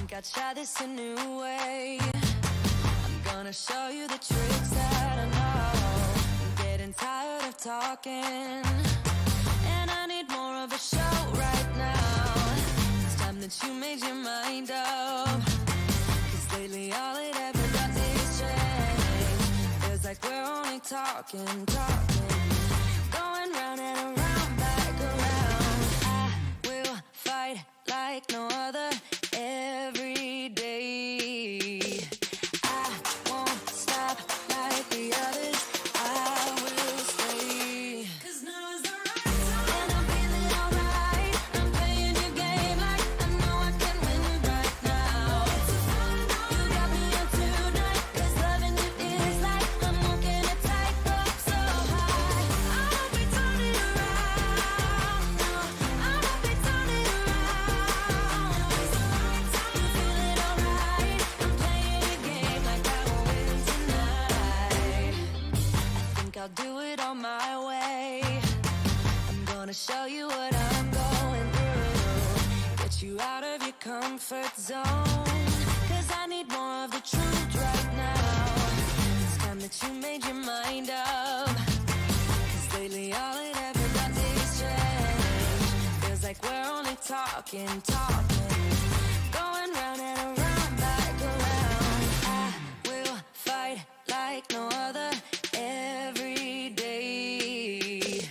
think I'd try this a new way. I'm gonna show you the tricks that I know. I'm getting tired of talking, and I need more of a show right now. It's time that you made your mind up, 'cause lately all it ever does is change. Feels like we're only talking, going round and around, back around. I will fight like no other every day. I won't stop like the others. I will stay. 'Cause now is the right time, and I'm feeling alright. I'm playing your game like I know I can win right now. You got me on tonight, 'cause loving you is like I'm walking a tightrope so high. I won't be turning around, no, I won't be turning around. It's the right time, I'm feeling alright. I'm playing your game like I will win tonight. I think I'll do it on my way. I'm gonna show you what I'm going through, get you out of your comfort zone, 'cause I need more of the truth right now. It's time that you made your mind up, 'cause lately all it ever does is change. Feels like we're only talking, going round and around, back around. I will fight like no other every day.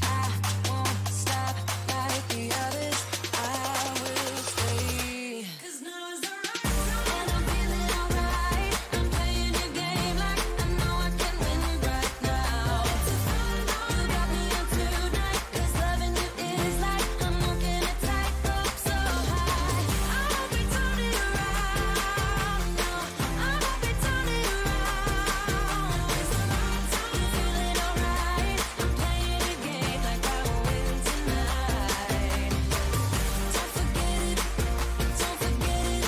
I won't stop like the others. I will stay. 'Cause now is the right time, and I'm feeling alright. I'm playing your game like I know I can win right now. You got me on tonight, 'cause loving you is like I'm walking a tightrope so high. I won't be turning around, no, I won't be turning around. It's the right time, I'm feeling alright. I'm playing your game like I will win tonight. Don't forget it, don't forget it,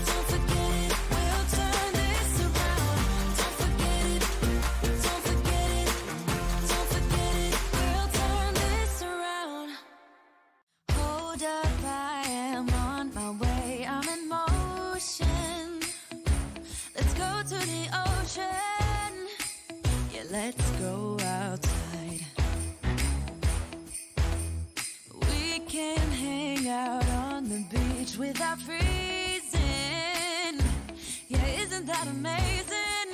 don't forget it. We'll turn this around. Don't forget it, don't forget it, don't forget it. We'll turn this around. Hold up, I am on my way. I'm in motion. Let's go to the ocean. Yeah, let's go outside. We can hang out on the beach without freezing. Yeah, isn't that amazing?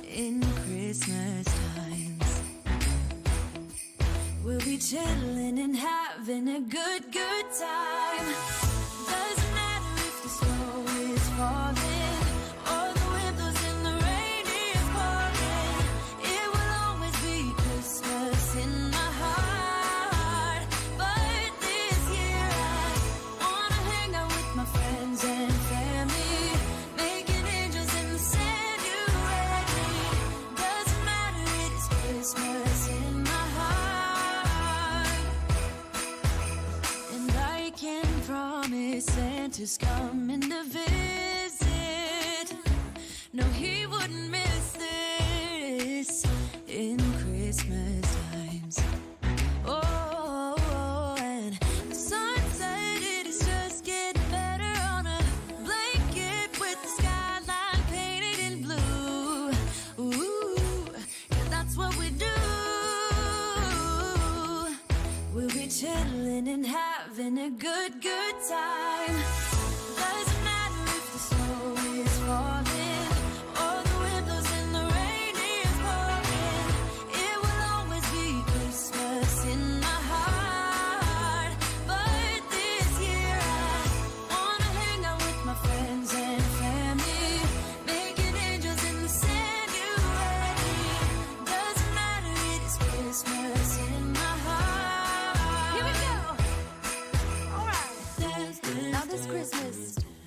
In Christmas times, we'll be chilling and having a good time. Doesn't matter if the snow is falling or the wind blows and the rain is pouring. It will always be Christmas in my heart. But this year I wanna hang out with my friends and family, making angels in the sand. You ready? Doesn't matter, it is Christmas in my heart. And I can promise Santa's coming to visit. No, he wouldn't miss this in Christmas times. Oh, and the sun said it is just getting better on a blanket with the skyline painted in blue. Ooh, yeah, that's what we do. We'll be chilling and having a good time. Doesn't matter if the snow is falling or the wind blows and the rain is pouring. It will always be Christmas in my heart. But this year I wanna hang out with my friends and family, making angels in the sand. You ready? Doesn't matter, it is Christmas in my heart. Here we go. All right. Dance, dance, now this Christmas,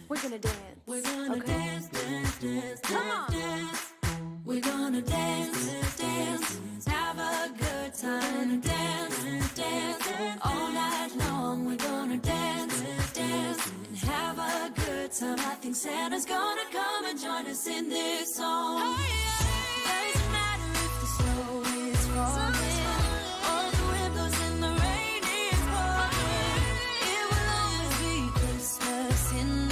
we're gonna dance. We're gonna dance, dance, dance, come on. Dance. We're gonna dance, dance, have a good time. Dance, dance, all night long. We're gonna dance, dance, and have a good time. I think Santa's gonna come and join us in this song. Doesn't matter if the snow is falling or the wind blows and the rain is pouring. It will always be Christmas in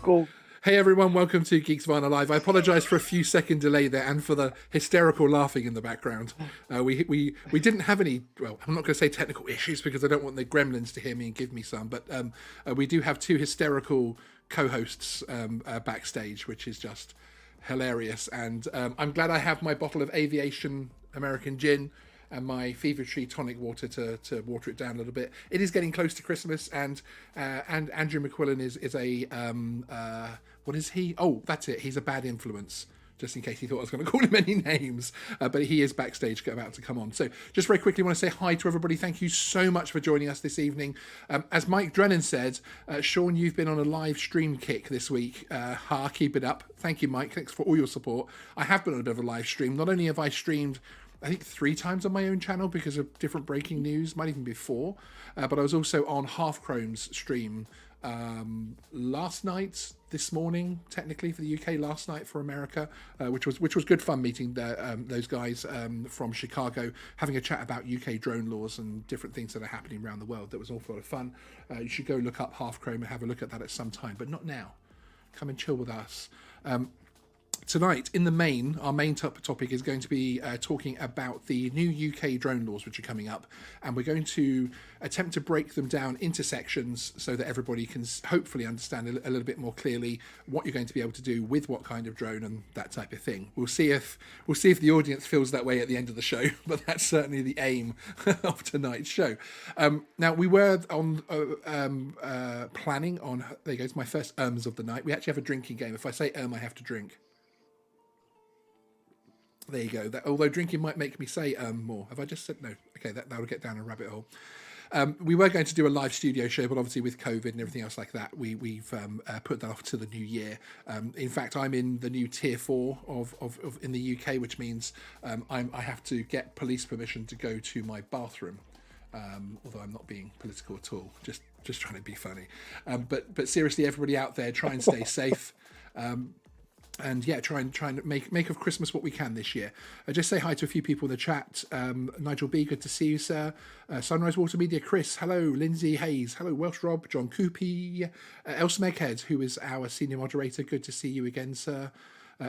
Go. Hey everyone, welcome to Geeksvana Live. I apologise for a few second delay there and for the hysterical laughing in the background. We didn't have any, well, I'm not going to say technical issues because I don't want the gremlins to hear me and give me some, but we do have two hysterical co-hosts backstage, which is just hilarious. And I'm glad I have my bottle of aviation American gin and my Fever Tree tonic water to water it down a little bit. It is getting close to Christmas, and Andrew McQuillan is a what is he? Oh, that's it. He's a bad influence. Just in case he thought I was going to call him any names, but he is backstage about to come on. So just very quickly, I want to say hi to everybody. Thank you so much for joining us this evening. As Mike Drennan said, Sean, you've been on a live stream kick this week. Keep it up. Thank you, Mike. Thanks for all your support. I have been on a bit of a live stream. Not only have I streamed, I think 3 times on my own channel because of different breaking news, might even be 4, but I was also on Half Chrome's stream last night, this morning, technically for the UK, last night for America, which was good fun meeting those guys from Chicago, having a chat about UK drone laws and different things that are happening around the world. That was an awful lot of fun. You should go look up Half Chrome and have a look at that at some time, but not now. Come and chill with us. Tonight, in the main, our main topic is going to be talking about the new UK drone laws which are coming up, and we're going to attempt to break them down into sections so that everybody can hopefully understand a little bit more clearly what you're going to be able to do with what kind of drone and that type of thing. We'll see if the audience feels that way at the end of the show, but that's certainly the aim of tonight's show. Now, we were on planning on, there goes my first of the night. We actually have a drinking game. If I say I have to drink. There you go. Although drinking might make me say more. Have I just said no? Okay, that'll get down a rabbit hole. We were going to do a live studio show, but obviously with COVID and everything else like that, we've put that off to the new year. In fact, I'm in the new tier 4 of in the UK, which means I have to get police permission to go to my bathroom. Although I'm not being political at all, just trying to be funny. But seriously, everybody out there, try and stay safe. And yeah, try and make of Christmas what we can this year. Just say hi to a few people in the chat. Nigel B, good to see you, sir. Sunrise Water Media, Chris, hello. Lindsay Hayes, hello. Welsh Rob, John Coopy, Else Meghead, who is our senior moderator, good to see you again, sir.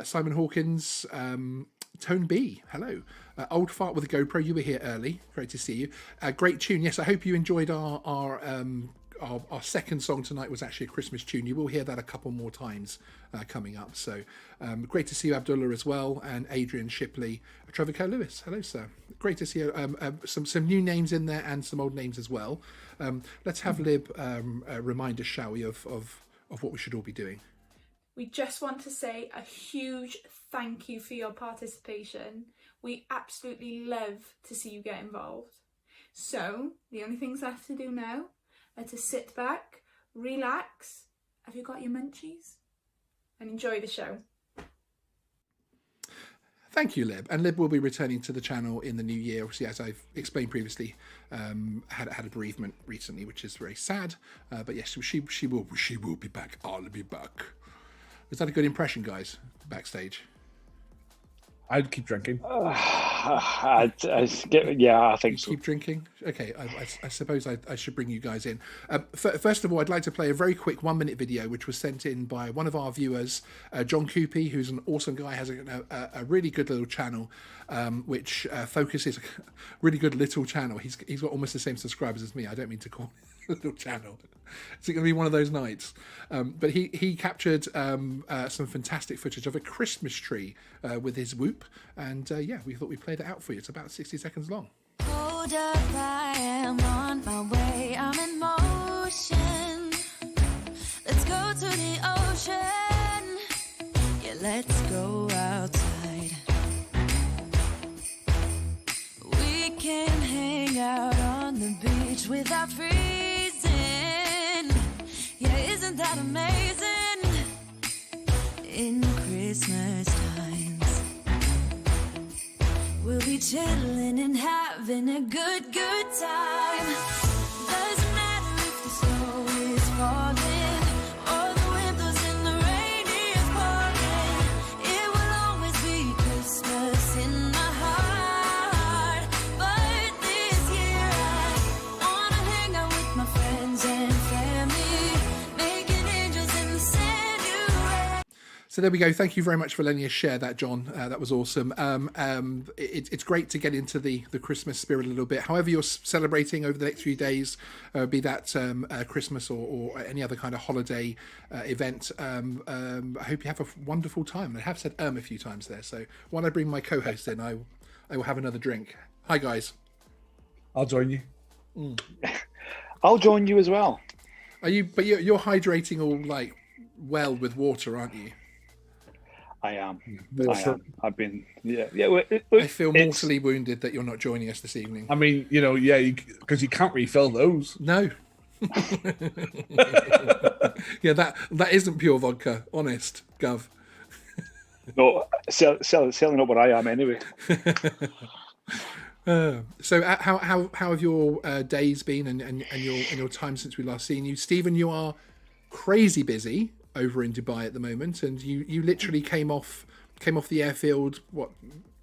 Simon Hawkins, Tone B, hello. Old Fart with a GoPro, you were here early, great to see you. Great tune, yes, I hope you enjoyed our second song tonight was actually a Christmas tune. You will hear that a couple more times coming up. So great to see you, Abdullah, as well, and Adrian Shipley, Trevor Kerr Lewis. Hello, sir. Great to see you. Some new names in there and some old names as well. Let's have Lib remind us, shall we, of what we should all be doing. We just want to say a huge thank you for your participation. We absolutely love to see you get involved. So the only things left to do now are to sit back, relax, have you got your munchies, and enjoy the show. Thank you, Lib. And Lib will be returning to the channel in the new year. Obviously, as I've explained previously, had a bereavement recently, which is very sad. But yes, she will be back. I'll be back. Was that a good impression, guys, backstage? I'd keep drinking. Yeah, I think so. Keep drinking? Okay, I suppose I should bring you guys in. First of all, I'd like to play a very quick 1-minute video, which was sent in by one of our viewers, John Coopy, who's an awesome guy, has a really good little channel, which focuses, really good little channel. He's got almost the same subscribers as me. I don't mean to call it a little channel. It's going to be one of those nights. But he captured some fantastic footage of a Christmas tree with his whoop. And yeah, we thought we'd play that out for you. It's about 60 seconds long. Hold up, I am on my way. I'm in motion. Let's go to the ocean. Yeah, let's go outside. We can hang out on the beach without freezing. Yeah, isn't that amazing? In Christmas times, we'll be chilling and having a good time. Doesn't matter if the snow is falling or the windows in the rain is pouring. It will always be Christmas in my heart. But this year I wanna hang out with my friends and family, making angels in the sand. So there we go. Thank you very much for letting us share that, John. That was awesome. It's great to get into the Christmas spirit a little bit. However you're celebrating over the next few days, be that Christmas or any other kind of holiday event, I hope you have a wonderful time. I have said a few times there. So when I bring my co-host in, I will have another drink. Hi, guys. I'll join you. I'll join you as well. Are you? But you're hydrating all like well with water, aren't you? I am. Water. I've been. Yeah. I feel mortally wounded that you're not joining us this evening. I mean, because you can't refill those. No. Yeah, that isn't pure vodka. Honest, Gov. No, certainly not where I am anyway. So how have your days been and your time since we last seen you, Stephen? You are crazy busy over in Dubai at the moment, and you literally came off the airfield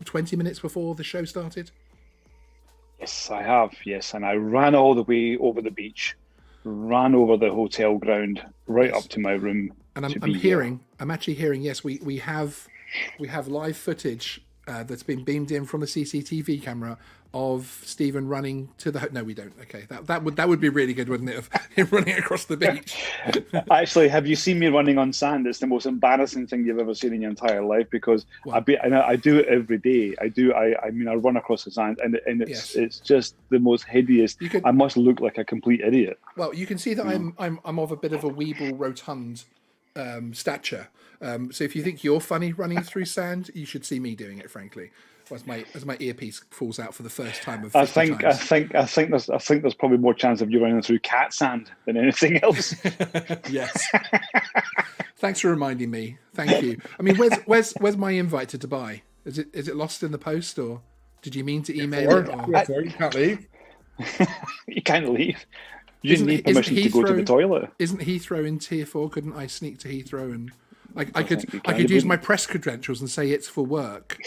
20 minutes before the show started. Yes, I have. Yes, and I ran all the way over the beach, ran over the hotel ground, right up to my room. And I'm actually hearing. Yes, we have live footage that's been beamed in from the CCTV camera of Stephen running to the. No, we don't. Okay, that would be really good, wouldn't it? Of him running across the beach. Actually, have you seen me running on sand? It's the most embarrassing thing you've ever seen in your entire life, because I do it every day. I mean, I run across the sand, and it's just the most hideous. I must look like a complete idiot. Well, you can see that I'm of a bit of a weeble, rotund stature. So if you think you're funny running through sand, you should see me doing it. Frankly, as my earpiece falls out for the first time of 50 times. I think there's probably more chance of you running through cat sand than anything else. Yes. Thanks for reminding me. Thank you. I mean, where's my invite to Dubai? Is it lost in the post, or did you mean to email it? Or... You can't leave. You can't leave. You didn't need permission to go to the toilet. Isn't Heathrow in tier 4? Couldn't I sneak to Heathrow and I could use my press credentials and say it's for work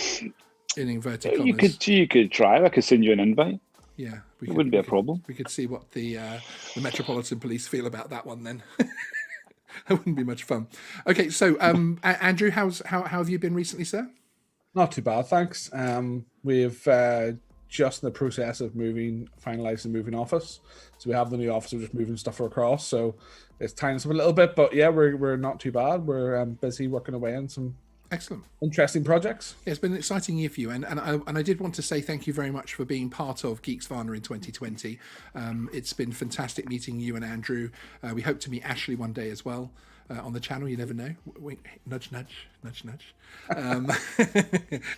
in inverted commas. You could try. I could send you an invite. Yeah, it wouldn't be a problem. We could see what the Metropolitan Police feel about that one then. That wouldn't be much fun. Okay, so Andrew, how have you been recently, sir? Not too bad, thanks. We've just in the process of finalising the moving office. So we have the new office, we're just moving stuff across. So it's tying us up a little bit, but yeah, we're not too bad. We're busy working away on some excellent, interesting projects. Yeah, it's been an exciting year for you, and I did want to say thank you very much for being part of Geeksvana in 2020. It's been fantastic meeting you and Andrew. We hope to meet Ashley one day as well. On the channel, you never know. Wink, nudge, nudge, nudge, nudge.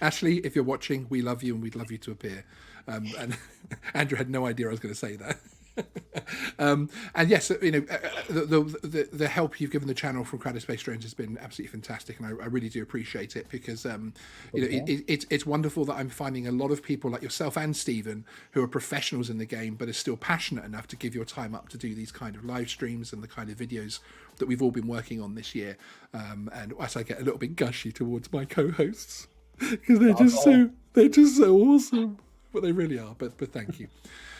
Ashley, if you're watching, we love you and we'd love you to appear. And Andrew had no idea I was going to say that. And yes, the help you've given the channel from Crowded Space Drones has been absolutely fantastic, and I really do appreciate it, because it's wonderful that I'm finding a lot of people like yourself and Stephen who are professionals in the game but are still passionate enough to give your time up to do these kind of live streams and the kind of videos that we've all been working on this year. And as I get a little bit gushy towards my co-hosts, because they're just so awesome, but they really are. But thank you.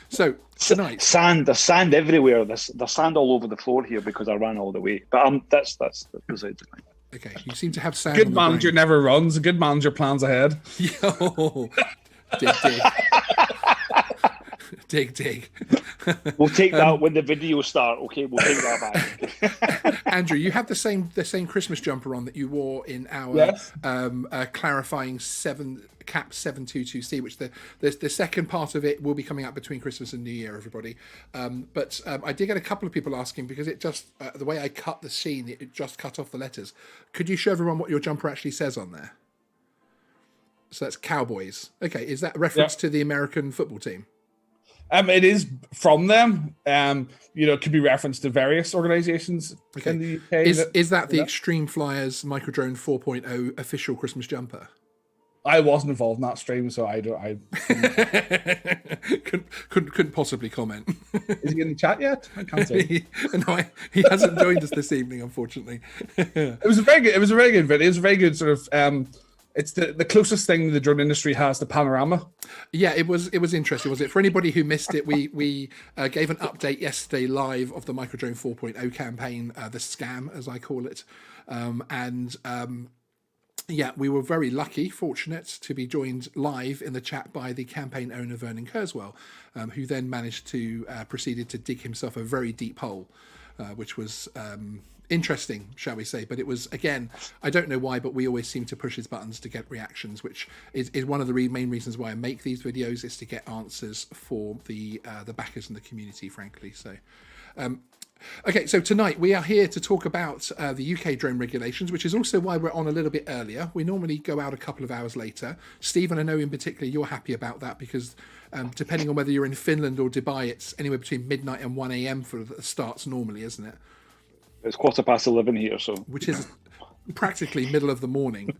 So tonight, there's sand everywhere. There's sand all over the floor here because I ran all the way. But that's beside the point. Okay, you seem to have sand. Good manager never runs. A good manager plans ahead. Yo, dig. We'll take that when the videos start. Okay, we'll take that back. Andrew, you have the same Christmas jumper on that you wore in our clarifying cap 722C, which the second part of it will be coming out between Christmas and New Year, everybody. But I did get a couple of people asking, because it just the way I cut the scene, it just cut off the letters. Could you show everyone what your jumper actually says on there? So that's Cowboys. Okay, is that a reference to the American football team? It is from them. It could be referenced to various organisations in the UK. Is that the Extreme Flyers Microdrone 4.0 official Christmas jumper? I wasn't involved in that stream, so I couldn't possibly comment. Is he in the chat yet? I can't say. He hasn't joined us this evening, unfortunately. It was a very good video. It was a very good sort of It's the closest thing the drone industry has to panorama. Yeah, it was interesting, was it? For anybody who missed it, we gave an update yesterday live of the Microdrone 4.0 campaign, the scam, as I call it. Yeah, we were very lucky, fortunate, to be joined live in the chat by the campaign owner, Vernon Kurzweil, who then managed to proceeded to dig himself a very deep hole, which was interesting, shall we say. But it was, again, I don't know why, but we always seem to push his buttons to get reactions, which is one of the main reasons why I make these videos, is to get answers for the backers in the community, frankly. So okay, so tonight we are here to talk about the UK drone regulations, which is also why we're on a little bit earlier. We normally go out a couple of hours later. Stephen, I know in particular you're happy about that, because depending on whether you're in Finland or Dubai, it's anywhere between midnight and 1 a.m. for the starts normally, isn't it? It's 11:15 here, so which is practically middle of the morning.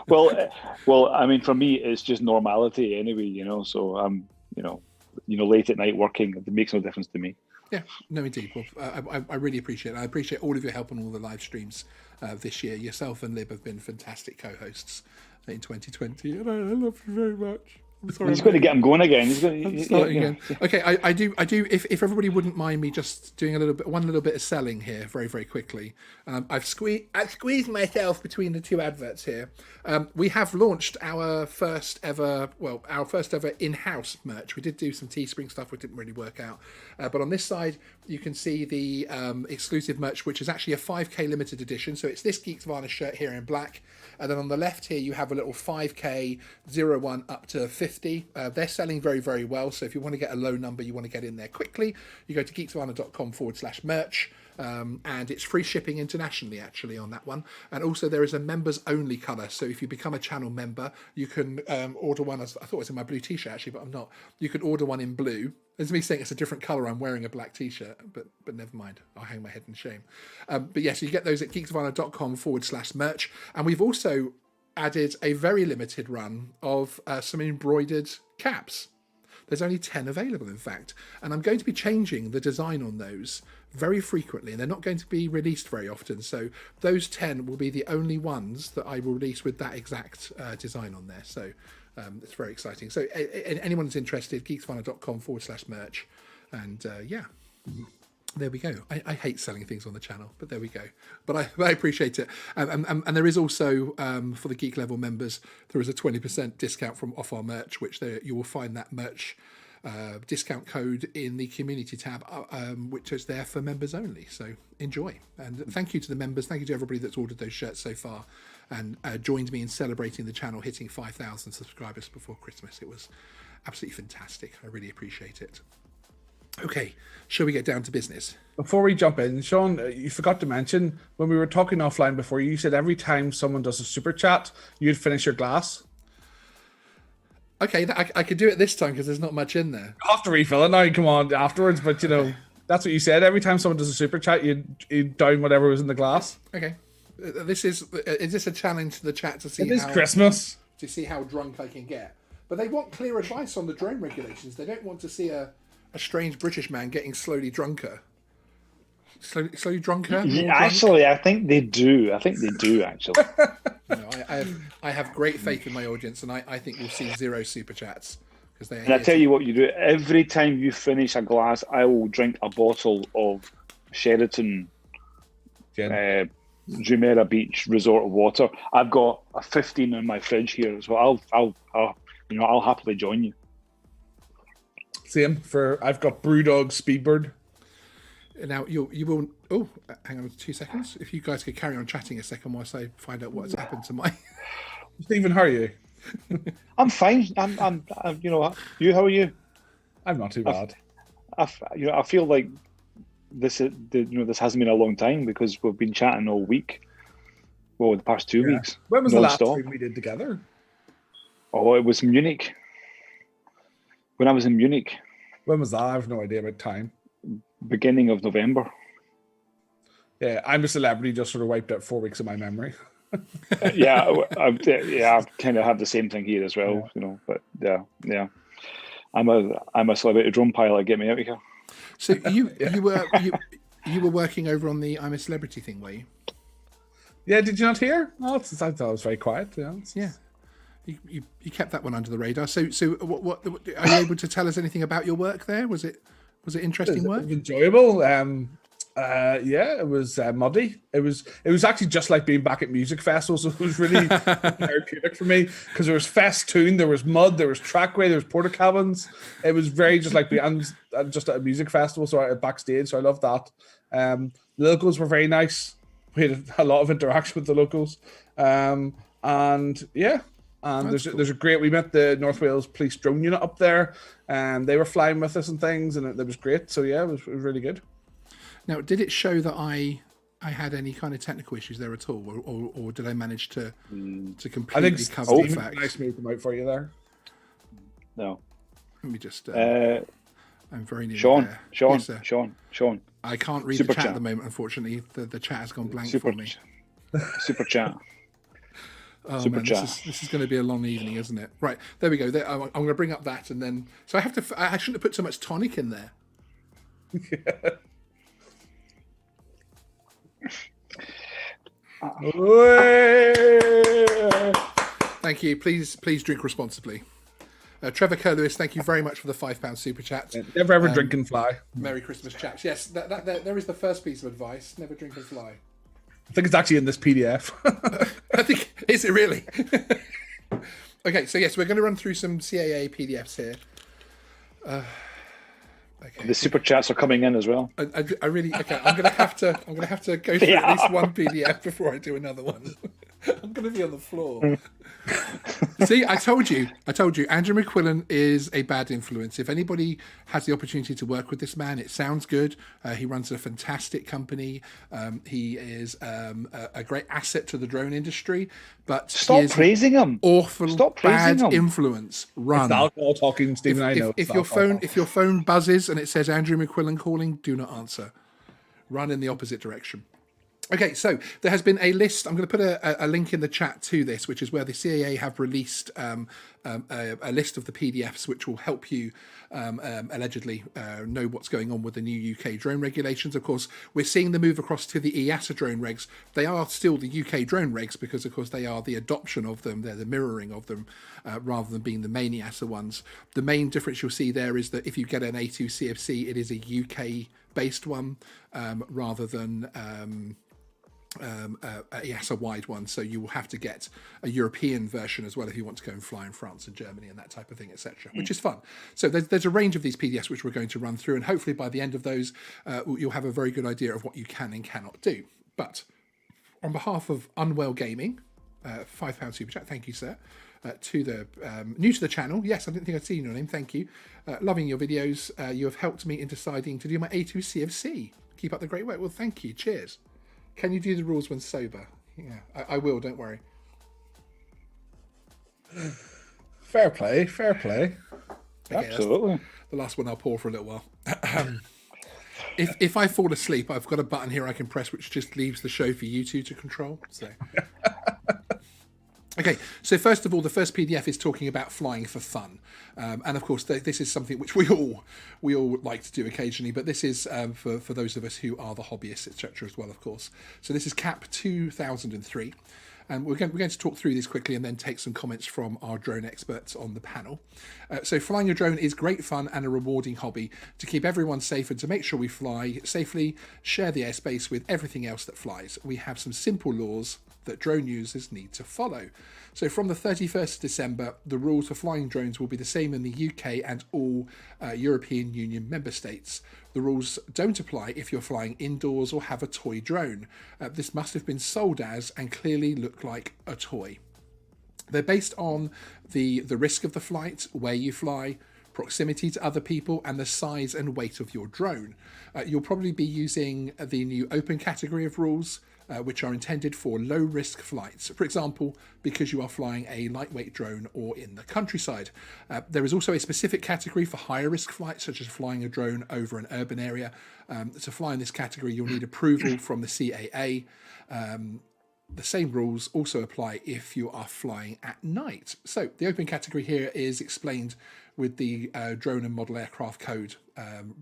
well, I mean, for me, it's just normality anyway, you know. So I'm, late at night working. It makes no difference to me. Yeah, no, indeed. Well, I really appreciate it. I appreciate all of your help on all the live streams this year. Yourself and Lib have been fantastic co-hosts in 2020, and I love you very much. Sorry, he's going to get him going again. He's going to starting again. Okay, I do. If everybody wouldn't mind me just doing one little bit of selling here, very, very quickly. I've squeezed myself between the two adverts here. We have launched our first ever in-house merch. We did do some Teespring stuff, which didn't really work out. But on this side, you can see the exclusive merch, which is actually a 5K limited edition. So it's this Geeksvana shirt here in black. And then on the left here, you have a little 5K 01 up to 50. They're selling very, very well. So if you want to get a low number, you want to get in there quickly, you go to geeksvana.com/merch. And it's free shipping internationally, actually, on that one. And also there is a members only colour. So if you become a channel member, you can order one. I thought it was in my blue t-shirt, actually, but I'm not. You can order one in blue. There's me saying it's a different colour. I'm wearing a black t-shirt, but never mind. I'll hang my head in shame. But yes, you get those at geeksvana.com/merch. And we've also added a very limited run of some embroidered caps. There's only 10 available, in fact. And I'm going to be changing the design on those very frequently, and they're not going to be released very often. So those 10 will be the only ones that I will release with that exact design on there. So it's very exciting. So anyone who's interested, geeksvana.com/merch. And yeah, there we go. I hate selling things on the channel, but there we go. But I appreciate it. And there is also, for the Geek Level members, there is a 20% discount from off our merch, which you will find that merch discount code in the community tab, which is there for members only. So enjoy. And thank you to the members. Thank you to everybody that's ordered those shirts so far and joined me in celebrating the channel hitting 5,000 subscribers before Christmas. It was absolutely fantastic. I really appreciate it. Okay, shall we get down to business? Before we jump in, Sean, you forgot to mention, when we were talking offline before, you said every time someone does a super chat, you'd finish your glass. Okay, I could do it this time because there's not much in there. You have to refill it now, come on, afterwards, but that's what you said. Every time someone does a super chat, you'd down whatever was in the glass. Okay. Is this a challenge to the chat to see It is Christmas. To see how drunk I can get? But they want clear advice on the drone regulations. They don't want to see a strange British man getting slowly drunker. Slowly drunker? Actually, I think they do. Actually. No, I have great faith in my audience, and I think we'll see 0 super chats. And I tell you what you do. Every time you finish a glass, I will drink a bottle of Sheraton Jumeirah Beach Resort water. I've got a 15 in my fridge here, so I'll happily join you. Same I've got Brewdog Speedbird. Now you will. Oh, hang on 2 seconds. If you guys could carry on chatting a second whilst I find out what's happened to my. Stephen, how are you? I'm fine. I'm. You know, you. How are you? I'm not too bad. I feel like this hasn't been a long time because we've been chatting all week. Well, the past 2 weeks. When was the last time we did together? Oh, it was Munich. When I was in Munich. When was that? I have no idea about time. Beginning of November. Yeah, I'm a celebrity, just sort of wiped out 4 weeks of my memory. I kind of have the same thing here as well, But yeah, I'm a celebrity drone pilot. Get me out of here. So you were working over on the I'm a Celebrity thing, were you? Yeah, did you not hear? Oh, I thought it was very quiet. Yeah. Yeah. You kept that one under the radar. So what are you able to tell us anything about your work there? Was it interesting work? It was enjoyable. Yeah, it was muddy. It was actually just like being back at music festivals. It was really therapeutic for me because there was festoon, there was mud, there was trackway, there was porta cabins. It was very just like I'm just at a music festival, so backstage. So I loved that. The locals were very nice. We had a lot of interaction with the locals, and yeah. And there's a great. We met the North Wales Police drone unit up there, and they were flying with us and things, and it was great. So yeah, it was really good. Now, did it show that I had any kind of technical issues there at all, or did I manage to completely cover the facts? Nice move them out for you there. No. Let me just. I'm very near Sean. there. Sean. Yes, Sean. I can't read Super the chat chat at the moment. Unfortunately, the chat has gone blank Super for me. Super chat. Oh Super man, chat. this is going to be a long evening, isn't it? Right, there we go. I'm going to bring up that, and then so I shouldn't have put so much tonic in there. Thank you. Please drink responsibly. Trevor Kerlewis, thank you very much for the £5 super chat. Never ever drink and fly. Merry Christmas, chaps. Yes, there is the first piece of advice. Never drink and fly. I think it's actually in this PDF. I think, is it really? Okay, so yes, we're going to run through some CAA PDFs here. Okay. The super chats are coming in as well. I really okay. I'm gonna have to go through at least one PDF before I do another one. I'm gonna be on the floor. See, I told you. Andrew McQuillan is a bad influence. If anybody has the opportunity to work with this man, it sounds good. He runs a fantastic company. He is a great asset to the drone industry. But stop praising him. Stop bad him. Influence. Run. It's alcohol talking, Stephen. I know. If your phone buzzes and it says Andrew McQuillan calling, do not answer. Run in the opposite direction. Okay, so there has been a list. I'm going to put a link in the chat to this, which is where the CAA have released a list of the PDFs, which will help you allegedly know what's going on with the new UK drone regulations. Of course, we're seeing the move across to the EASA drone regs. They are still the UK drone regs because, of course, they are the adoption of them. They're the mirroring of them rather than being the main EASA ones. The main difference you'll see there is that if you get an A2 CFC, it is a UK-based one rather than a EASA wide one, so you will have to get a European version as well if you want to go and fly in France and Germany and that type of thing, etc., which is fun. So there's a range of these PDFs which we're going to run through, and hopefully by the end of those you'll have a very good idea of what you can and cannot do. But on behalf of Unwell Gaming, £5 super chat, thank you, sir. To the new to the channel, yes, I didn't think I'd seen your name, thank you. Loving your videos. You have helped me in deciding to do my A2 CFC. Keep up the great work. Well, thank you, cheers. Can you do the rules when sober? Yeah, I will, don't worry. Fair play, fair play. Okay, absolutely. The last one I'll pour for a little while. If I fall asleep, I've got a button here I can press which just leaves the show for you two to control. So. Okay, so first of all, the first PDF is talking about flying for fun, and of course, this is something which we all like to do occasionally. But this is for those of us who are the hobbyists, etc., as well, of course. So this is CAP 2003, and we're going to talk through this quickly and then take some comments from our drone experts on the panel. So flying your drone is great fun and a rewarding hobby to keep everyone safe and to make sure we fly safely, share the airspace with everything else that flies. We have some simple laws that drone users need to follow. So from the 31st of December, the rules for flying drones will be the same in the UK and all European Union member states. The rules don't apply if you're flying indoors or have a toy drone. This must have been sold as and clearly look like a toy. They're based on the risk of the flight, where you fly, proximity to other people, and the size and weight of your drone. You'll probably be using the new open category of rules, which are intended for low-risk flights, for example, because you are flying a lightweight drone or in the countryside. There is also a specific category for higher-risk flights, such as flying a drone over an urban area. To fly in this category, you'll need approval from the CAA. The same rules also apply if you are flying at night. So the open category here is explained with the drone and model aircraft code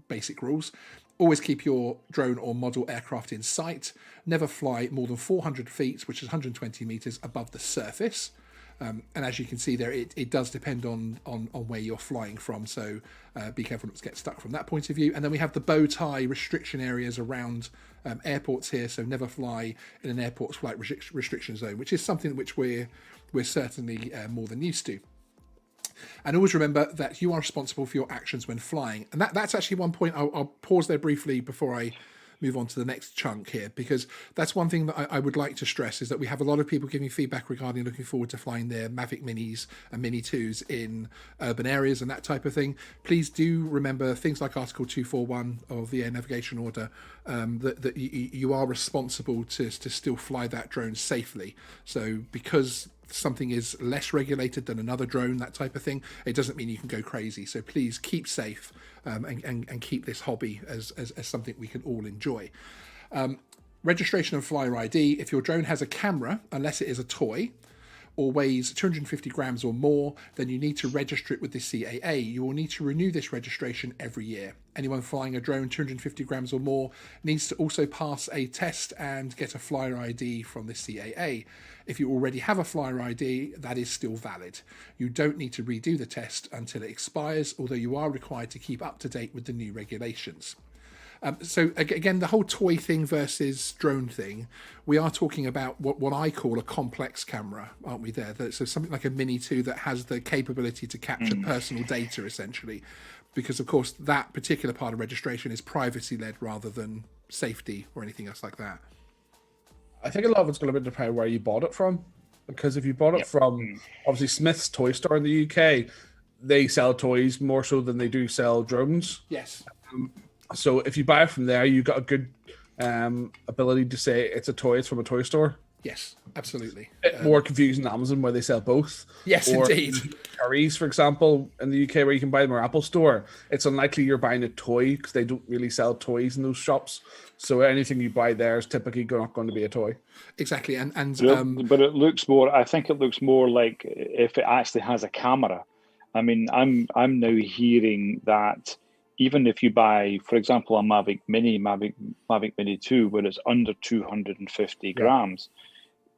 basic rules. Always keep your drone or model aircraft in sight. Never fly more than 400 feet, which is 120 meters above the surface. And as you can see there, it does depend on where you're flying from. So be careful not to get stuck from that point of view. And then we have the bow tie restriction areas around airports here. So never fly in an airport's flight restriction zone, which is something which we're certainly more than used to. And always remember that you are responsible for your actions when flying. And that's actually one point. I'll pause there briefly before I move on to the next chunk here, because that's one thing that I would like to stress, is that we have a lot of people giving feedback regarding looking forward to flying their Mavic Minis and Mini 2s in urban areas and that type of thing. Please do remember things like Article 241 of the Air Navigation Order, that you are responsible to still fly that drone safely. So because something is less regulated than another drone, that type of thing, it doesn't mean you can go crazy. So please keep safe and keep this hobby as something we can all enjoy. Registration and flyer ID. If your drone has a camera, unless it is a toy, or weighs 250 grams or more, then you need to register it with the CAA. You will need to renew this registration every year. Anyone flying a drone 250 grams or more needs to also pass a test and get a flyer ID from the CAA. If you already have a flyer ID, that is still valid. You don't need to redo the test until it expires, although you are required to keep up to date with the new regulations. So again, the whole toy thing versus drone thing, we are talking about what I call a complex camera, aren't we there? So something like a Mini 2 that has the capability to capture personal data, essentially. Because, of course, that particular part of registration is privacy-led rather than safety or anything else like that. I think a lot of it's going to depend where you bought it from. Because if you bought it from, obviously, Smith's Toy Store in the UK, they sell toys more so than they do sell drones. Yes. So if you buy it from there, you've got a good ability to say it's a toy, it's from a toy store. Yes, absolutely. A bit more confusing than Amazon, where they sell both. Yes, or indeed. Currys, for example, in the UK, where you can buy them, or Apple Store, it's unlikely you're buying a toy because they don't really sell toys in those shops. So anything you buy there is typically not going to be a toy. Exactly, but it looks more. I think it looks more like if it actually has a camera. I mean, I'm now hearing that even if you buy, for example, a Mavic Mini 2, where it's under 250 grams,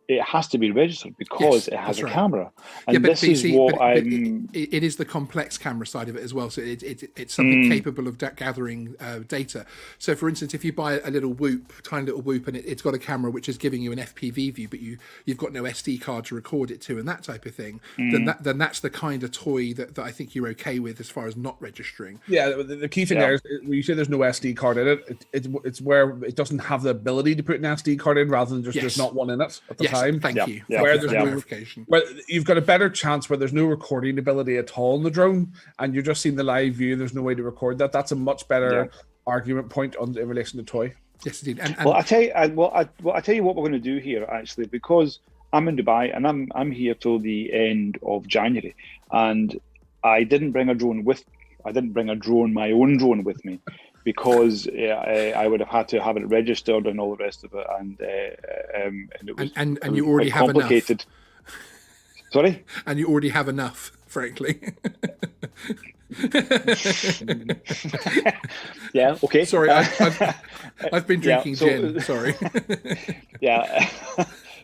it has to be registered because it has a camera. And this is what it is the complex camera side of it as well. So it's something capable of gathering data. So, for instance, if you buy a little tiny little Whoop, and it's got a camera which is giving you an FPV view, but you've got no SD card to record it to, and that type of thing, then that's the kind of toy that I think you're okay with as far as not registering. Yeah, the key thing there is when you say there's no SD card in it, it's where it doesn't have the ability to put an SD card in, rather than just there's not one in it at the time. Thank you. Where there's no verification. Where you've got a better chance where there's no recording ability at all in the drone, and you're just seeing the live view. There's no way to record that. That's a much better argument point in relation to toy. Yes, indeed. And well, I tell you what we're going to do here, actually, because I'm in Dubai and I'm here till the end of January, and I didn't bring a drone my own drone with me. Because I would have had to have it registered and all the rest of it, and it was and you already have complicated. Enough. Sorry, and you already have enough, frankly. Yeah. Okay. Sorry, I've been drinking gin. Sorry. Yeah.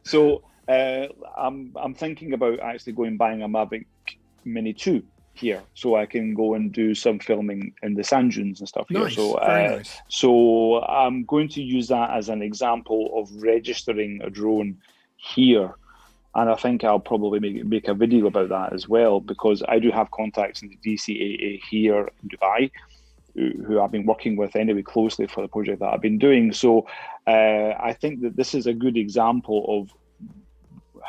So I'm thinking about actually buying a Mavic Mini 2. Here, so I can go and do some filming in the sand dunes and stuff here. Nice, very nice. So I'm going to use that as an example of registering a drone here, and I think I'll probably make a video about that as well, because I do have contacts in the DCAA here in Dubai, who I've been working with anyway closely for the project that I've been doing. So I think that this is a good example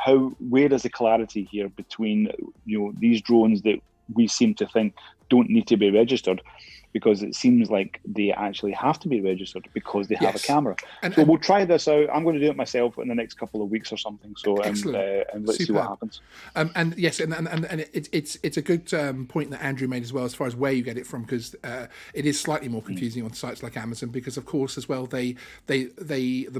of where is the clarity here between these drones that we seem to think don't need to be registered, because it seems like they actually have to be registered because they have a camera. And we'll try this out. I'm going to do it myself in the next couple of weeks or something. So and let's see what happens. And yes, and it's a good point that Andrew made as well, as far as where you get it from, because it is slightly more confusing on sites like Amazon, because of course as well the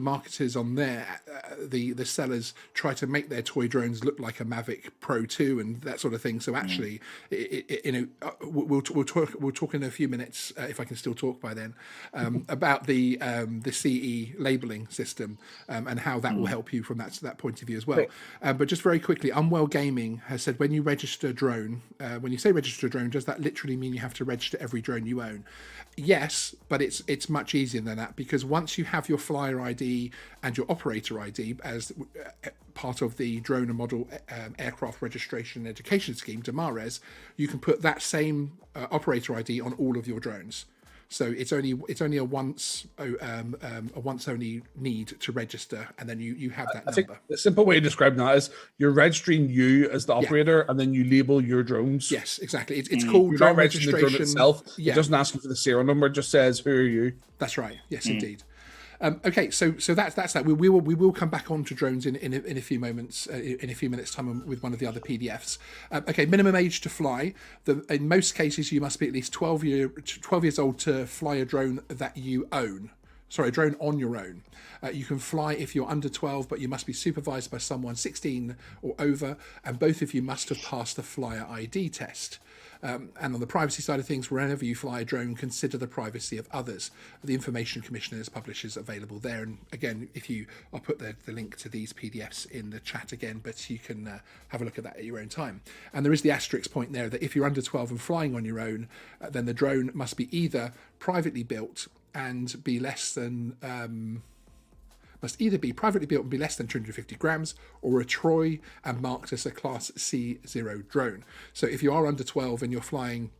marketers on there, the sellers try to make their toy drones look like a Mavic Pro 2 and that sort of thing. So actually, we'll talk in a few minutes, if I can still talk by then, about the CE labeling system and how that will help you from that point of view as well. But just very quickly, Unwell Gaming has said, when you register a drone, when you say register a drone, does that literally mean you have to register every drone you own? Yes, but it's much easier than that, because once you have your flyer ID and your operator ID as part of the drone and model aircraft registration and education scheme, DMARES, you can put that same operator ID on all of your drones. So it's only a once only need to register, and then you have that number. The simple way of describing that is you're registering you as the operator, and then you label your drones. Yes, exactly. It's called drone registration. The drone itself. It doesn't ask you for the serial number; it just says who are you. That's right. Yes, indeed. Okay, so that's that. We will come back on to drones in a few moments, in a few minutes' time, with one of the other PDFs. Okay, minimum age to fly. In most cases, you must be at least 12 years old to fly a drone that you own. Sorry, a drone on your own. You can fly if you're under 12, but you must be supervised by someone 16 or over, and both of you must have passed the flyer ID test. And on the privacy side of things, whenever you fly a drone, consider the privacy of others. The Information Commissioner's publishes available there. And again, I'll put the link to these PDFs in the chat again, but you can have a look at that at your own time. And there is the asterisk point there that if you're under 12 and flying on your own, then the drone must be either privately built and be less than... must either be privately built and be less than 250 grams, or a Troy and marked as a Class C0 drone. So if you are under 12 and you're flying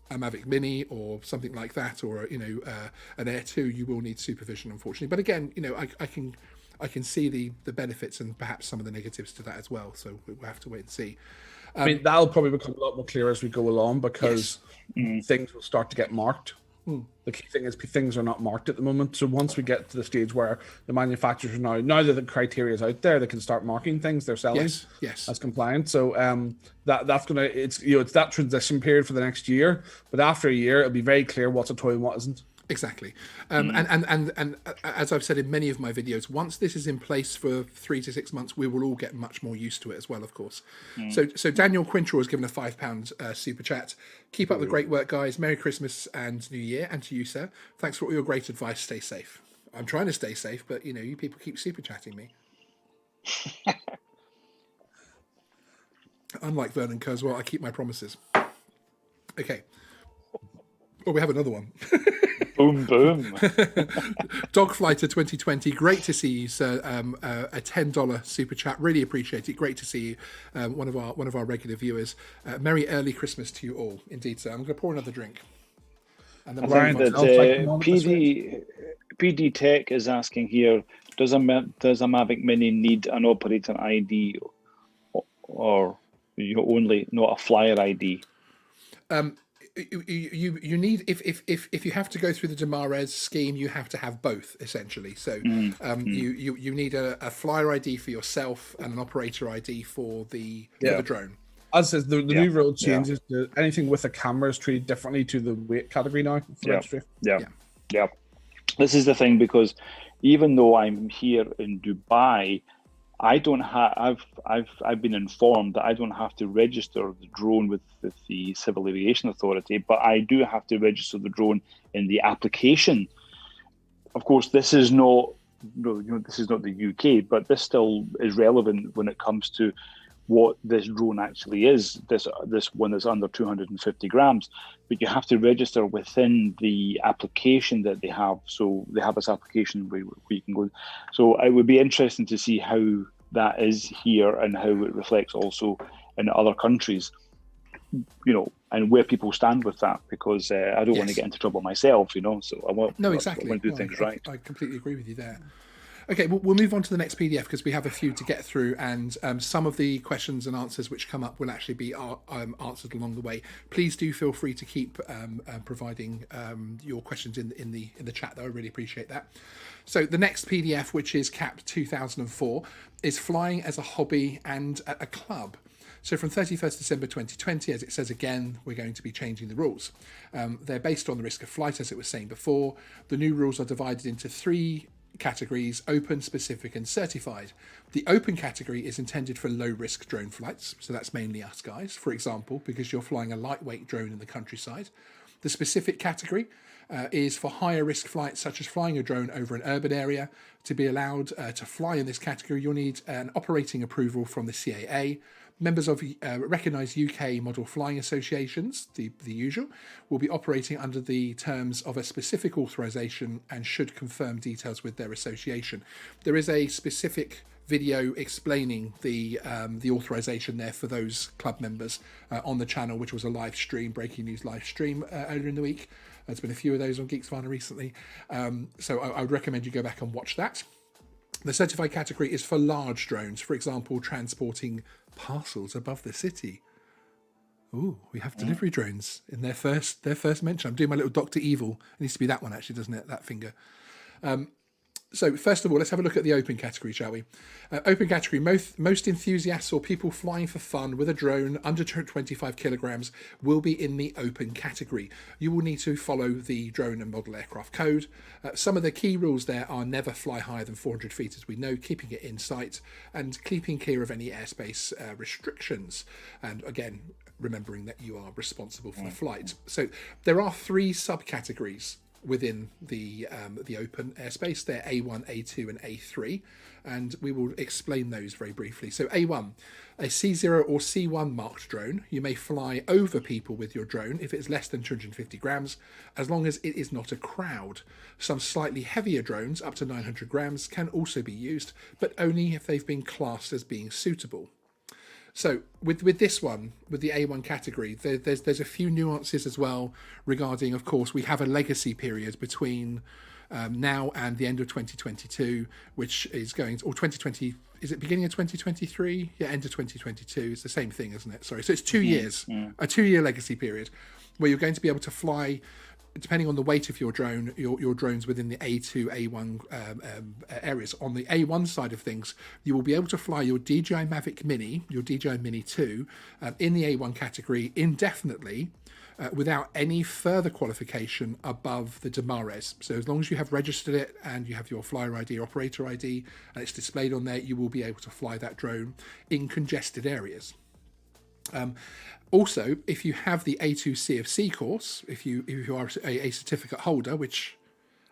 a Mavic Mini or something like that, or an Air 2, you will need supervision, unfortunately. But again, I can see the benefits and perhaps some of the negatives to that as well. So we'll have to wait and see. I mean, that'll probably become a lot more clear as we go along, because things will start to get marked. The key thing is things are not marked at the moment. So once we get to the stage where the manufacturers now that the criteria is out there, they can start marking things they're selling as compliant. So that's gonna it's that transition period for the next year. But after a year, it'll be very clear what's a toy and what isn't. Exactly. And as I've said in many of my videos, once this is in place for 3 to 6 months, we will all get much more used to it as well, of course. So Daniel Quintraw has given a £5 super chat. Keep up the great work, guys. Merry Christmas and New Year. And to you, sir. Thanks for all your great advice. Stay safe. I'm trying to stay safe, but you people keep super chatting me. Unlike Vernon Kurzweil, I keep my promises. Okay. Oh, we have another one. Boom, boom. Dogfighter 2020, great to see you, sir. A $10 super chat, really appreciate it. Great to see you, one of our regular viewers. Merry early Christmas to you all, indeed, sir. I'm going to pour another drink. And then I think that PD Tech is asking here: Does a Mavic Mini need an operator ID, or you only not a flyer ID? You need, if you have to go through the DMARES scheme, you have to have both, essentially. So you need a flyer ID for yourself and an operator ID for the drone. As says, the new rule changes to anything with a camera is treated differently to the weight category now. Yeah. This is the thing, because even though I'm here in Dubai, I don't have. I've been informed that I don't have to register the drone with the Civil Aviation Authority, but I do have to register the drone in the application. Of course, this is not the UK, but this still is relevant when it comes to what this drone actually is. This one is under 250 grams, but you have to register within the application that they have. So they have this application where you can go. So it would be interesting to see how that is here and how it reflects also in other countries, and where people stand with that, because I don't want to get into trouble myself, so I want to do things right. I completely agree with you there. Okay, we'll move on to the next PDF because we have a few to get through, and some of the questions and answers which come up will actually be answered along the way. Please do feel free to keep providing your questions in the chat, though. I really appreciate that. So the next PDF, which is CAP 2004, is flying as a hobby and at a club. So from 31st December 2020, as it says again, we're going to be changing the rules. They're based on the risk of flight, as it was saying before. The new rules are divided into 3 categories: open, specific and certified. The open category is intended for low risk drone flights, so that's mainly us guys, for example, because you're flying a lightweight drone in the countryside. The specific category is for higher risk flights, such as flying a drone over an urban area. To be allowed to fly in this category, you'll need an operating approval from the CAA. Members of recognised UK model flying associations, the usual, will be operating under the terms of a specific authorisation and should confirm details with their association. There is a specific video explaining the authorisation there for those club members on the channel, which was a live stream, breaking news live stream earlier in the week. There's been a few of those on Geeksvana recently, so I would recommend you go back and watch that. The certified category is for large drones, for example, transporting parcels above the city. Ooh, we have delivery drones in their first mention. I'm doing my little Dr. Evil. It needs to be that one, actually, doesn't it? That finger. So first of all, let's have a look at the open category, shall we? Open category, most enthusiasts or people flying for fun with a drone under 25 kilograms will be in the open category. You will need to follow the drone and model aircraft code. Some of the key rules there are never fly higher than 400 feet, as we know, keeping it in sight and keeping clear of any airspace restrictions. And again, remembering that you are responsible for the flight. So there are 3 subcategories within the open airspace. They're A1, A2 and A3, and we will explain those very briefly. So A1, a C0 or C1 marked drone. You may fly over people with your drone if it's less than 250 grams, as long as it is not a crowd. Some slightly heavier drones, up to 900 grams, can also be used, but only if they've been classed as being suitable. So with this one, with the A1 category, there's a few nuances as well regarding, of course, we have a legacy period between now and the end of 2022, which is going to, or 2020, is it beginning of 2023? Yeah, end of 2022. It's the same thing, isn't it? Sorry. So it's 2 years, a 2-year legacy period where you're going to be able to fly, depending on the weight of your drone, your drones within the A2, A1 areas. On the A1 side of things, you will be able to fly your DJI Mavic Mini, your DJI Mini 2, in the A1 category indefinitely, without any further qualification above the DMARS. So as long as you have registered it and you have your flyer ID, operator ID, and it's displayed on there, you will be able to fly that drone in congested areas. Also, if you have the A2 CFC course, if you are a certificate holder, which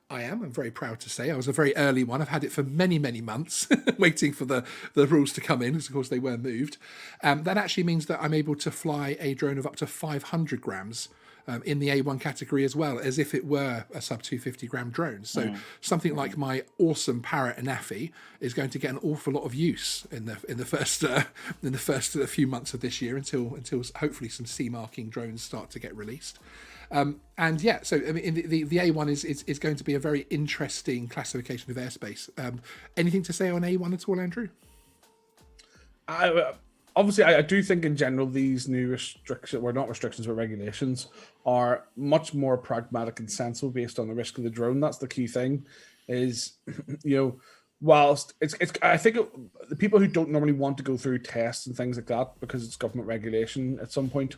I am, I'm very proud to say, I was a very early one. I've had it for many, many months, waiting for the rules to come in, because of course they were moved. That actually means that I'm able to fly a drone of up to 500 grams in the A1 category as well, as if it were a sub 250 gram drone. So something like my awesome Parrot Anafi is going to get an awful lot of use in the first few months of this year until hopefully some C marking drones start to get released. And yeah, so I mean, the A1 is going to be a very interesting classification of airspace. Anything to say on A1 at all, Andrew? Obviously, I do think in general these new restrictions, well, not restrictions, but regulations, are much more pragmatic and sensible based on the risk of the drone. That's the key thing, is, whilst I think the people who don't normally want to go through tests and things like that because it's government regulation at some point,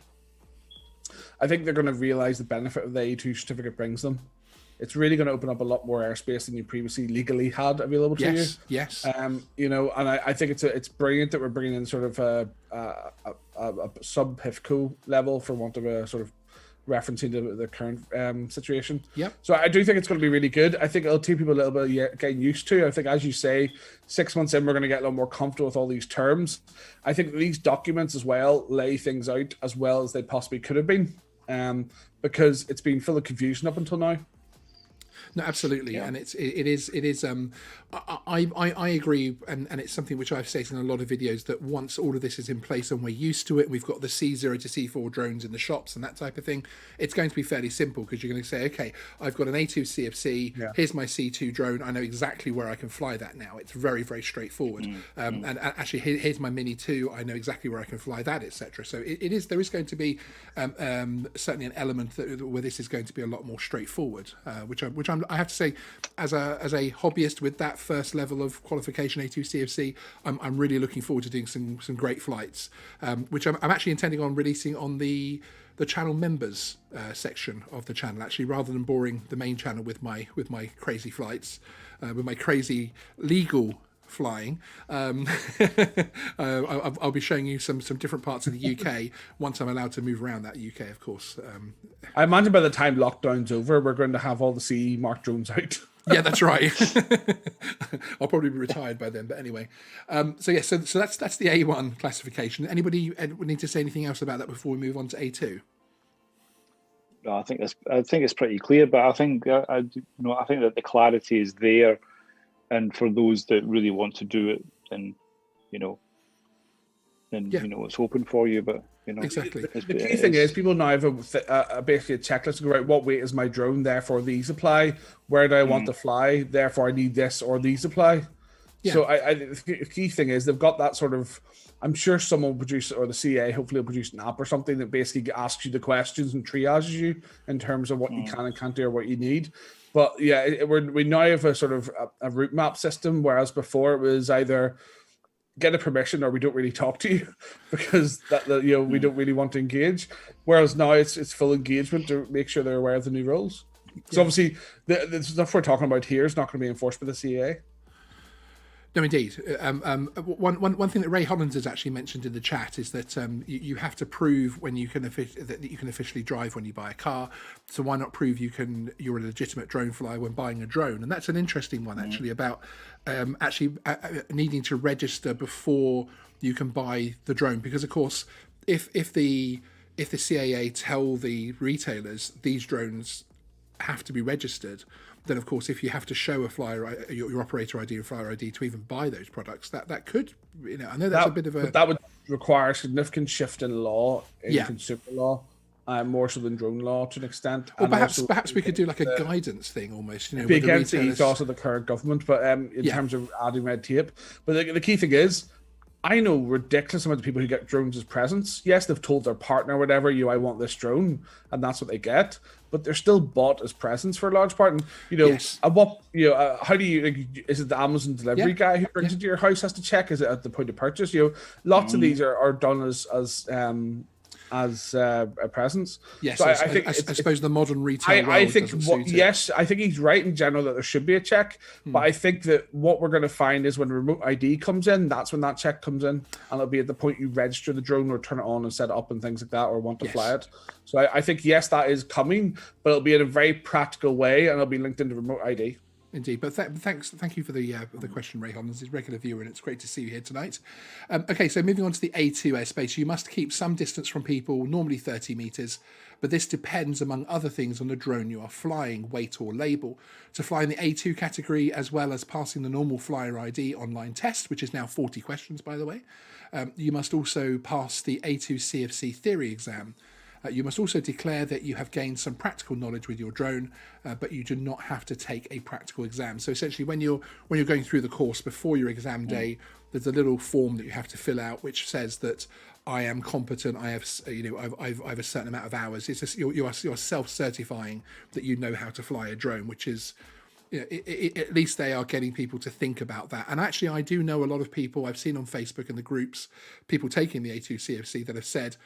I think they're going to realise the benefit of the A2 certificate brings them. It's really going to open up a lot more airspace than you previously legally had available to you. Yes. And I think it's brilliant that we're bringing in sort of a sub PIFCO level, for want of a sort of referencing the current situation. Yep. So I do think it's going to be really good. I think it'll take people a little bit getting used to. I think, as you say, 6 months in, we're going to get a little more comfortable with all these terms. I think these documents as well lay things out as well as they possibly could have been, because it's been full of confusion up until now. No, absolutely, and it is. I agree, and it's something which I've stated in a lot of videos that once all of this is in place and we're used to it, we've got the C0 to C4 drones in the shops and that type of thing. It's going to be fairly simple because you're going to say, okay, I've got an A2 CFC. Here's my C2 drone. I know exactly where I can fly that now. It's very, very straightforward. And actually, here's my Mini 2. I know exactly where I can fly that, etc. So there is going to be certainly an element where this is going to be a lot more straightforward, which I have to say, as a hobbyist with that first level of qualification A2 CFC, I'm really looking forward to doing some great flights, which I'm actually intending on releasing on the channel members section of the channel, actually, rather than boring the main channel with my crazy flights, with my crazy legal flying. I'll be showing you some different parts of the UK once I'm allowed to move around that UK, of course. I imagine by the time lockdown's over, we're going to have all the CE marked drones out. Yeah, that's right. I'll probably be retired by then, but anyway. So that's the A1 classification. Anybody need to say anything else about that before we move on to A2? No, I think it's pretty clear, but I think I think that the clarity is there, and for those that really want to do it, then it's open for you. But exactly. The key thing is people now have basically a checklist to go, right, what weight is my drone, therefore these apply. Where do I want to fly, therefore I need this or these apply. So the key thing is they've got that sort of, I'm sure someone will produce, or the CA hopefully will produce an app or something that basically asks you the questions and triages you in terms of what you can and can't do or what you need. But yeah, we now have a sort of a route map system, whereas before it was either get a permission or we don't really talk to you because we don't really want to engage. Whereas now it's full engagement to make sure they're aware of the new rules. So obviously the stuff we're talking about here is not going to be enforced by the CA. No, indeed. One thing that Ray Hollins has actually mentioned in the chat is that you have to prove when you can that you can officially drive when you buy a car. So why not prove you're a legitimate drone flyer when buying a drone? And that's an interesting one actually about needing to register before you can buy the drone, because of course if the CAA tell the retailers these drones have to be registered, then of course if you have to show a flyer, your operator ID and flyer ID to even buy those products, that could, I know that's a bit of a... That would require a significant shift in law, in consumer law, more so than drone law to an extent. Or perhaps we could do like a guidance thing almost. Be against the ethos of the current government, but in terms of adding red tape. But the key thing is, I know ridiculous amount of people who get drones as presents. Yes, they've told their partner or whatever, I want this drone, and that's what they get. But they're still bought as presents for a large part. And how do you? Is it the Amazon delivery guy who brings it to your house has to check? Is it at the point of purchase? Lots of these are done as presents. Yes, so I suppose the modern retail. I think I think he's right in general that there should be a check, but I think that what we're going to find is when remote ID comes in, that's when that check comes in, and it'll be at the point you register the drone or turn it on and set it up and things like that, or want to fly it. So I think that is coming, but it'll be in a very practical way, and it'll be linked into remote ID. Indeed, but thank you for the question, Ray Hollins, is a regular viewer, and it's great to see you here tonight. Okay, so moving on to the A2 airspace, you must keep some distance from people, normally 30 meters, but this depends, among other things, on the drone you are flying, weight or label. To fly in the A2 category, as well as passing the normal flyer ID online test, which is now 40 questions, by the way, you must also pass the A2 CFC theory exam. You must also declare that you have gained some practical knowledge with your drone, but you do not have to take a practical exam. So essentially, when you're going through the course before your exam day, there's a little form that you have to fill out which says that I am competent. I have I've a certain amount of hours. It's just you are self-certifying that you know how to fly a drone, which is. At least they are getting people to think about that. And actually, I do know a lot of people I've seen on Facebook and the groups, people taking the A2 CFC that have said,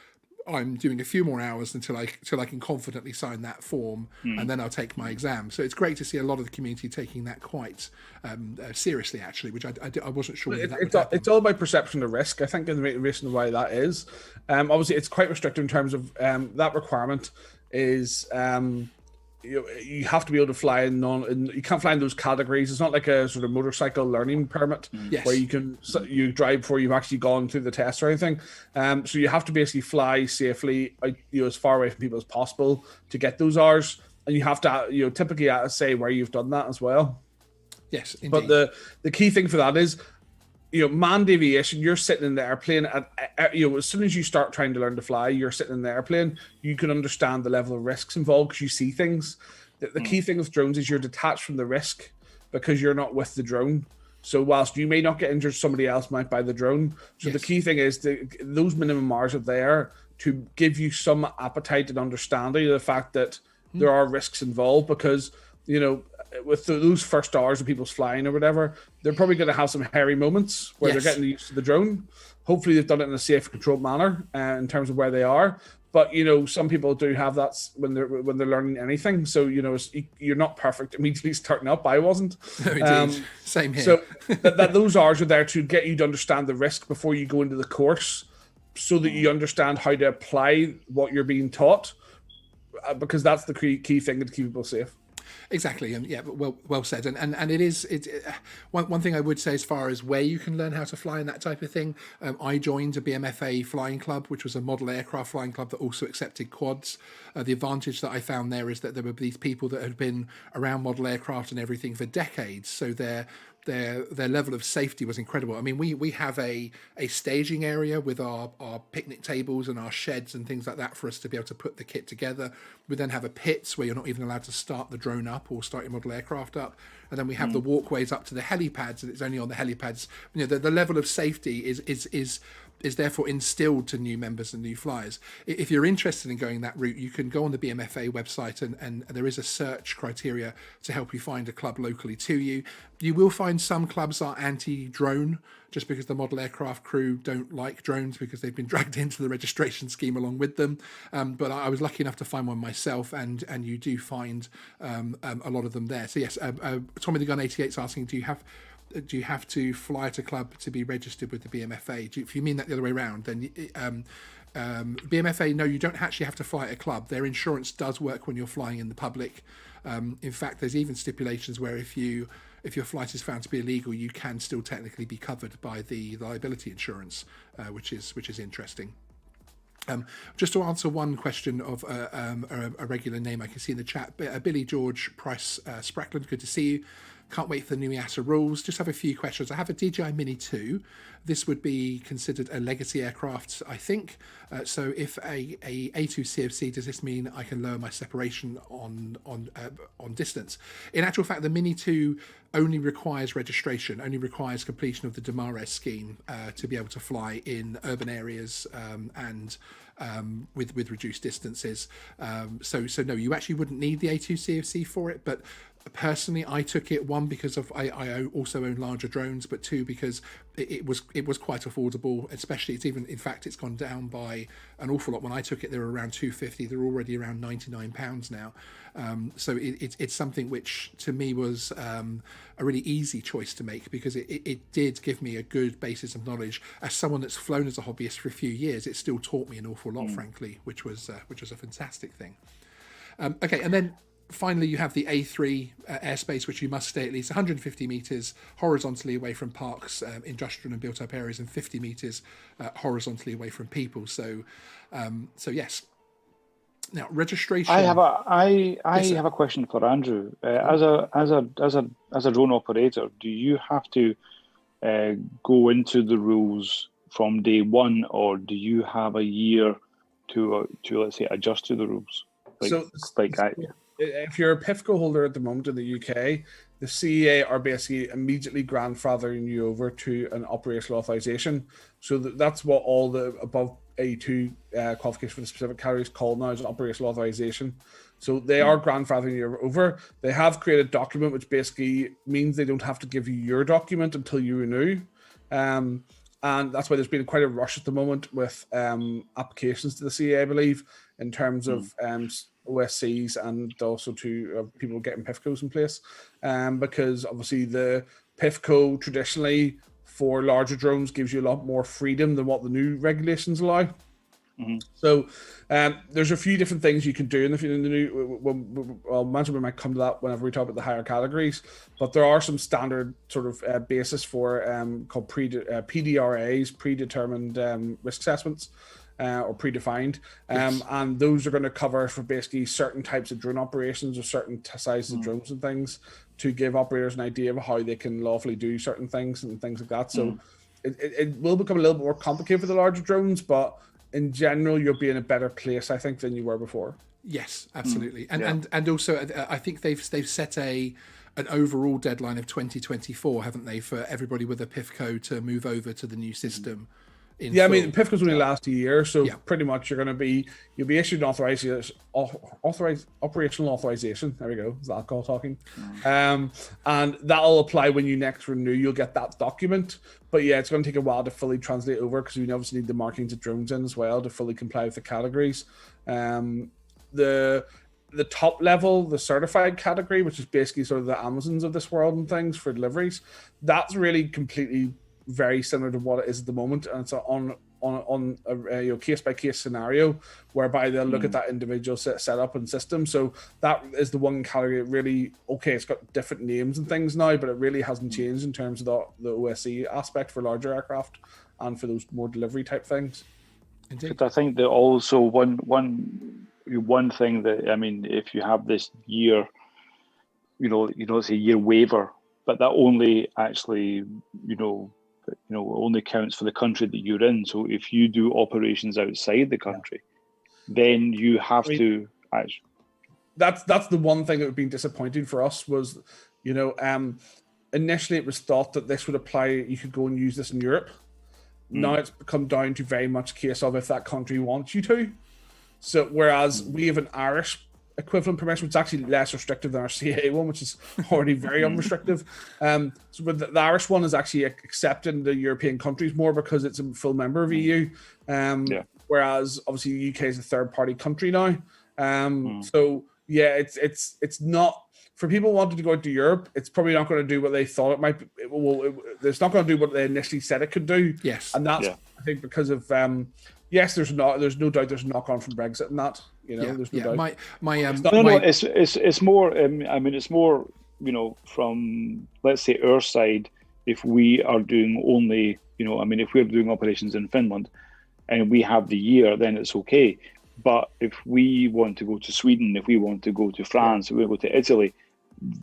I'm doing a few more hours until I can confidently sign that form, and then I'll take my exam. So it's great to see a lot of the community taking that quite seriously, actually, which I wasn't sure. It's all about perception of risk, I think, and the reason why that is. Obviously, it's quite restrictive in terms of that requirement is. You have to be able to fly you can't fly in those categories. It's not like a sort of motorcycle learning permit where you drive before you've actually gone through the test or anything. So you have to basically fly safely, as far away from people as possible to get those hours. and you have to, typically say where you've done that as well. Yes, indeed. But the key thing for that is, manned aviation, you're sitting in the airplane as soon as you start trying to learn to fly, you're sitting in the airplane, you can understand the level of risks involved because you see things. The key thing with drones is you're detached from the risk because you're not with the drone. So whilst you may not get injured, somebody else might buy the drone. So the key thing is those minimum hours are there to give you some appetite and understanding of the fact that there are risks involved, because, with those first hours of people's flying or whatever, they're probably going to have some hairy moments where they're getting used to the drone. Hopefully they've done it in a safe, controlled manner in terms of where they are. But, some people do have that when they're learning anything. So, you're not perfect immediately starting up. I wasn't. Same here. So that those hours are there to get you to understand the risk before you go into the course, so that you understand how to apply what you're being taught, because that's the key thing to keep people safe. Exactly, and yeah, well said. And it is one thing I would say as far as where you can learn how to fly and that type of thing. I joined a BMFA flying club, which was a model aircraft flying club that also accepted quads. The advantage that I found there is that there were these people that had been around model aircraft and everything for decades, so their level of safety was incredible. I mean, we have a staging area with our picnic tables and our sheds and things like that for us to be able to put the kit together. We then have a pits where you're not even allowed to start the drone up or start your model aircraft up. And then we have the walkways up to the helipads, and it's only on the helipads. The level of safety is therefore instilled to new members and new flyers. If you're interested in going that route, you can go on the BMFA website, and there is a search criteria to help you find a club locally to you. You will find some clubs are anti-drone, just because the model aircraft crew don't like drones because they've been dragged into the registration scheme along with them. But I was lucky enough to find one myself, and you do find a lot of them there. So yes, Tommy the Gun 88 is asking, do you have to fly at a club to be registered with the BMFA? If you mean that the other way around, then BMFA, no, you don't actually have to fly at a club. Their insurance does work when you're flying in the public. In fact, there's even stipulations where if your flight is found to be illegal, you can still technically be covered by the liability insurance, which is interesting. Just to answer one question of a regular name I can see in the chat, Billy George Price Sprackland, good to see you. Can't wait for the new EASA rules. Just have a few questions. I have a DJI Mini 2. This would be considered a legacy aircraft, I think. So if a A2 CFC, does this mean I can lower my separation on distance? In actual fact, the Mini 2 only requires registration, only requires completion of the DMARES scheme to be able to fly in urban areas and with reduced distances. So no, you actually wouldn't need the A2 CFC for it, but personally I took it, one because of I also own larger drones, but two because it was quite affordable, especially it's gone down by an awful lot. When I took it, they were around $250. They're already around £99 now. So it's something which to me was a really easy choice to make, because it did give me a good basis of knowledge. As someone that's flown as a hobbyist for a few years, it still taught me an awful lot, frankly, which was a fantastic thing. Okay, and then finally, you have the A3 airspace, which you must stay at least 150 metres horizontally away from parks, industrial and built-up areas, and 50 metres horizontally away from people. So yes. Now, registration. I have a question for Andrew. As a drone operator, do you have to go into the rules from day one, or do you have a year to let's say adjust to the rules? If you're a PIFCO holder at the moment in the UK, the CEA are basically immediately grandfathering you over to an operational authorization. So that's what all the above A2 qualification for the specific category is called now, is an operational authorization. So they are grandfathering you over. They have created a document which basically means they don't have to give you your document until you renew. And that's why there's been quite a rush at the moment with applications to the CEA, I believe, in terms of OSCs and also to people getting PIFCOs in place, because obviously the PIFCO traditionally for larger drones gives you a lot more freedom than what the new regulations allow. So there's a few different things you can do in the new. I'll imagine we might come to that whenever we talk about the higher categories, but there are some standard sort of basis for called PDRAs, predetermined risk assessments. or predefined. And those are going to cover for basically certain types of drone operations or certain sizes of drones and things to give operators an idea of how they can lawfully do certain things and things like that. So it will become a little bit more complicated for the larger drones, but in general, you'll be in a better place, I think, than you were before. Yes, absolutely. And also, I think they've set an overall deadline of 2024, haven't they, for everybody with a PIFCO to move over to the new system. I mean, PIFCO's only last a year, so pretty much you'll be issued an operational authorization. There we go, it's alcohol talking. And that'll apply when you next renew. You'll get that document, but it's going to take a while to fully translate over because we obviously need the markings of drones in as well to fully comply with the categories. The top level, the certified category, which is basically sort of the Amazons of this world and things for deliveries, that's really completely very similar to what it is at the moment, and it's on a case by case scenario whereby they'll look at that individual setup and system. So that is the one category that really it's got different names and things now, but it really hasn't changed in terms of the OSC aspect for larger aircraft and for those more delivery type things. Indeed. I think that also one thing that, I mean, if you have this year, it's a year waiver, but that only actually only counts for the country that you're in. So if you do operations outside the country, then you have to actually. That's the one thing that would be disappointing for us was, initially it was thought that this would apply. You could go and use this in Europe. Now it's come down to very much a case of if that country wants you to. So whereas we have an Irish equivalent permission, which is actually less restrictive than our CAA one, which is already very unrestrictive. So but the Irish one is actually accepted in the European countries more because it's a full member of EU. Whereas obviously the UK is a third party country now. So it's not for people wanting to go into Europe. It's probably not going to do what they thought it might be. It's not going to do what they initially said it could do. Yes, and that's I think because of there's no doubt there's a knock on from Brexit and that. There's no doubt. It's more. It's more. From let's say our side, if we are doing only, if we're doing operations in Finland, and we have the year, then it's okay. But if we want to go to Sweden, if we want to go to France, if we go to Italy,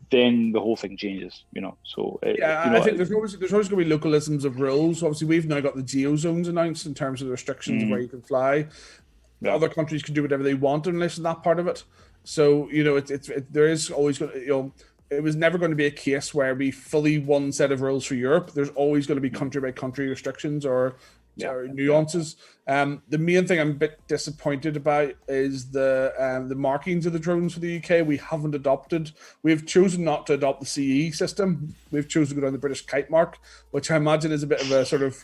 then the whole thing changes. So I think there's always going to be localisms of rules. Obviously, we've now got the geo zones announced in terms of the restrictions of where you can fly. Other countries can do whatever they want in relation to that part of it. So there is always going to it was never going to be a case where we fully one set of rules for Europe. There's always going to be country by country restrictions or nuances. The main thing I'm a bit disappointed about is the markings of the drones for the UK. We haven't adopted. We've chosen not to adopt the CE system. We've chosen to go down the British kite mark, which I imagine is a bit of a sort of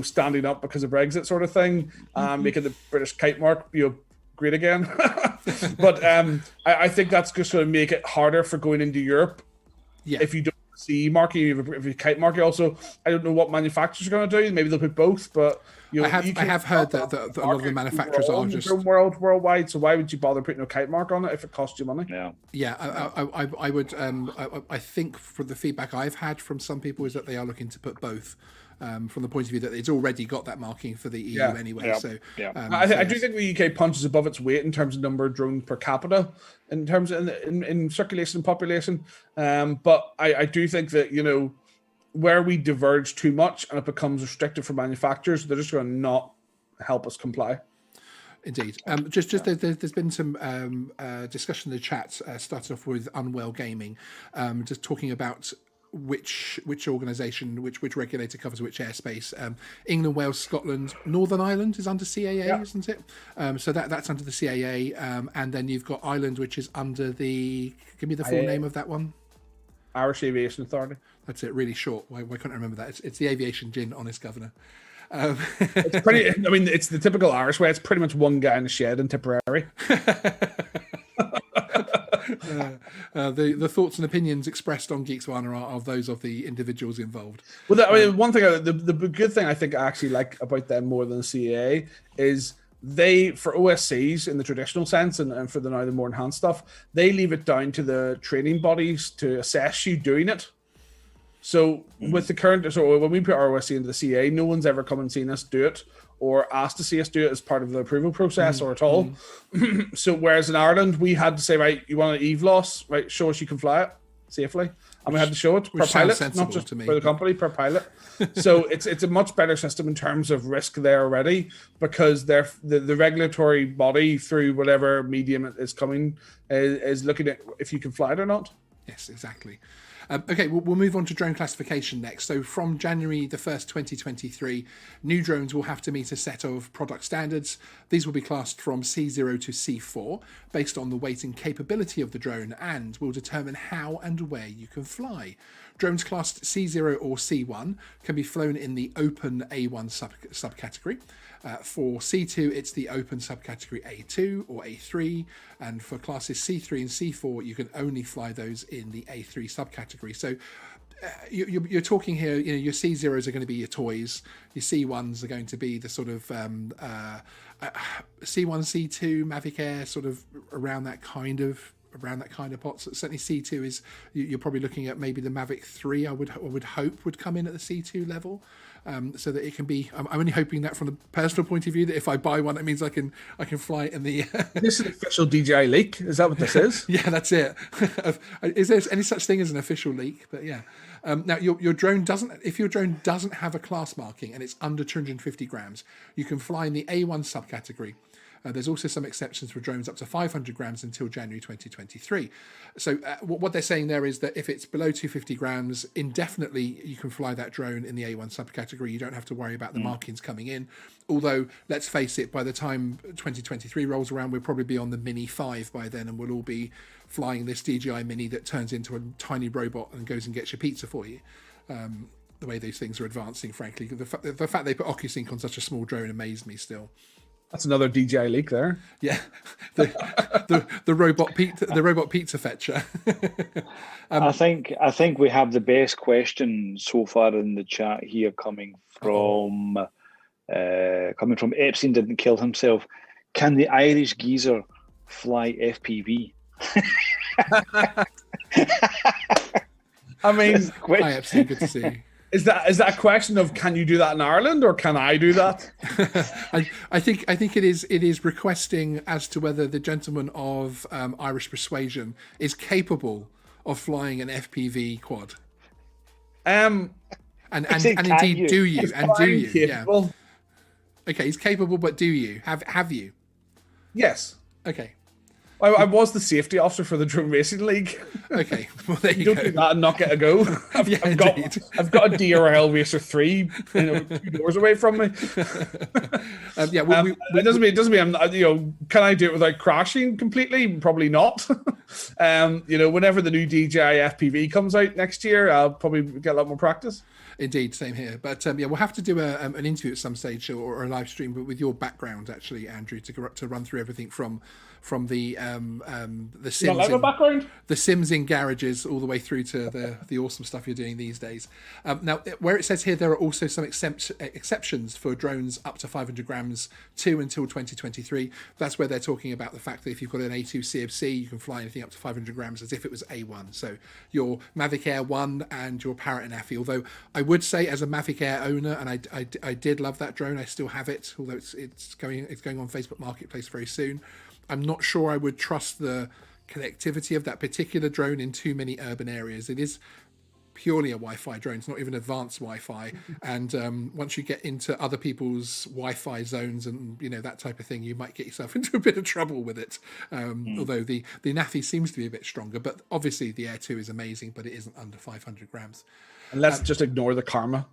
standing up because of Brexit sort of thing, making the British kite mark great again. But I think that's just going to make it harder for going into Europe. If you don't CE marking, if you kite marking also, I don't know what manufacturers are going to do. Maybe they'll put both, but I have heard that a lot of the manufacturers are just worldwide. So why would you bother putting a kite mark on it if it costs you money? I would. I think from the feedback I've had from some people is that they are looking to put both. From the point of view that it's already got that marking for the EU anyway. So I do think the UK punches above its weight in terms of number of drones per capita, in terms of in circulation and population. But I do think that where we diverge too much and it becomes restrictive for manufacturers, they're just going to not help us comply. Indeed. There's been some discussion in the chat. Started off with Unwell Gaming, just talking about which organisation, which regulator covers which airspace. England, Wales, Scotland, Northern Ireland is under CAA, isn't it? So that's under the CAA, and then you've got Ireland, which is under the. Give me the full name of that one. Irish Aviation Authority. That's it. Really short. Why can't I remember that? It's the aviation gin, honest governor. It's pretty. I mean, it's the typical Irish way. It's pretty much one guy in a shed in Tipperary. The thoughts and opinions expressed on Geeksvana are those of the individuals involved. Well, one thing, the good thing I think I actually like about them more than the CAA is they, for OSCs in the traditional sense and for the now the more enhanced stuff, they leave it down to the training bodies to assess you doing it. So with the current, so when we put our OSC into the CAA, no one's ever come and seen us do it or asked to see us do it as part of the approval process or at all. So whereas in Ireland, we had to say, right, you want an EVLOS, right, show us you can fly it safely. And we had to show it per pilot, not just for the company, per pilot. So it's a much better system in terms of risk there already, because the regulatory body, through whatever medium it is coming, is looking at if you can fly it or not. Yes, exactly. Okay, we'll move on to drone classification next. So from January the 1st, 2023, new drones will have to meet a set of product standards. These will be classed from C0 to C4 based on the weight and capability of the drone, and will determine how and where you can fly. Drones classed C0 or C1 can be flown in the open A1 subcategory. For C2, it's the open subcategory A2 or A3, and for classes C3 and C4, you can only fly those in the A3 subcategory. So you're talking here, your C0s are going to be your toys, your C1s are going to be the sort of C1, C2, Mavic Air, sort of around that kind of pot. So certainly C2 is, you're probably looking at maybe the Mavic 3, I would hope would come in at the C2 level. So that it can be, I'm only hoping that from the personal point of view, that if I buy one, it means I can fly it in the... This is an official DJI leak. Is that what this is? Yeah, that's it. Is there any such thing as an official leak? But yeah. Now, your drone if your drone doesn't have a class marking and it's under 250 grams, you can fly in the A1 subcategory. There's also some exceptions for drones up to 500 grams until January 2023. So what they're saying there is that if it's below 250 grams, indefinitely you can fly that drone in the A1 subcategory. You don't have to worry about the markings coming in. Although, let's face it, by the time 2023 rolls around, we'll probably be on the Mini 5 by then, and we'll all be flying this DJI Mini that turns into a tiny robot and goes and gets your pizza for you. The way these things are advancing, frankly. The fact they put OcuSync on such a small drone amazed me still. That's another DJI leak there. Yeah, the robot pizza fetcher. I think we have the best question so far in the chat here, coming from Epstein didn't kill himself. Can the Irish geezer fly FPV? I mean, Hi Epstein, good to see you. Is that a question of can you do that in Ireland, or can I do that? I think it is requesting as to whether the gentleman of Irish persuasion is capable of flying an FPV quad. And indeed, do you? Capable. Yeah. Okay, he's capable, but do you? Have you? Yes. Okay. I was the safety officer for the Drone Racing League. Okay, well there you Don't go. do that and not get a go. I've got a DRL Racer 3, 2 doors away from me. It doesn't mean I'm, can I do it without crashing completely? Probably not. Whenever the new DJI FPV comes out next year, I'll probably get a lot more practice. Indeed, same here. But we'll have to do an interview at some stage or a live stream, but with your background, actually, Andrew, to run through everything from the Sims, the Sims in garages, all the way through to the awesome stuff you're doing these days. Now, where it says here there are also some exceptions for drones up to 500 grams until 2023. That's where they're talking about the fact that if you've got an A2 CFC, you can fly anything up to 500 grams as if it was A1. So your Mavic Air 1 and your Parrot and Affy. Although I would say, as a Mavic Air owner, and I did love that drone, I still have it, although it's going on Facebook Marketplace very soon. I'm not sure I would trust the connectivity of that particular drone in too many urban areas. It is purely a Wi-Fi drone. It's not even advanced Wi-Fi. And once you get into other people's Wi-Fi zones and that type of thing, you might get yourself into a bit of trouble with it. Although the Nafi seems to be a bit stronger, but obviously the Air 2 is amazing, but it isn't under 500 grams. And let's just ignore the Karma.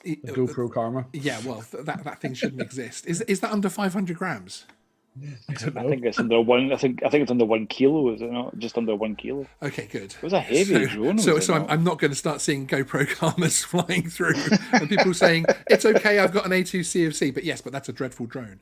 The GoPro Karma. Yeah, well, that thing shouldn't exist. Is that under 500 grams? I don't know. I think it's under one. I think it's under 1 kilo. Is it not? Just under 1 kilo. Okay, good. It was a heavy drone. So I'm not going to start seeing GoPro Karmas flying through and people saying it's okay. I've got an A2 CFC, but that's a dreadful drone.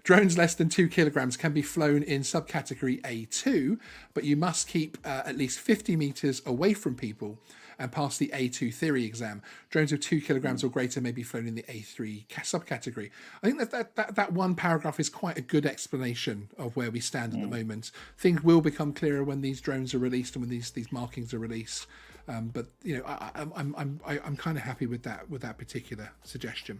Drones less than 2 kilograms can be flown in subcategory A2, but you must keep at least 50 meters away from people and pass the A2 theory exam. Drones of 2 kilograms or greater may be flown in the A3 subcategory. I think that one paragraph is quite a good explanation of where we stand at the moment. Things will become clearer when these drones are released and when these markings are released. But I'm kind of happy with that particular suggestion.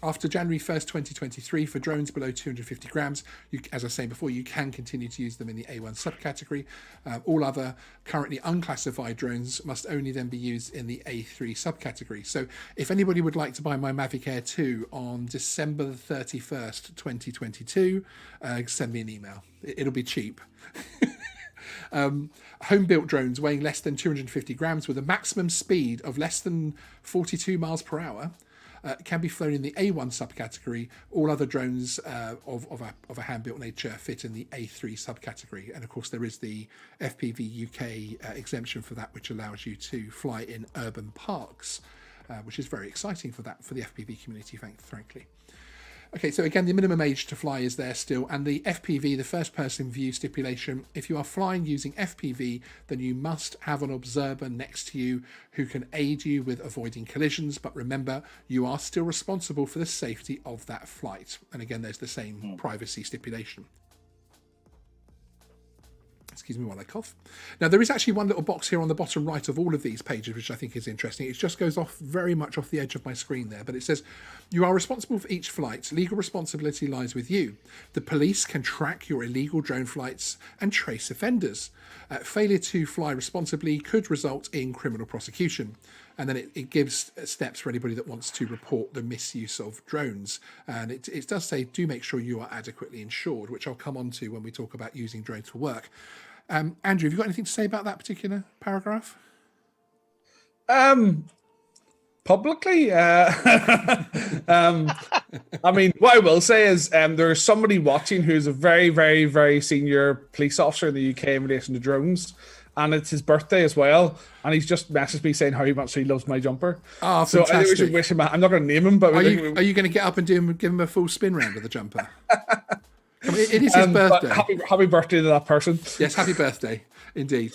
After January 1st, 2023, for drones below 250 grams, as I was saying before, you can continue to use them in the A1 subcategory. All other currently unclassified drones must only then be used in the A3 subcategory. So if anybody would like to buy my Mavic Air 2 on December the 31st, 2022, send me an email. It'll be cheap. Home-built drones weighing less than 250 grams with a maximum speed of less than 42 miles per hour can be flown in the A1 subcategory. All other drones of a hand-built nature fit in the A3 subcategory. And of course, there is the FPV UK exemption for that, which allows you to fly in urban parks, which is very exciting for the FPV community, frankly. Okay, so again, the minimum age to fly is there still, and the FPV, the first person view stipulation, if you are flying using FPV, then you must have an observer next to you who can aid you with avoiding collisions, but remember, you are still responsible for the safety of that flight. And again, there's the same privacy stipulation. Excuse me while I cough. Now, there is actually one little box here on the bottom right of all of these pages, which I think is interesting. It just goes off very much off the edge of my screen there, but it says, you are responsible for each flight. Legal responsibility lies with you. The police can track your illegal drone flights and trace offenders. Failure to fly responsibly could result in criminal prosecution. And then it gives steps for anybody that wants to report the misuse of drones. And it does say, do make sure you are adequately insured, which I'll come on to when we talk about using drones for work. Andrew, have you got anything to say about that particular paragraph? Publicly, I mean, what I will say is there's somebody watching who's a very, very, very senior police officer in the UK in relation to drones, and it's his birthday as well, and he's just messaged me saying how much he loves my jumper. Oh, so fantastic. I think we should wish him. I'm not going to name him, but are you going to get up and give him a full spin round with the jumper? It is his birthday. Happy birthday to that person. Yes, happy birthday, indeed.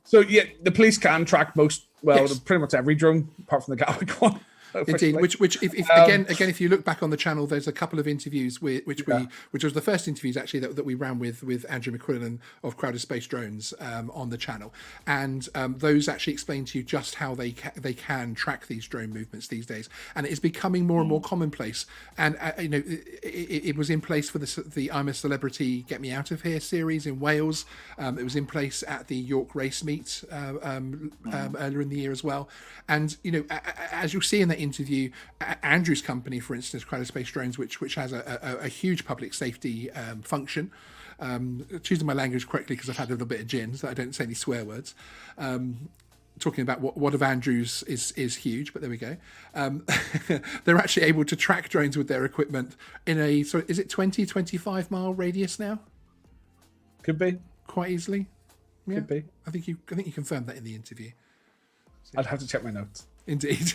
So yeah, the police can track Yes. pretty much every drone apart from the Gatwick one. Indeed, which if again, if you look back on the channel, there's a couple of interviews which was the first interviews actually that we ran with Andrew McQuillan of Crowded Space Drones on the channel, and those actually explain to you just how they can track these drone movements these days, and it is becoming more and more commonplace. And it was in place for the I'm a Celebrity, Get Me Out of Here series in Wales. It was in place at the York Race Meet earlier in the year as well. And as you'll see in that interview, Andrew's company, for instance, Crowded Space Drones, which has a huge public safety function. Choosing my language correctly because I've had a little bit of gin, so I don't say any swear words. Talking about what of Andrew's is huge, but there we go. They're actually able to track drones with their equipment in is it 20-25 mile radius now? Could be quite easily. Yeah, could be. I think you confirmed that in the interview. I'd have to check my notes. Indeed.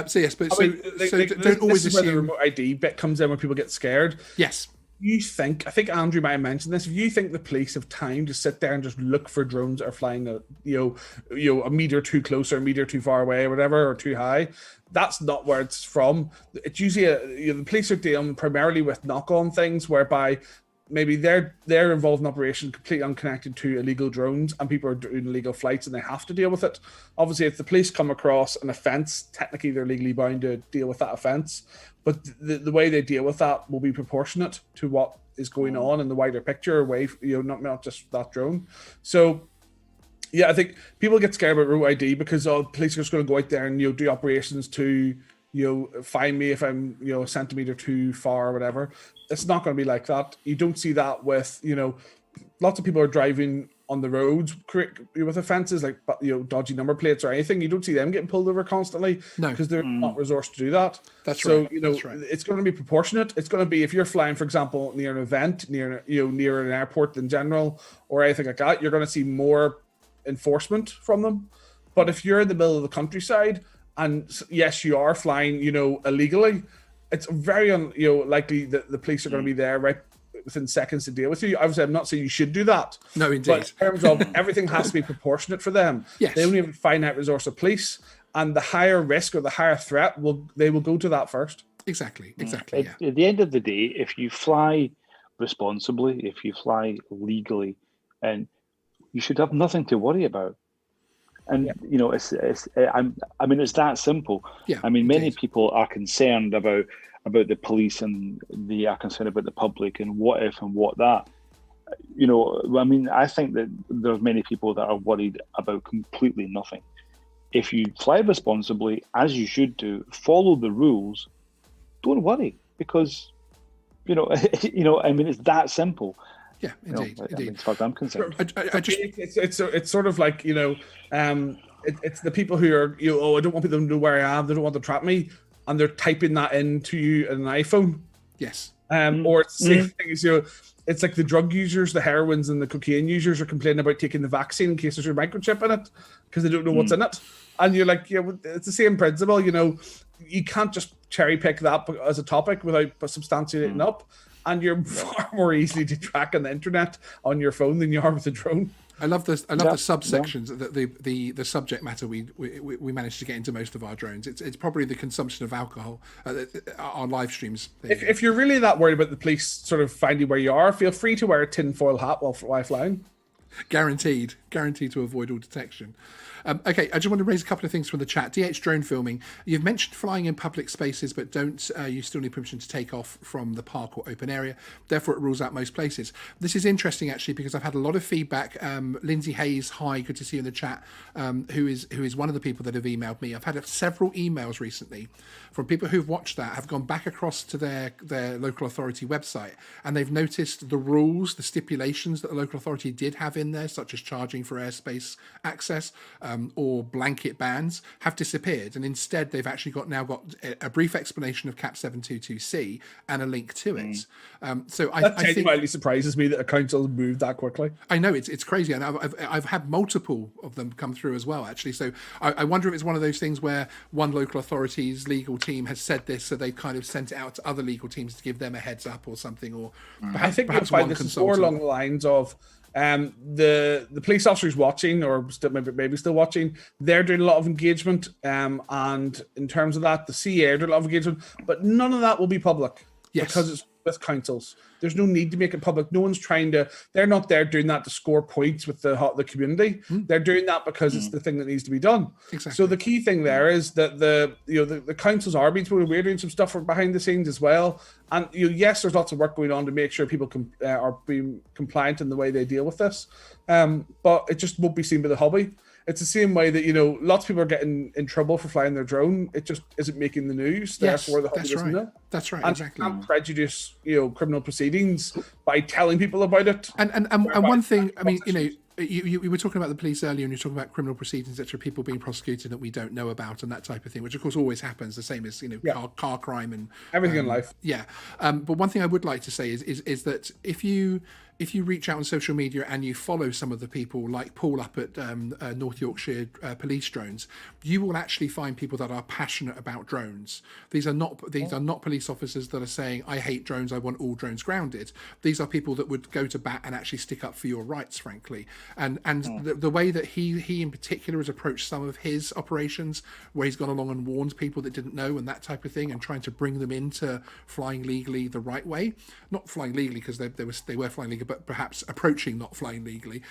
So yes, but don't always assume the remote ID bit comes in when people get scared. Yes. I think Andrew might have mentioned this. If you think the police have time to sit there and just look for drones that are flying a meter too close or a meter too far away or whatever, or too high, that's not where it's from. It's usually the police are dealing primarily with knock-on things whereby maybe they're involved in operation completely unconnected to illegal drones and people are doing illegal flights and they have to deal with it. Obviously, if the police come across an offence, technically they're legally bound to deal with that offence, but the way they deal with that will be proportionate to what is going on in the wider picture, away, not just that drone. So yeah, I think people get scared about route ID because police are just going to go out there and do operations to find me if I'm a centimeter too far or whatever. It's not going to be like that. You don't see that with lots of people are driving on the roads with offences like dodgy number plates or anything. You don't see them getting pulled over constantly because they're not resourced to do that. That's right. That's right. It's going to be proportionate. It's going to be if you're flying, for example, near an event, near an airport in general or anything like that, you're going to see more enforcement from them. But if you're in the middle of the countryside and yes, you are flying, illegally, it's very likely that the police are going to be there right within seconds to deal with you. Obviously, I'm not saying you should do that. No, indeed. But in terms of everything has to be proportionate for them. Yes. They only have a finite resource of police, and the higher risk or the higher threat they will go to that first. Exactly. Yeah. At the end of the day, if you fly responsibly, if you fly legally, and you should have nothing to worry about. And it's that simple. Yeah, I mean, many indeed. people are concerned about the police, and they are concerned about the public, and what if and what that. I mean, I think that there's many people that are worried about completely nothing. If you fly responsibly, as you should do, follow the rules, don't worry, because I mean, it's that simple. Yeah, indeed, indeed. I mean, as far as I'm concerned. It's sort of like it's the people who are I don't want people to know where I am. They don't want to trap me, and they're typing that into you in an iPhone. Yes. Or it's the same thing as it's like the drug users, the heroines, and the cocaine users are complaining about taking the vaccine in case there's a microchip in it because they don't know what's in it. And you're like, it's the same principle. You can't just cherry pick that as a topic without substantiating up. And you're far more easily to track on the internet on your phone than you are with a drone. I love the subsections, the subject matter we managed to get into most of our drones. It's probably the consumption of alcohol, our live streams. If you're really that worried about the police sort of finding where you are, feel free to wear a tinfoil hat while flying. Guaranteed to avoid all detection. Okay, I just want to raise a couple of things from the chat. DH drone filming. You've mentioned flying in public spaces, but you still need permission to take off from the park or open area. Therefore, it rules out most places. This is interesting, actually, because I've had a lot of feedback. Lindsay Hayes, hi, good to see you in the chat, who is one of the people that have emailed me. I've had several emails recently from people who've watched that, have gone back across to their local authority website, and they've noticed the rules, the stipulations that the local authority did have in there, such as charging for airspace access, or blanket bans, have disappeared, and instead they've actually now got a brief explanation of Cap 722C and a link to it. So I think genuinely surprises me that a council moved that quickly. I know it's crazy, and I've had multiple of them come through as well, actually. So I wonder if it's one of those things where one local authority's legal team has said this, so they've kind of sent it out to other legal teams to give them a heads up or something. Or I think you'll find this is more along the lines of the police officers watching, or maybe still watching, they're doing a lot of engagement, and in terms of that, the CA are doing a lot of engagement, but none of that will be public. Yes. Because it's with councils. There's no need to make it public. No one's they're not there doing that to score points with the community. They're doing that because it's the thing that needs to be done. Exactly. So the key thing there is that the councils are being told, we're doing some stuff behind the scenes as well. And yes, there's lots of work going on to make sure people are being compliant in the way they deal with this. But it just won't be seen by the hobby. It's the same way that, lots of people are getting in trouble for flying their drone. It just isn't making the news. Yes, therefore, the hobby that's doesn't right. know. That's right, and exactly. Can't prejudice, criminal proceedings by telling people about it. And one thing, I mean, you were talking about the police earlier, and you're talking about criminal proceedings, etc., people being prosecuted that we don't know about, and that type of thing, which of course always happens. The same as car crime and everything in life. Yeah, but one thing I would like to say is that if you reach out on social media and you follow some of the people like Paul up at North Yorkshire Police Drones, you will actually find people that are passionate about drones. These are not police officers that are saying, I hate drones, I want all drones grounded. These are people that would go to bat and actually stick up for your rights, frankly. And the way that he in particular has approached some of his operations, where he's gone along and warned people that didn't know and that type of thing, and trying to bring them into flying legally the right way, not flying legally because they were flying legally, but perhaps approaching not flying legally,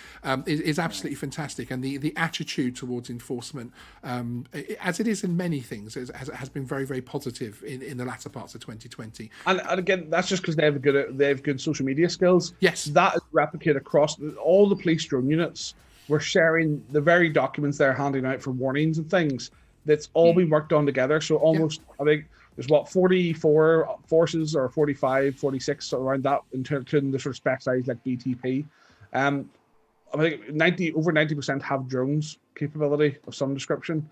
is absolutely fantastic. And the attitude towards enforcement, as it is in many things, has been very, very positive in the latter parts of 2020. And again, that's just because they have good social media skills. Yes, that is replicated across all the police drone units. We're sharing the very documents they're handing out for warnings and things. That's all been worked on together. So almost, I think there's 44 forces or 45, 46 around that, including the sort of spec size like BTP. I think over 90% have drones capability of some description.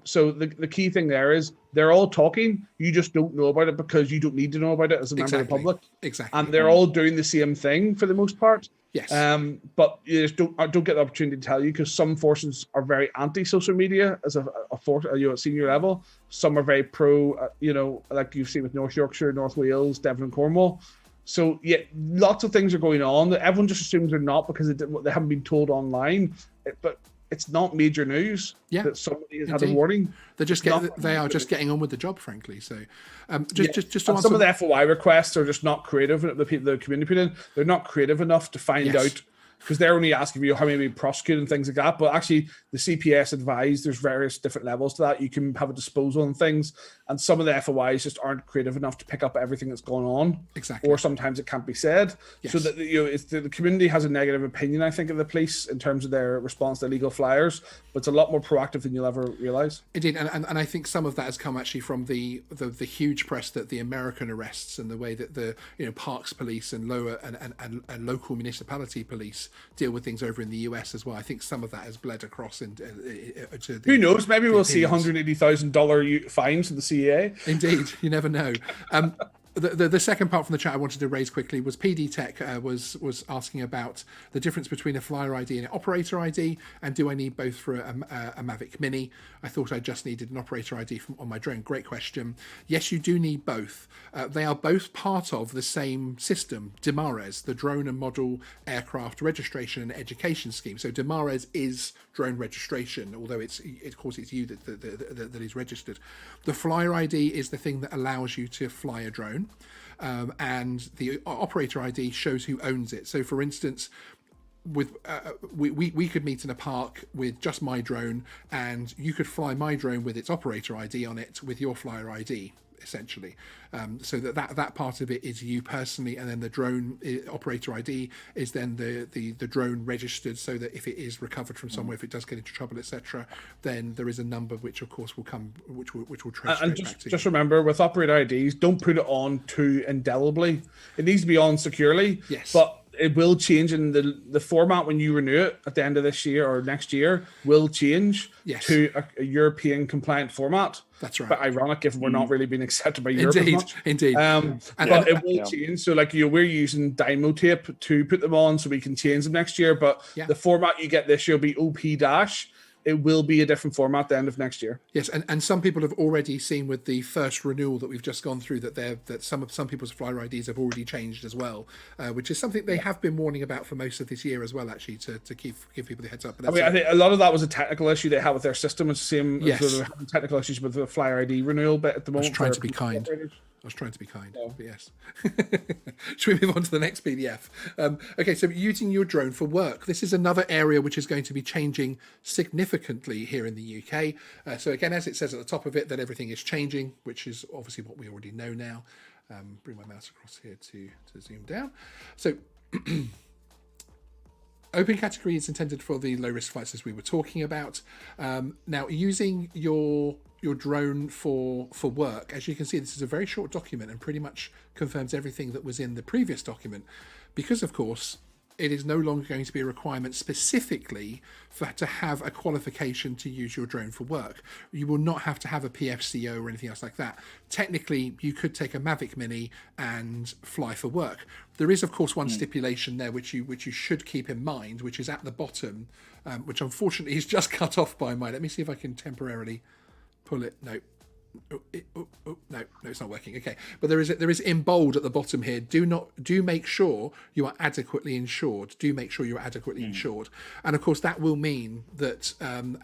So the key thing there is they're all talking. You just don't know about it because you don't need to know about it as a member of the public. Exactly. And they're all doing the same thing for the most part. Yes. But you just don't get the opportunity to tell you, because some forces are very anti-social media as a force, at senior level. Some are very pro, like you've seen with North Yorkshire, North Wales, Devon and Cornwall. So yeah, lots of things are going on that everyone just assumes they're not because they haven't been told online. But it's not major news that somebody has had a warning. They are just getting on with the job, frankly. So, just to answer, some of the FOI requests are just not creative. The people, the community put in, they're not creative enough to find out because they're only asking you how many prosecute and things like that. But actually, the CPS advised there's various different levels to that. You can have a disposal on things, and some of the FOIs just aren't creative enough to pick up everything that's going on. Exactly. Or sometimes it can't be said. Yes. So that it's the community has a negative opinion, I think, of the police in terms of their response to illegal flyers, but it's a lot more proactive than you'll ever realize. Indeed, and I think some of that has come actually from the huge press that the American arrests and the way that the parks police and lower and local municipality police deal with things over in the US as well. I think some of that has bled across into who knows? Maybe we'll see $180,000 fines from the CEA. Indeed, you never know. The second part from the chat I wanted to raise quickly was PD Tech was asking about the difference between a flyer ID and an operator ID, and do I need both for a Mavic Mini? I thought I just needed an operator ID on my drone. Great question. Yes, you do need both. They are both part of the same system, DMARES, the Drone and Model Aircraft Registration and Education Scheme. So DMARES is drone registration, although of course it's you that is registered. The flyer ID is the thing that allows you to fly a drone. And the operator ID shows who owns it. So, for instance, with we could meet in a park with just my drone, and you could fly my drone with its operator ID on it with your flyer ID, essentially. So that part of it is you personally, and then the drone operator ID is then the drone registered, so that if it is recovered from somewhere, if it does get into trouble, etc., then there is a number which of course will come, which will trace and back to just remember, with operator IDs, don't put it on too indelibly. It needs to be on securely. Yes. But it will change in the format when you renew it at the end of this year or next year will change to a European compliant format. That's right. But ironic if we're not really being accepted by Europe as much. Indeed. But it will change. So like we're using Dymo tape to put them on so we can change them next year. But the format you get this year will be OP-. It will be a different format at the end of next year. Yes, and some people have already seen with the first renewal that we've just gone through that some people's flyer IDs have already changed as well, which is something they have been warning about for most of this year as well, actually, to give people the heads up. But I think a lot of that was a technical issue they had with their system. It's the same as they're having technical issues with the flyer ID renewal bit at the moment. I was trying to be kind. But yes. Should we move on to the next PDF? Okay, so using your drone for work. This is another area which is going to be changing significantly here in the UK. So again, as it says at the top of it, that everything is changing, which is obviously what we already know now. Bring my mouse across here to zoom down. So open category is intended for the low risk flights, as we were talking about. Now, using your drone for work, as you can see, this is a very short document and pretty much confirms everything that was in the previous document, because of course it is no longer going to be a requirement specifically to have a qualification to use your drone for work. You will not have to have a PFCO or anything else like that. Technically, you could take a Mavic Mini and fly for work. There is, of course, one stipulation there which you should keep in mind, which is at the bottom, which unfortunately is just cut off by mine. Let me see if I can temporarily pull it. No, it's not working. Okay, but there is in bold at the bottom here. Do make sure you are adequately insured. Do make sure you're adequately insured, and of course that will mean that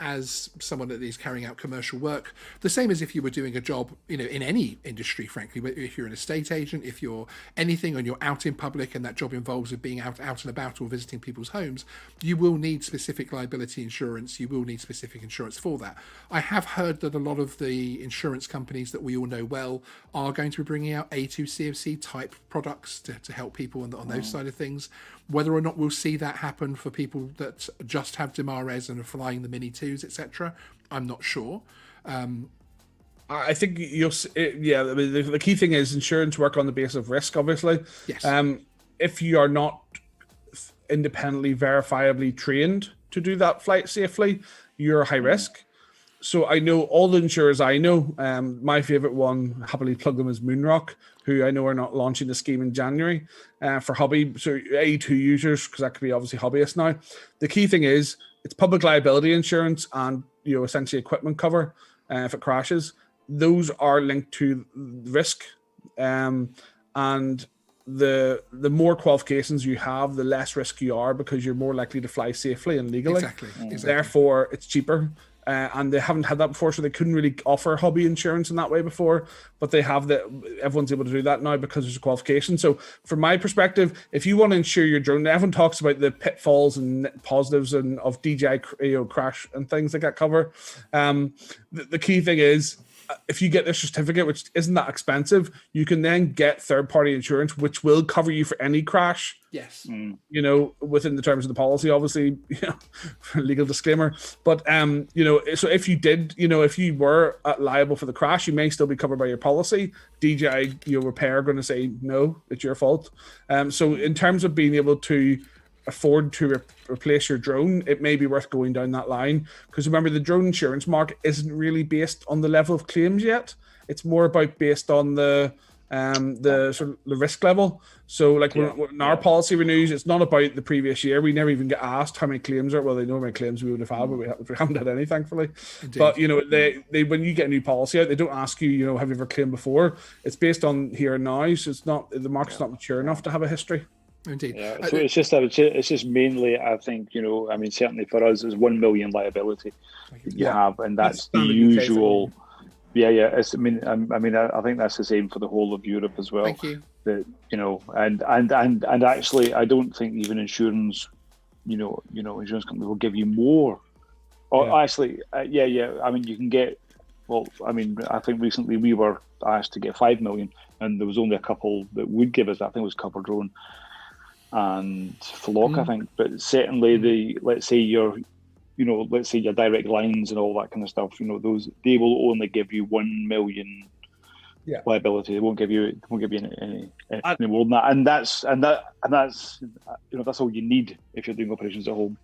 as someone that is carrying out commercial work, the same as if you were doing a job, in any industry, frankly, if you're an estate agent, if you're anything, and you're out in public, and that job involves being out and about or visiting people's homes, you will need specific liability insurance. You will need specific insurance for that. I have heard that a lot of the insurance companies that we all know well are going to be bringing out A2CFC type products to help people on those side of things. Whether or not we'll see that happen for people that just have DMARES and are flying the Mini 2s, etc., I'm not sure. I think the key thing is insurance work on the basis of risk, obviously. Yes. If you are not independently verifiably trained to do that flight safely, you're high risk. So I know all the insurers I know. My favorite one, happily plug them, is Moonrock, who I know are not launching the scheme in January for hobby. So A2 users, because that could be obviously hobbyists now. The key thing is it's public liability insurance and essentially equipment cover if it crashes. Those are linked to risk, and the more qualifications you have, the less risk you are, because you're more likely to fly safely and legally. Exactly. Therefore, it's cheaper. and they haven't had that before, so they couldn't really offer hobby insurance in that way before. But they have that. Everyone's able to do that now because there's a qualification. So from my perspective, if you want to insure your drone, everyone talks about the pitfalls and positives and of DJI crash and things like that cover. The key thing is, if you get this certificate, which isn't that expensive, you can then get third-party insurance, which will cover you for any crash. Yes. You know, within the terms of the policy, obviously, you know, legal disclaimer. But, you know, so if you did, you know, if you were liable for the crash, you may still be covered by your policy. DJI, your repair, are going to say, no, it's your fault. So in terms of being able to afford to replace your drone, it may be worth going down that line, because remember, the drone insurance market isn't really based on the level of claims yet. It's more about based on the sort of the risk level. So like when our policy renews, it's not about the previous year. We never even get asked how many claims are. Well, they know how many claims we would have had, but we haven't had any, thankfully. Indeed. But you know, they when you get a new policy out, they don't ask you, you know, have you ever claimed before? It's based on here and now. So it's not, the market's not mature enough to have a history. Indeed. Yeah, so it's just mainly, I think, you know, I mean, certainly for us, it's 1 million liability you have, and that's the usual. It's, I think that's the same for the whole of Europe as well. Thank you. That, you know, and actually, I don't think even insurance, insurance companies will give you more. Or actually, I mean, you can get. Well, I mean, I think recently we were asked to get 5 million, and there was only a couple that would give us. I think it was Cover Drone and Flock, I think. But certainly, let's say your direct lines and all that kind of stuff, you know, those, they will only give you 1 million liability. They won't give you any more than that. And that's you know, that's all you need if you're doing operations at home.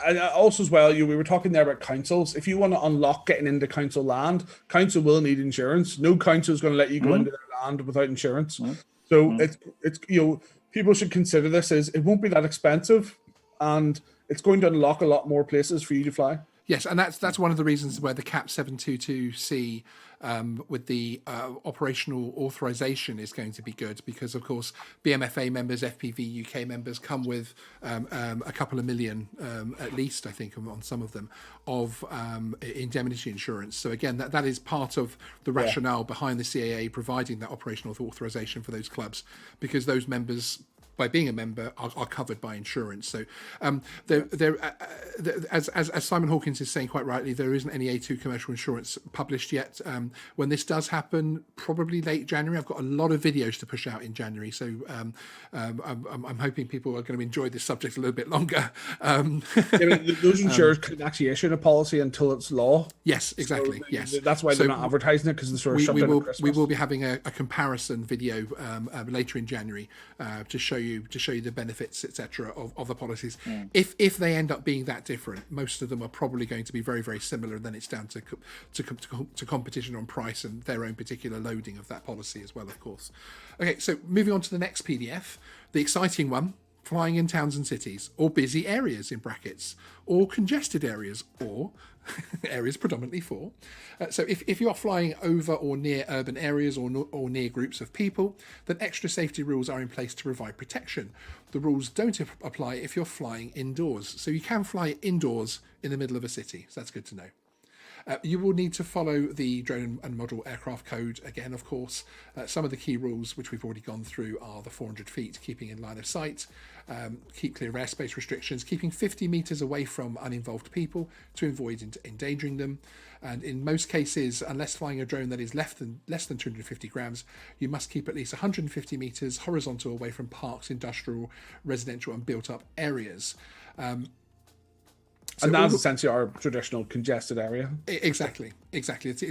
And also as well, we were talking there about councils. If you want to unlock getting into council land, council will need insurance. No council is going to let you go into their land without insurance. So it's you know, people should consider this as it won't be that expensive, and it's going to unlock a lot more places for you to fly. Yes, and that's one of the reasons where the CAP 722C with the operational authorization is going to be good, because of course BMFA members, FPV UK members come with a couple of million, at least I think on some of them, of indemnity insurance. So again, that is part of the rationale behind the CAA providing that operational authorization for those clubs, because those members, by being a member, are covered by insurance. So as Simon Hawkins is saying quite rightly, there isn't any A2 commercial insurance published yet. When this does happen, probably late January, I've got a lot of videos to push out in January. So I'm hoping people are going to enjoy this subject a little bit longer. Those insurers couldn't actually issue a policy until it's law. Yes, exactly. So yes. That's why they're not advertising it, because they're sort of shut down at Christmas. We will be having a comparison video later in January to show you the benefits, etc., of the policies. If they end up being that different, most of them are probably going to be very, very similar, and then it's down to competition on price and their own particular loading of that policy as well, of course. Okay, so moving on to the next PDF, the exciting one: flying in towns and cities, or busy areas in brackets, or congested areas, or areas predominantly for. So if you are flying over or near urban areas or near groups of people, then extra safety rules are in place to provide protection. The rules don't apply if you're flying indoors. So you can fly indoors in the middle of a city. So that's good to know. You will need to follow the drone and model aircraft code again, of course. Some of the key rules, which we've already gone through, are the 400 feet, keeping in line of sight, keep clear of airspace restrictions, keeping 50 meters away from uninvolved people to avoid endangering them. And in most cases, unless flying a drone that is less than 250 grams, you must keep at least 150 meters horizontal away from parks, industrial, residential, and built-up areas. And that's essentially our traditional congested area. Exactly. It's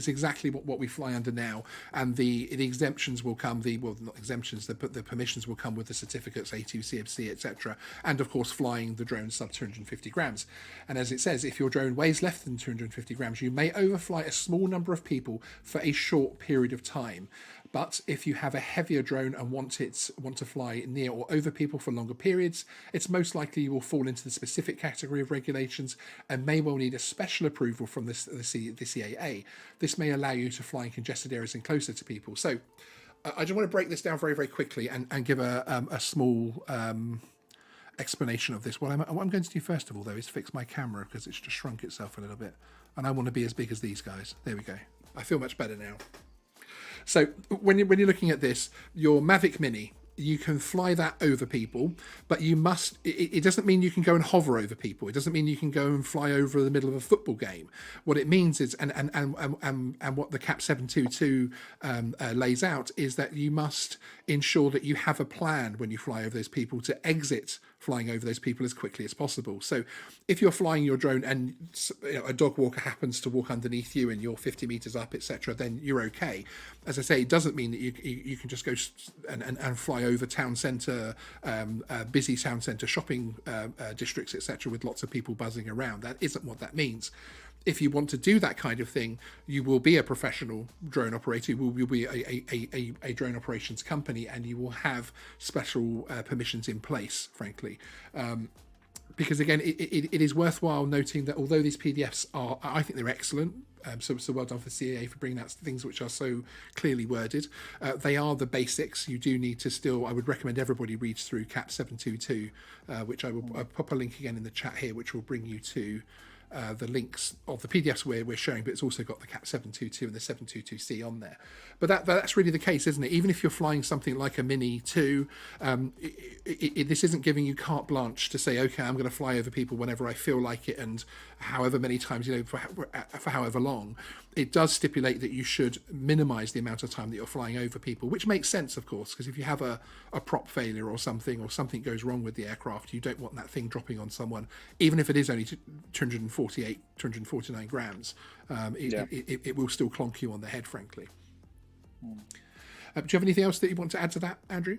exactly what we fly under now. And the exemptions will come, not exemptions, the permissions will come with the certificates, A2, CFC, etc. And of course, flying the drone sub 250 grams. And as it says, if your drone weighs less than 250 grams, you may overfly a small number of people for a short period of time. But if you have a heavier drone and want to fly near or over people for longer periods, it's most likely you will fall into the specific category of regulations and may well need a special approval from the CAA. This may allow you to fly in congested areas and closer to people. So I just want to break this down very, very quickly and give a small explanation of this. What I'm going to do first of all, though, is fix my camera because it's just shrunk itself a little bit. And I want to be as big as these guys. There we go. I feel much better now. So when you're looking at this, your Mavic Mini, you can fly that over people, but you must, it doesn't mean you can go and hover over people. It doesn't mean you can go and fly over the middle of a football game. What it means is, and what the CAP 722 lays out is that you must ensure that you have a plan when you fly over those people to exit flying over those people as quickly as possible. So if you're flying your drone and a dog walker happens to walk underneath you and you're 50 meters up, etc., then you're okay. As I say, it doesn't mean that you can just go and fly over town centre, busy town centre shopping districts, etc., with lots of people buzzing around. That isn't what that means. If you want to do that kind of thing, you will be a professional drone operator. You will be a drone operations company, and you will have special permissions in place, frankly. Because again, it is worthwhile noting that although these PDFs are, I think they're excellent. So well done for CAA for bringing out things which are so clearly worded. They are the basics. You do need to still, I would recommend everybody reads through CAP 722, which I'll pop a link again in the chat here, which will bring you to the links of the PDFs we're showing, but it's also got the CAP 722 and the 722C on there. But that's really the case, isn't it? Even if you're flying something like a Mini 2, this isn't giving you carte blanche to say, okay, I'm going to fly over people whenever I feel like it and however many times, for however long. It does stipulate that you should minimize the amount of time that you're flying over people, which makes sense, of course, because if you have a prop failure or something goes wrong with the aircraft, you don't want that thing dropping on someone, even if it is only 249 grams. It will still clonk you on the head, frankly. Do you have anything else that you want to add to that, Andrew?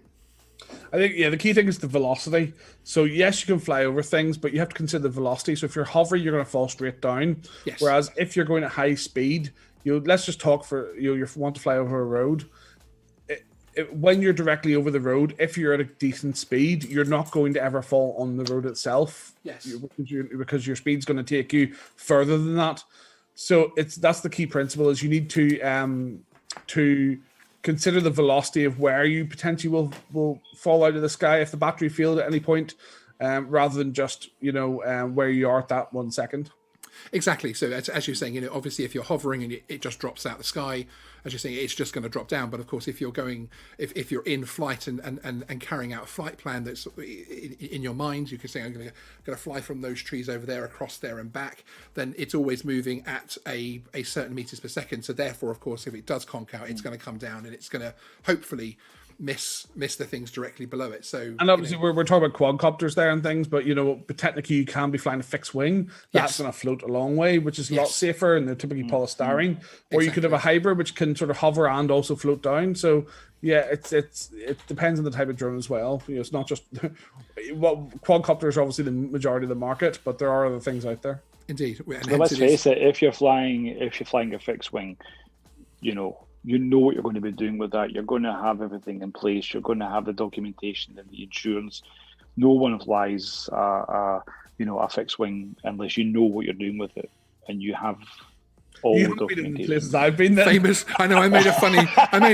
I think, the key thing is the velocity. So yes, you can fly over things, but you have to consider the velocity. So if you're hovering, you're going to fall straight down. Yes. Whereas if you're going at high speed, let's just talk for, you want to fly over a road. When you're directly over the road, if you're at a decent speed, you're not going to ever fall on the road itself. Yes. Because your speed's going to take you further than that. So that's the key principle, is you need to consider the velocity of where you potentially will fall out of the sky if the battery failed at any point, rather than just where you are at that 1 second. Exactly. So as you're saying, obviously if you're hovering and it just drops out the sky, as you're saying, it's just going to drop down. But of course, if you're if you're in flight and carrying out a flight plan that's in your mind, you can say, I'm going to fly from those trees over there, across there and back, then it's always moving at a certain meters per second. So therefore, of course, if it does conk out, it's going to come down and it's going to hopefully miss the things directly below it. So, and obviously we're talking about quadcopters there and things, but but technically you can be flying a fixed wing that's going to float a long way, which is a lot safer, and they're typically polystyrene. Or you could have a hybrid which can sort of hover and also float down. So it depends on the type of drone as well. It's not just quadcopters are obviously the majority of the market, but there are other things out there. Indeed. So let's face it, if you're flying a fixed wing, you know what you're going to be doing with that. You're going to have everything in place. You're going to have the documentation and the insurance. No one flies a fixed wing unless you know what you're doing with it, and you have all the documentation. Been in places I've been there. Famous. I know. I made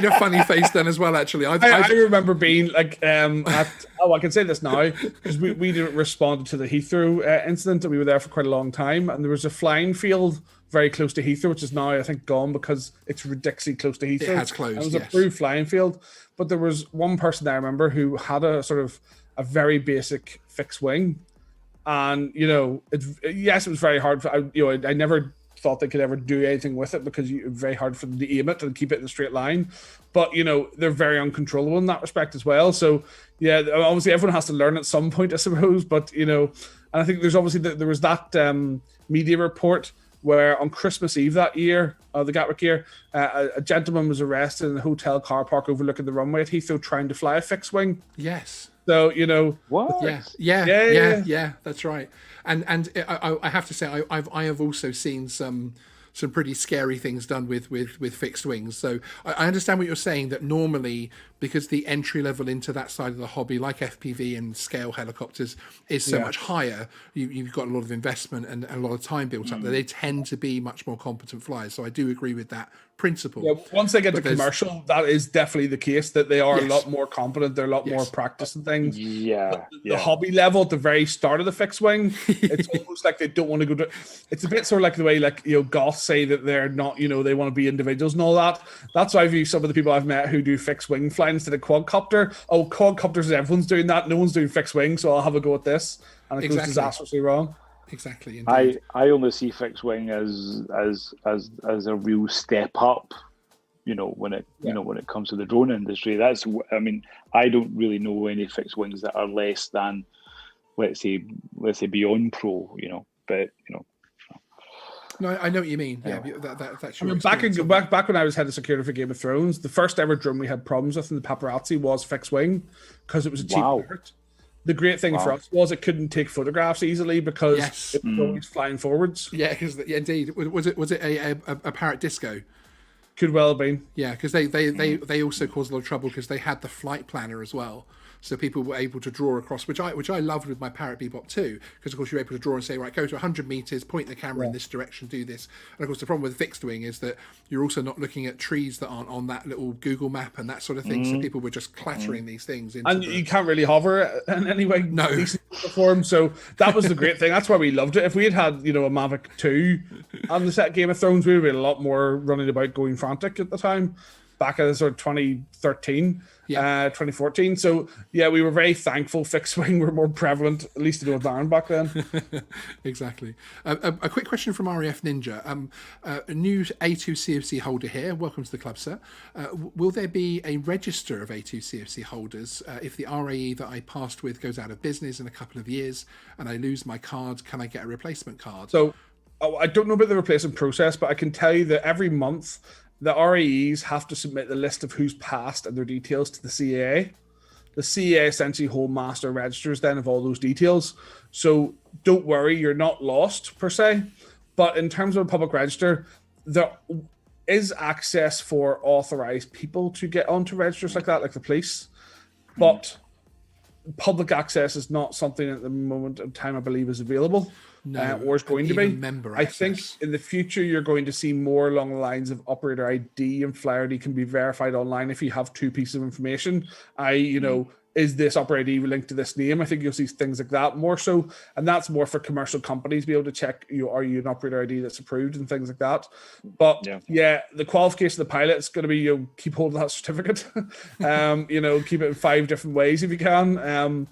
a funny face then as well. Actually, I remember being like I can say this now because we didn't respond to the Heathrow incident, and we were there for quite a long time, and there was a flying field very close to Heathrow, which is now I think gone because it's ridiculously close to Heathrow. It has closed. It was a approved flying field, but there was one person there I remember who had a sort of a very basic fixed wing, and it was very hard. I never thought they could ever do anything with it because it's very hard for them to aim it and keep it in a straight line. But they're very uncontrollable in that respect as well. So obviously everyone has to learn at some point, I suppose. But and I think there's obviously there was that media report where on Christmas Eve that year, the Gatwick year, a gentleman was arrested in a hotel car park overlooking the runway at Heathrow trying to fly a fixed wing. Yes. So what? Yeah, that's right. And I have to say I have also seen some pretty scary things done with fixed wings. So I understand what you're saying, that normally, because the entry level into that side of the hobby, like FPV and scale helicopters, is so much higher, you've got a lot of investment and a lot of time built up there. They tend to be much more competent flyers. So I do agree with that principle. Yeah, once they get to commercial, that is definitely the case, that they are a lot more competent, they're a lot more practiced and things. The hobby level at the very start of the fixed wing, it's almost like they don't want to go to. It's a bit sort of like the way, like, you know, goths say that they're not, you know, they want to be individuals and all that. That's why I view some of the people I've met who do fixed wing flying instead of quadcopter. Oh, quadcopters, everyone's doing that, no one's doing fixed wing, so I'll have a go at this, and it goes disastrously wrong. Exactly. Indeed. I only see fixed wing as a real step up, you know, when it when it comes to the drone industry. That's, I mean, I don't really know any fixed wings that are less than, let's say beyond pro, you know, but you know. No, I know what you mean. Yeah, that's your back when I was head of security for Game of Thrones, the first ever drone we had problems with in the paparazzi was fixed wing, because it was a cheap part. The great thing for us was it couldn't take photographs easily because it was always flying forwards. Yeah, because indeed, was it a Parrot Disco? Could well have been. Yeah, because they also caused a lot of trouble because they had the flight planner as well. So people were able to draw across, which I loved with my Parrot Bebop too, because of course you're able to draw and say, right, go to 100 meters, point the camera in this direction, do this. And of course the problem with fixed wing is that you're also not looking at trees that aren't on that little Google map and that sort of thing. So people were just clattering these things into you can't really hover in any way. No. Form. So that was the great thing. That's why we loved it. If we had you know, a Mavic 2 on the set Game of Thrones, we would have been a lot more running about going frantic at the time, back in sort of 2013. 2014. So yeah, we were very thankful fixed wing were more prevalent, at least in Northern Ireland back then. Exactly. A quick question from RAF Ninja. A new A2 CFC holder here. Welcome to the club, sir. Will there be a register of A2 CFC holders if the RAE that I passed with goes out of business in a couple of years and I lose my card? Can I get a replacement card? So I don't know about the replacement process, but I can tell you that every month the RAEs have to submit the list of who's passed and their details to the CAA. The CAA essentially hold master registers then of all those details. So don't worry, you're not lost per se. But in terms of a public register, there is access for authorized people to get onto registers like that, like the police. But public access is not something at the moment in time I believe is available. Or is going to be. I think in the future you're going to see more along the lines of operator ID and flyer ID can be verified online if you have two pieces of information. Is this operator ID linked to this name? I think you'll see things like that more so, and that's more for commercial companies to be able to check are you an operator ID that's approved and things like that. But the qualification of the pilot is going to be keep hold of that certificate. Keep it in 5 different ways if you can,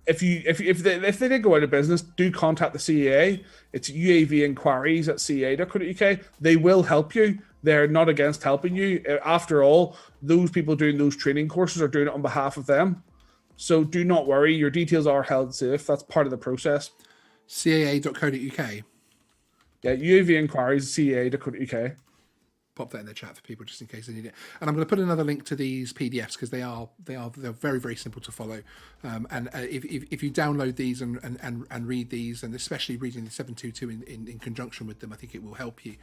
If they did go out of business, do contact the CAA. It's uavinquiries@caa.co.uk. They will help you. They're not against helping you. After all, those people doing those training courses are doing it on behalf of them. So do not worry. Your details are held safe. That's part of the process. caa.co.uk. Yeah, uavinquiries, caa.co.uk. Pop that in the chat for people just in case they need it. And I'm going to put another link to these PDFs because they're very, very simple to follow. And if you download these and read these, and especially reading the 722 in conjunction with them, I think it will help you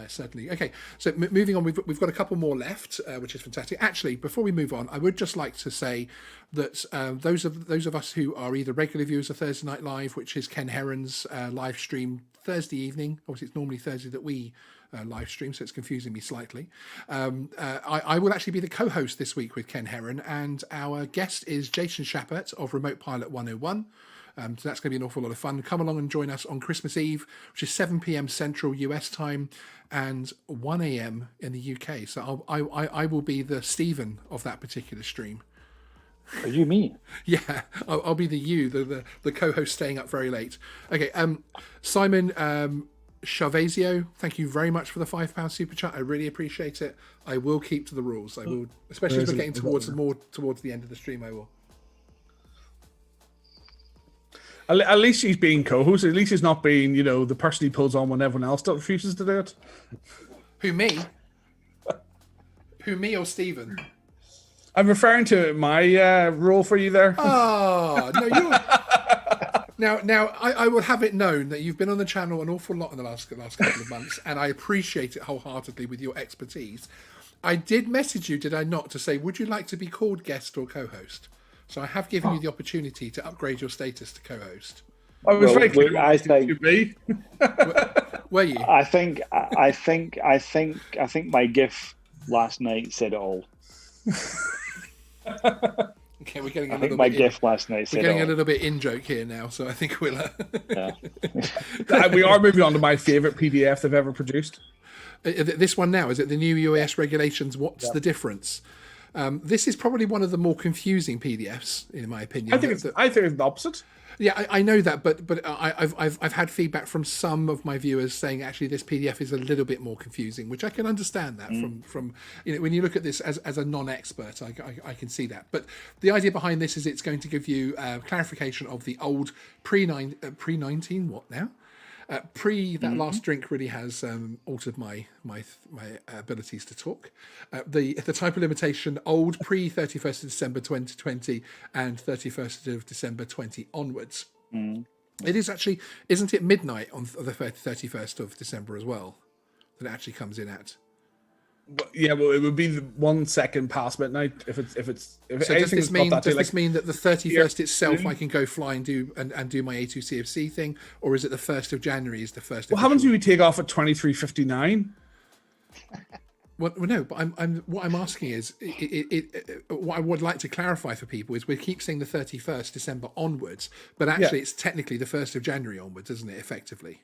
certainly. Okay, so moving on, we've got a couple more left, which is fantastic. Actually, before we move on, I would just like to say that those of us who are either regular viewers of Thursday Night Live, which is Ken Heron's live stream Thursday evening. Obviously, it's normally Thursday that we live stream, so it's confusing me slightly. I will actually be the co-host this week with Ken Heron, and our guest is Jason Shappert of Remote Pilot 101. So that's going to be an awful lot of fun. Come along and join us on Christmas Eve, which is 7 p.m. Central US time and 1 a.m. in the UK. So I will be the Stephen of that particular stream. Are you me? Yeah, I'll be the co-host staying up very late. Okay, Simon Charvesio, thank you very much for the £5 super chat. I really appreciate it. I will keep to the rules. I will, especially as we're getting towards the end of the stream. I will. At least he's being co-host. At least he's not being, the person he pulls on when everyone else refuses to do it. Who, me? Who, me or Stephen? I'm referring to my role for you there. Oh, no, you're... Now, I will have it known that you've been on the channel an awful lot in the last couple of months, and I appreciate it wholeheartedly with your expertise. I did message you, did I not, to say, would you like to be called guest or co-host? So I have given you the opportunity to upgrade your status to co-host. I was very clear. I think Were you? I think my GIF last night said it all. Okay, we're getting a I little think my bit GIF last night said we're getting it a all. little bit in joke here now, so I think we'll. We are moving on to my favorite PDF they've ever produced. This one now, is it the new US regulations? What's the difference? This is probably one of the more confusing PDFs, in my opinion. I think it's the opposite. Yeah, I know that, but I've had feedback from some of my viewers saying actually this PDF is a little bit more confusing, which I can understand that from when you look at this as a non-expert, I can see that. But the idea behind this is it's going to give you clarification of the old pre-19 what now? That last drink really has altered my abilities to talk. The type of limitation old pre 31st of December 2020 and 31st of December 20 onwards. It is actually, isn't it midnight on the 31st of December as well that it actually comes in at? Yeah, well, it would be the 1 second past midnight if it's. So does this mean that the 31st itself I can go fly and do my A2CFC thing, or is it the 1st of January is the first? What happens when we take off at 23:59? Well, no, but what I'm asking is, what I would like to clarify for people is we keep saying the 31st December onwards, but actually it's technically the 1st of January onwards, isn't it? Effectively.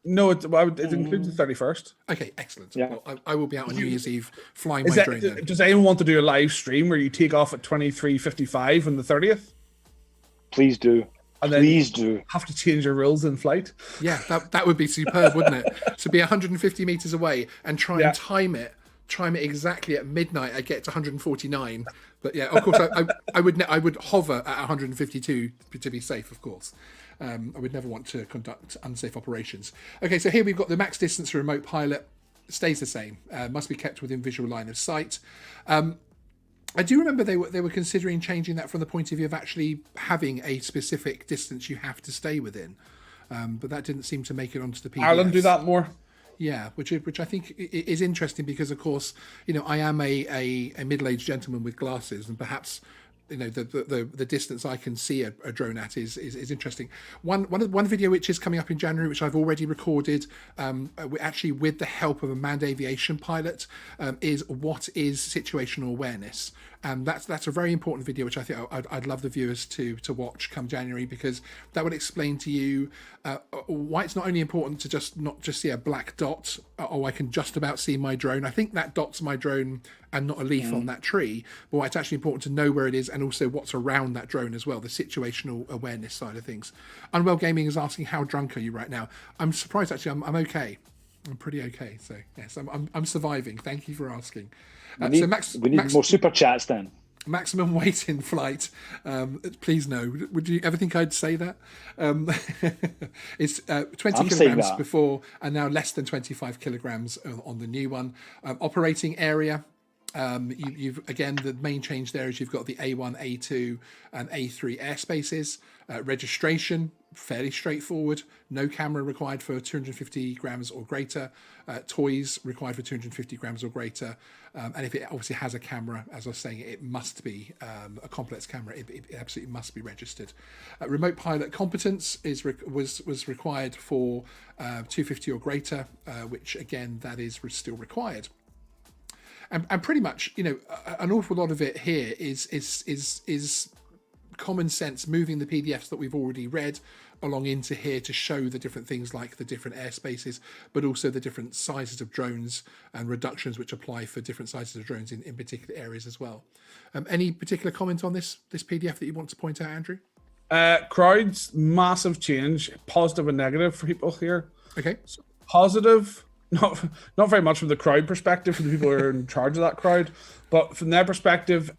No, it includes the 31st. Okay, excellent. Yeah. Well, I will be out on New Year's Eve flying my drone then. Does anyone want to do a live stream where you take off at 23:55 on the 30th? Please do. And Please do. Have to change your rules in flight. Yeah, that would be superb, wouldn't it? To be 150 meters away and try and time it exactly at midnight. I get to 149. But yeah, of course, I would hover at 152 to be safe, of course. I would never want to conduct unsafe operations. Okay, so here we've got the max distance for remote pilot stays the same. Must be kept within visual line of sight. I do remember they were considering changing that from the point of view of actually having a specific distance you have to stay within, but that didn't seem to make it onto the PDFs. Ireland do that more. Yeah, which I think is interesting because, of course, I am a middle-aged gentleman with glasses, and perhaps the distance I can see a drone at is interesting. One video which is coming up in January, which I've already recorded, actually with the help of a manned aviation pilot, is what is situational awareness. That's a very important video, which I think I'd love the viewers to watch come January, because that would explain to you why it's not only important to not just see a black dot, I can just about see my drone. I think that dot's my drone and not a leaf on that tree, but why it's actually important to know where it is and also what's around that drone as well, the situational awareness side of things. Unwell Gaming is asking, how drunk are you right now? I'm surprised, actually. I'm okay. I'm pretty okay. So yes, I'm surviving. Thank you for asking. We need more super chats then. Maximum weight in flight. Please no. Would you ever think I'd say that? It's 20 kilograms before, and now less than 25 kilograms on the new one. Operating area. You've again, the main change there is you've got the A1, A2, and A3 airspaces. Registration, fairly straightforward. No camera required for 250 grams or greater. Toys required for 250 grams or greater. And if it obviously has a camera, as I was saying, it must be a complex camera. It absolutely must be registered. Remote pilot competence was required for 250 or greater, which again, that is still required. And pretty much, an awful lot of it here is common sense, moving the PDFs that we've already read along into here to show the different things like the different airspaces, but also the different sizes of drones and reductions which apply for different sizes of drones in particular areas as well. Any particular comment on this PDF that you want to point out, Andrew? Crowds, massive change, positive and negative for people here. Okay. So positive. Not very much from the crowd perspective, from the people who are in charge of that crowd, but from their perspective,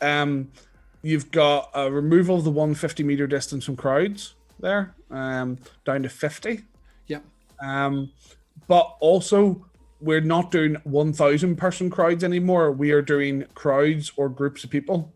you've got a removal of the 150 meter distance from crowds there, down to 50. Yep. But also, we're not doing 1,000 person crowds anymore. We are doing crowds or groups of people.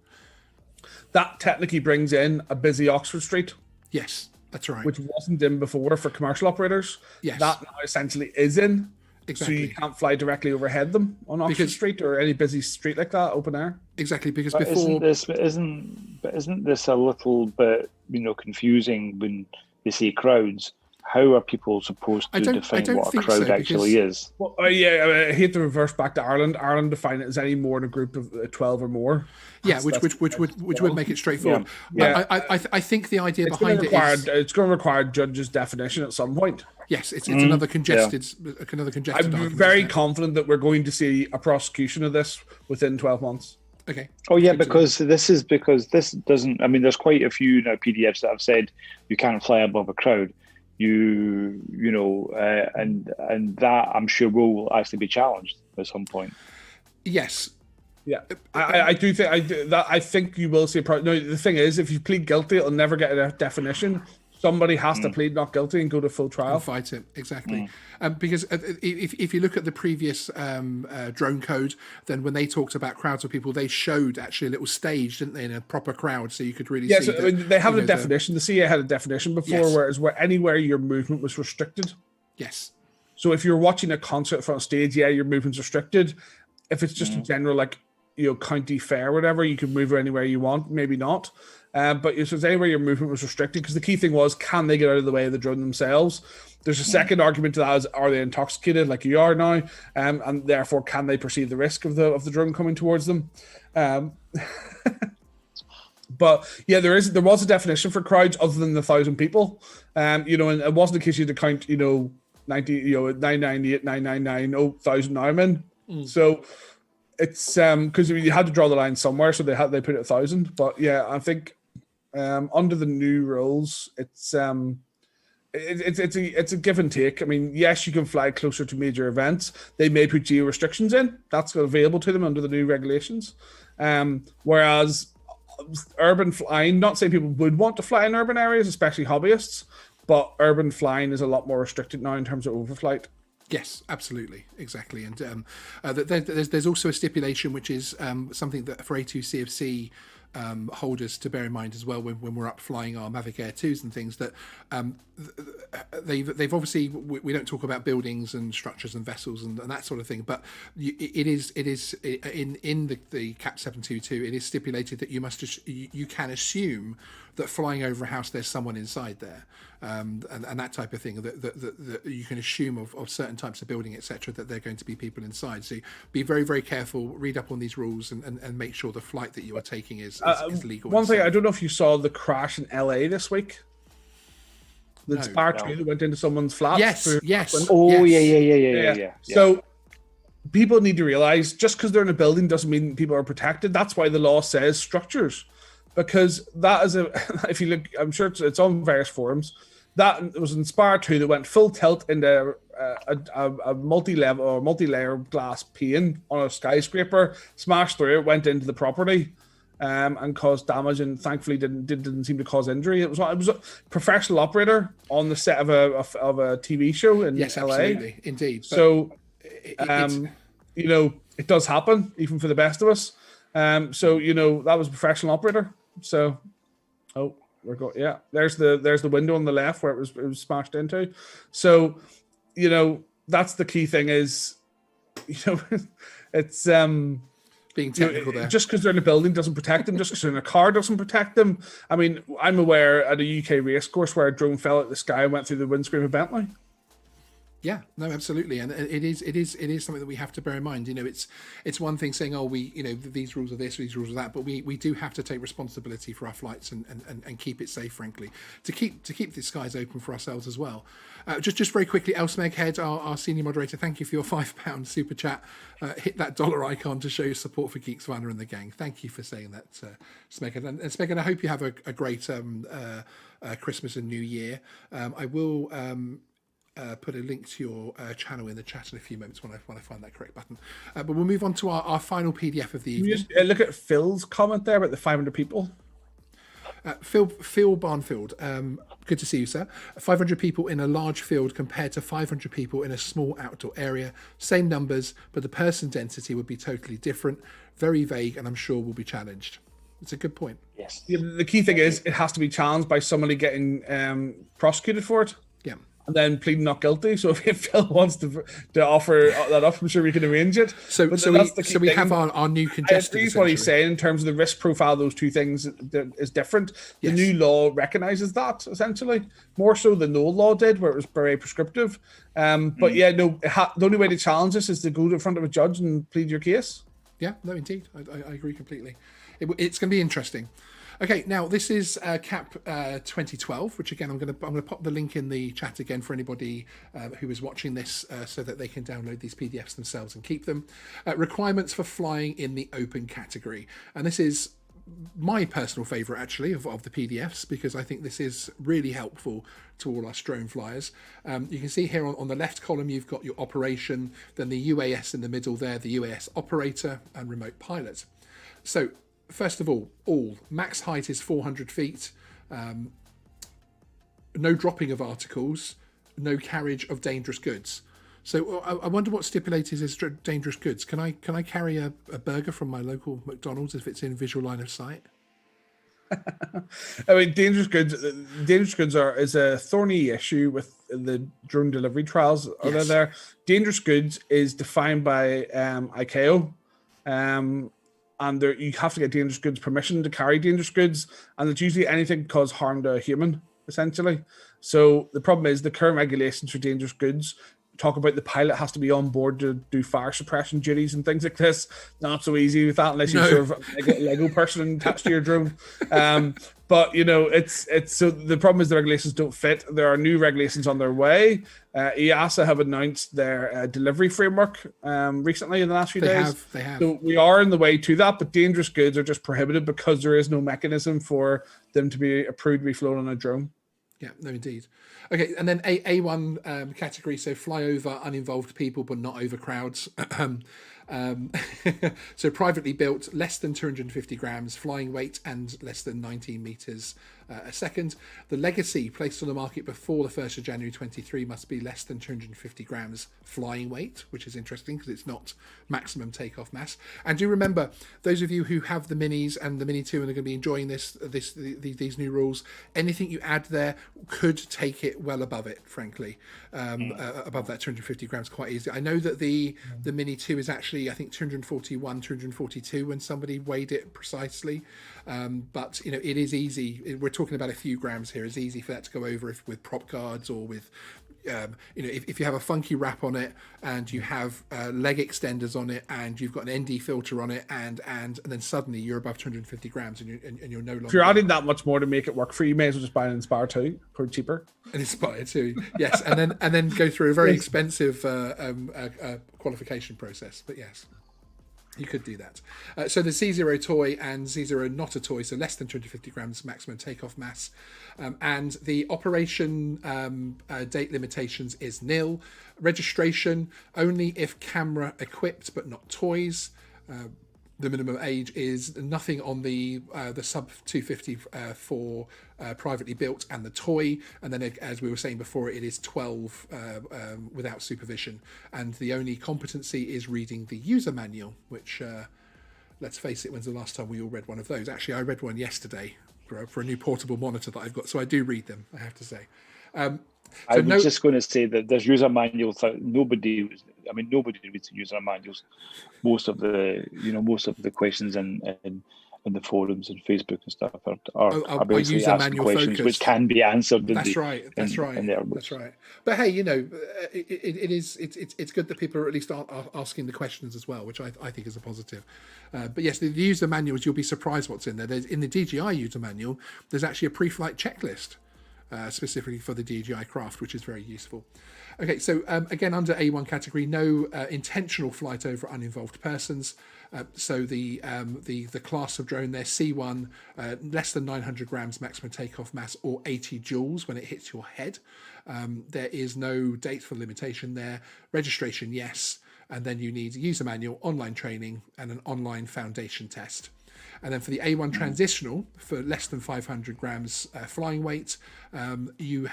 That technically brings in a busy Oxford Street. Yes, that's right. Which wasn't in before for commercial operators. Yes. That now essentially is in. Exactly. So you can't fly directly overhead them on Oxford Street or any busy street like that, open air. Exactly, because but before isn't this a little bit confusing when they say crowds? how are people supposed to define don't what a think crowd so, actually is? Well, yeah, I hate to reverse back to Ireland. Ireland define it as any more than a group of 12 or more. Yeah, which would make it straightforward. Yeah. I think the idea It's behind it is it's going to require judges' definition at some point. yes, it's another congested I'm argument, very isn't it? confident that we're going to see a prosecution of this within 12 months. Okay. Oh yeah, because this doesn't. I mean, there's quite a few PDFs that have said you can't fly above a crowd. And that I'm sure will actually be challenged at some point. Yes. Yeah, I do think I think you will see. No, the thing is, if you plead guilty, it'll never get a definition. Somebody has to plead not guilty and go to full trial. And fight it, exactly. Because if you look at the previous drone code, then when they talked about crowds of people, they showed actually a little stage, didn't they, in a proper crowd, so you could really see. Yes, I mean, they have a definition. The CA had a definition before, whereas anywhere your movement was restricted. Yes. So if you're watching a concert from a stage, your movement's restricted. If it's just a general county fair or whatever, you can move anywhere you want, maybe not. But if there's anywhere your movement was restricted, because the key thing was, can they get out of the way of the drone themselves? There's a second argument to that is, are they intoxicated like you are now? And therefore, can they perceive the risk of the drone coming towards them? But yeah, there was a definition for crowds other than the 1,000 people. And it wasn't a case you had to count, 90, 998, 999, 1,000 now I'm in. So it's because you had to draw the line somewhere, so they put it 1,000. But yeah, I think under the new rules, it's a give and take. I mean, yes, you can fly closer to major events. They may put geo restrictions in. That's available to them under the new regulations. Whereas urban flying, not saying people would want to fly in urban areas, especially hobbyists, but urban flying is a lot more restricted now in terms of overflight. Yes, absolutely, exactly, and there's also a stipulation which is something that for A2CFC holders to bear in mind as well when we're up flying our Mavic Air 2s and things, that they've obviously, we don't talk about buildings and structures and vessels and that sort of thing, but it is in the Cap 722 it is stipulated that you can assume that flying over a house there's someone inside there, and that type of thing, that you can assume of certain types of building, etc., that there are going to be people inside. So be very, very careful, read up on these rules, and make sure the flight that you are taking is legal. One thing, I don't know if you saw the crash in LA this week. The Spire 2 that went into someone's flat. Yes. Oh, yes. Yeah. So people need to realize, just because they're in a building doesn't mean people are protected. That's why the law says structures, because that is if you look, I'm sure it's on various forums. That was in Spire 2 that went full tilt into a multi-level or multi-layer glass pane on a skyscraper, smashed through it, went into the property, and caused damage, and thankfully didn't seem to cause injury. It was a professional operator on the set of a TV show in LA. Absolutely, indeed. So, it does happen even for the best of us. So that was a professional operator. So, there's the window on the left where it was smashed into. So, that's the key thing is, it's being technical there. Just because they're in a building doesn't protect them. Just because they're in a car doesn't protect them. I mean, I'm aware at a UK race course where a drone fell at the sky and went through the windscreen of a Bentley. Yeah, no, absolutely, and it is something that we have to bear in mind. It's one thing saying, these rules are this, these rules are that, but we do have to take responsibility for our flights and keep it safe, frankly, to keep the skies open for ourselves as well. Just very quickly, Elsmeg Head, our senior moderator, thank you for your £5 super chat. Hit that dollar icon to show your support for Geeksvana and the gang. Thank you for saying that, Smeg. And Smeg, I hope you have a great Christmas and New Year. I will. Put a link to your channel in the chat in a few moments when I find that correct button. But we'll move on to our final PDF of the evening. Just look at Phil's comment there about the 500 people. Phil Barnfield, good to see you, sir. 500 people in a large field compared to 500 people in a small outdoor area. Same numbers, but the person density would be totally different. Very vague, and I'm sure will be challenged. It's a good point. Yes. The key thing is it has to be challenged by somebody getting prosecuted for it. Yeah. and then pleading not guilty. So if Phil wants to offer that up, I'm sure we can arrange it. So we have our new I contestant. agree with what he's saying in terms of the risk profile. Those two things is different. The new law recognises that essentially more so than the old law did, where it was very prescriptive. But yeah, no, the only way to challenge this is to go in front of a judge and plead your case. Yeah, no, indeed, I agree completely. It's going to be interesting. Okay, now this is CAP 2012, which again I'm going to pop the link in the chat again for anybody who is watching this, so that they can download these PDFs themselves and keep them. Requirements for flying in the open category, and this is my personal favourite actually of the PDFs, because I think this is really helpful to all us drone flyers. You can see here on the left column you've got your operation, then the UAS in the middle there, the UAS operator and remote pilot. So first of all, max height is 400 feet, no dropping of articles, no carriage of dangerous goods. So I wonder what stipulated is dangerous goods. Can I carry a burger from my local McDonald's if it's in visual line of sight? I mean, dangerous goods is a thorny issue with the drone delivery trials. Are there? Dangerous goods is defined by ICAO. And you have to get dangerous goods permission to carry dangerous goods, and it's usually anything that cause harm to a human, essentially. So the problem is the current regulations for dangerous goods talk about the pilot has to be on board to do fire suppression duties and things like this. Not so easy with that unless you're sort of a Lego person attached to your drone. But it's so the problem is the regulations don't fit. There are new regulations on their way. EASA have announced their delivery framework recently in the last few days. They have. So we are in the way to that, but dangerous goods are just prohibited because there is no mechanism for them to be approved to be flown on a drone. Yeah, no, indeed. Okay, and then A1 category, so fly over uninvolved people but not over crowds. So privately built, less than 250 grams flying weight and less than 19 meters a second. The legacy placed on the market before the 1st of January 23 must be less than 250 grams flying weight, which is interesting because it's not maximum takeoff mass. And do remember, those of you who have the Minis and the Mini 2 and are going to be enjoying these new rules, anything you add there could take it well above it, frankly, above that 250 grams quite easily. I know that the Mini 2 is actually, I think, 241, 242 when somebody weighed it precisely. But it is easy. We're talking about a few grams here. It's easy for that to go over with prop guards or with if you have a funky wrap on it and you have leg extenders on it and you've got an ND filter on it and then suddenly you're above 250 grams and you're no longer. If you're adding that much more to make it work for you, you may as well just buy an Inspire 2 or cheaper. An Inspire 2, yes, and then go through a very expensive qualification process. But yes, you could do that. So the Z0 toy and Z0 not a toy, so less than 250 grams maximum takeoff mass. And the operation date limitations is nil. Registration only if camera equipped but not toys. The minimum age is nothing on the sub 250 for privately built and the toy, and then as we were saying before, it is 12 without supervision, and the only competency is reading the user manual, which let's face it, when's the last time we all read one of those? Actually, I read one yesterday for a new portable monitor that I've got, so I do read them, I have to say. I was just going to say that there's user manuals that nobody reads the user manuals. Most of the questions in the forums and Facebook and stuff are basically asking questions focused, which can be answered. That's right. That's right. But hey, it's good that people are at least asking the questions as well, which I think is a positive. But yes, the user manuals, you'll be surprised what's in there. In the DJI user manual, there's actually a pre-flight checklist. Specifically for the DJI Craft, which is very useful. Okay, so again, under A1 category, no intentional flight over uninvolved persons. So the class of drone there, C1, less than 900 grams maximum takeoff mass or 80 joules when it hits your head. There is no date for limitation there. Registration, yes. And then you need user manual, online training, and an online foundation test. And then for the A1 transitional, for less than 500 grams flying weight, you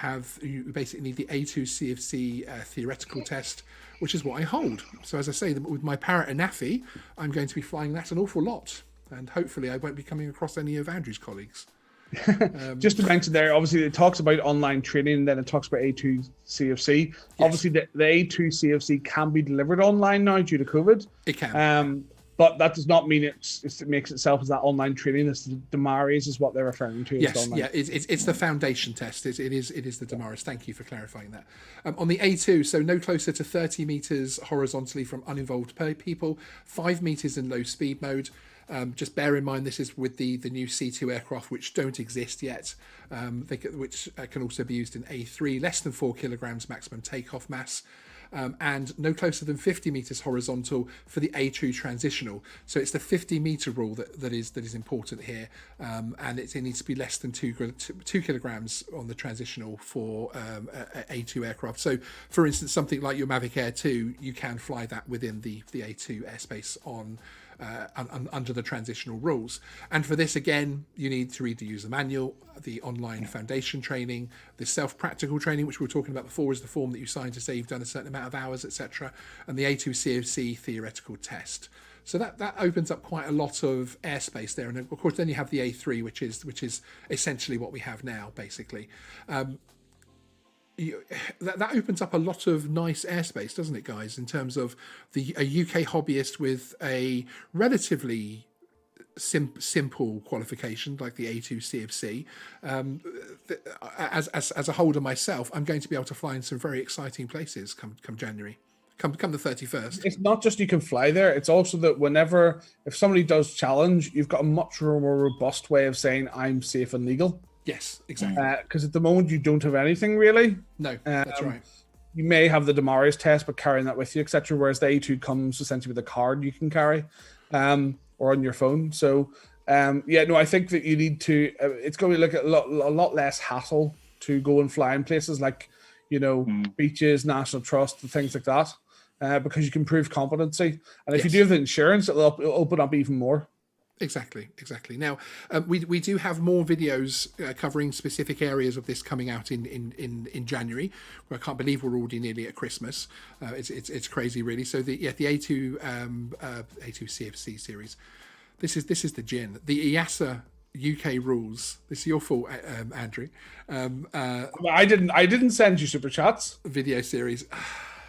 basically need the A2 CFC theoretical test, which is what I hold. So as I say, with my Parrot and Naffy, I'm going to be flying that an awful lot. And hopefully I won't be coming across any of Andrew's colleagues. Just to mention there, obviously it talks about online training, and then it talks about A2 CFC. Yes. Obviously, the A2 CFC can be delivered online now due to COVID. It can. But that does not mean it makes itself as that online training. It's the DMARIS is what they're referring to. Yes, yeah, it's the foundation test. It is the DMARIS. Thank you for clarifying that. On the A2, so no closer to 30 meters horizontally from uninvolved people, 5 meters in low speed mode. Just bear in mind this is with the new C2 aircraft, which don't exist yet, which can also be used in A3, less than 4 kilograms maximum takeoff mass. And no closer than 50 meters horizontal for the A2 transitional. So it's the 50-meter rule that is important here, and it needs to be less than 2 kilograms on the transitional for A2 aircraft. So, for instance, something like your Mavic Air 2, you can fly that within the A2 airspace on. Under the transitional rules. And for this, again, you need to read the user manual, the online foundation training, the self-practical training, which we were talking about before, is the form that you sign to say you've done a certain amount of hours, etc., and the A2 CFC theoretical test. So that opens up quite a lot of airspace there. And of course, then you have the A3, which is essentially what we have now, basically. That opens up a lot of nice airspace, doesn't it, guys, in terms of a UK hobbyist with a relatively simple qualification like the A2 CFC. As a holder myself, I'm going to be able to fly in some very exciting places come January. Come the 31st. It's not just you can fly there, it's also that if somebody does challenge, you've got a much more robust way of saying I'm safe and legal. Yes, exactly. Because at the moment you don't have anything really. No, that's right. You may have the DMARIS test, but carrying that with you, etc. Whereas the A2 comes essentially with a card you can carry, or on your phone. So, I think that you need to. It's going to look at a lot less hassle to go and fly in places like, beaches, National Trust, and things like that, because you can prove competency. And if you do have the insurance, it'll open up even more. Exactly. Now, we do have more videos covering specific areas of this coming out in January. I can't believe we're already nearly at Christmas. It's crazy, really. So the A2 CFC series. This is the gin. The EASA UK rules. This is your fault, Andrew. I didn't send you super chats. Video series.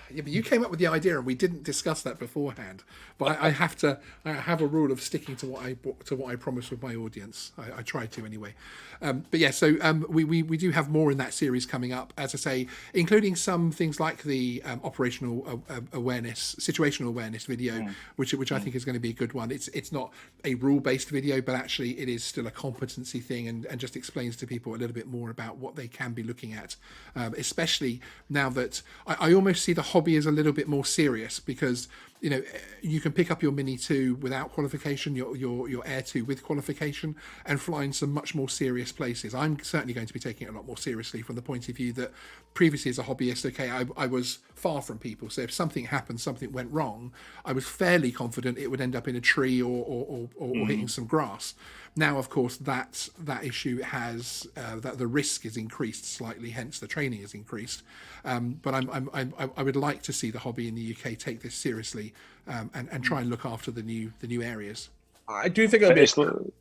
Yeah, but you came up with the idea, and we didn't discuss that beforehand. But I have a rule of sticking to what I promised with my audience. I try to anyway. But yeah, so we do have more in that series coming up, as I say, including some things like the operational awareness, situational awareness video, which I think is going to be a good one. It's not a rule-based video, but actually it is still a competency thing, and just explains to people a little bit more about what they can be looking at, especially now that I almost see the hobby as a little bit more serious, because you can pick up your Mini 2 without qualification, your Air 2 with qualification, and fly in some much more serious places. I'm certainly going to be taking it a lot more seriously from the point of view that previously as a hobbyist, I was far from people. So if something happened, something went wrong, I was fairly confident it would end up in a tree or hitting some grass. Now, of course, that issue has that the risk is increased slightly, hence the training is increased. But I would like to see the hobby in the UK take this seriously and try and look after the new areas. I do think it'll be. So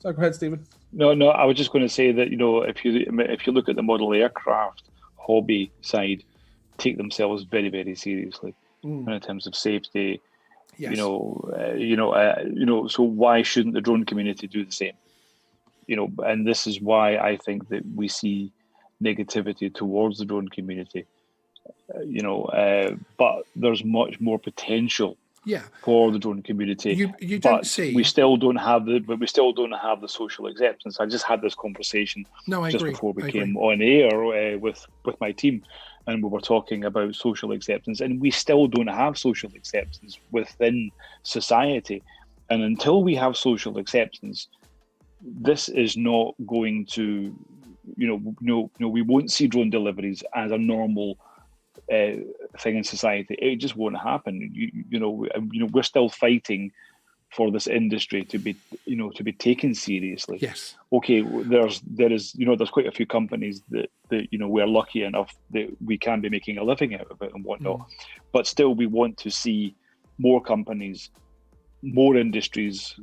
go ahead, Stephen. No, I was just going to say that if you look at the model aircraft hobby side, take themselves very, very seriously in terms of safety. Yes. So why shouldn't the drone community do the same? And this is why I think that we see negativity towards the drone community. But there's much more potential for the drone community. You don't see. We still don't have the social acceptance. I just had this conversation before we came on air with my team. And we were talking about social acceptance, and we still don't have social acceptance within society. And until we have social acceptance, this is not going to, we won't see drone deliveries as a normal thing in society. It just won't happen. We're still fighting for this industry to be taken seriously. Yes. Okay, there's quite a few companies that we're lucky enough that we can be making a living out of it and whatnot. But still, we want to see more companies, more industries,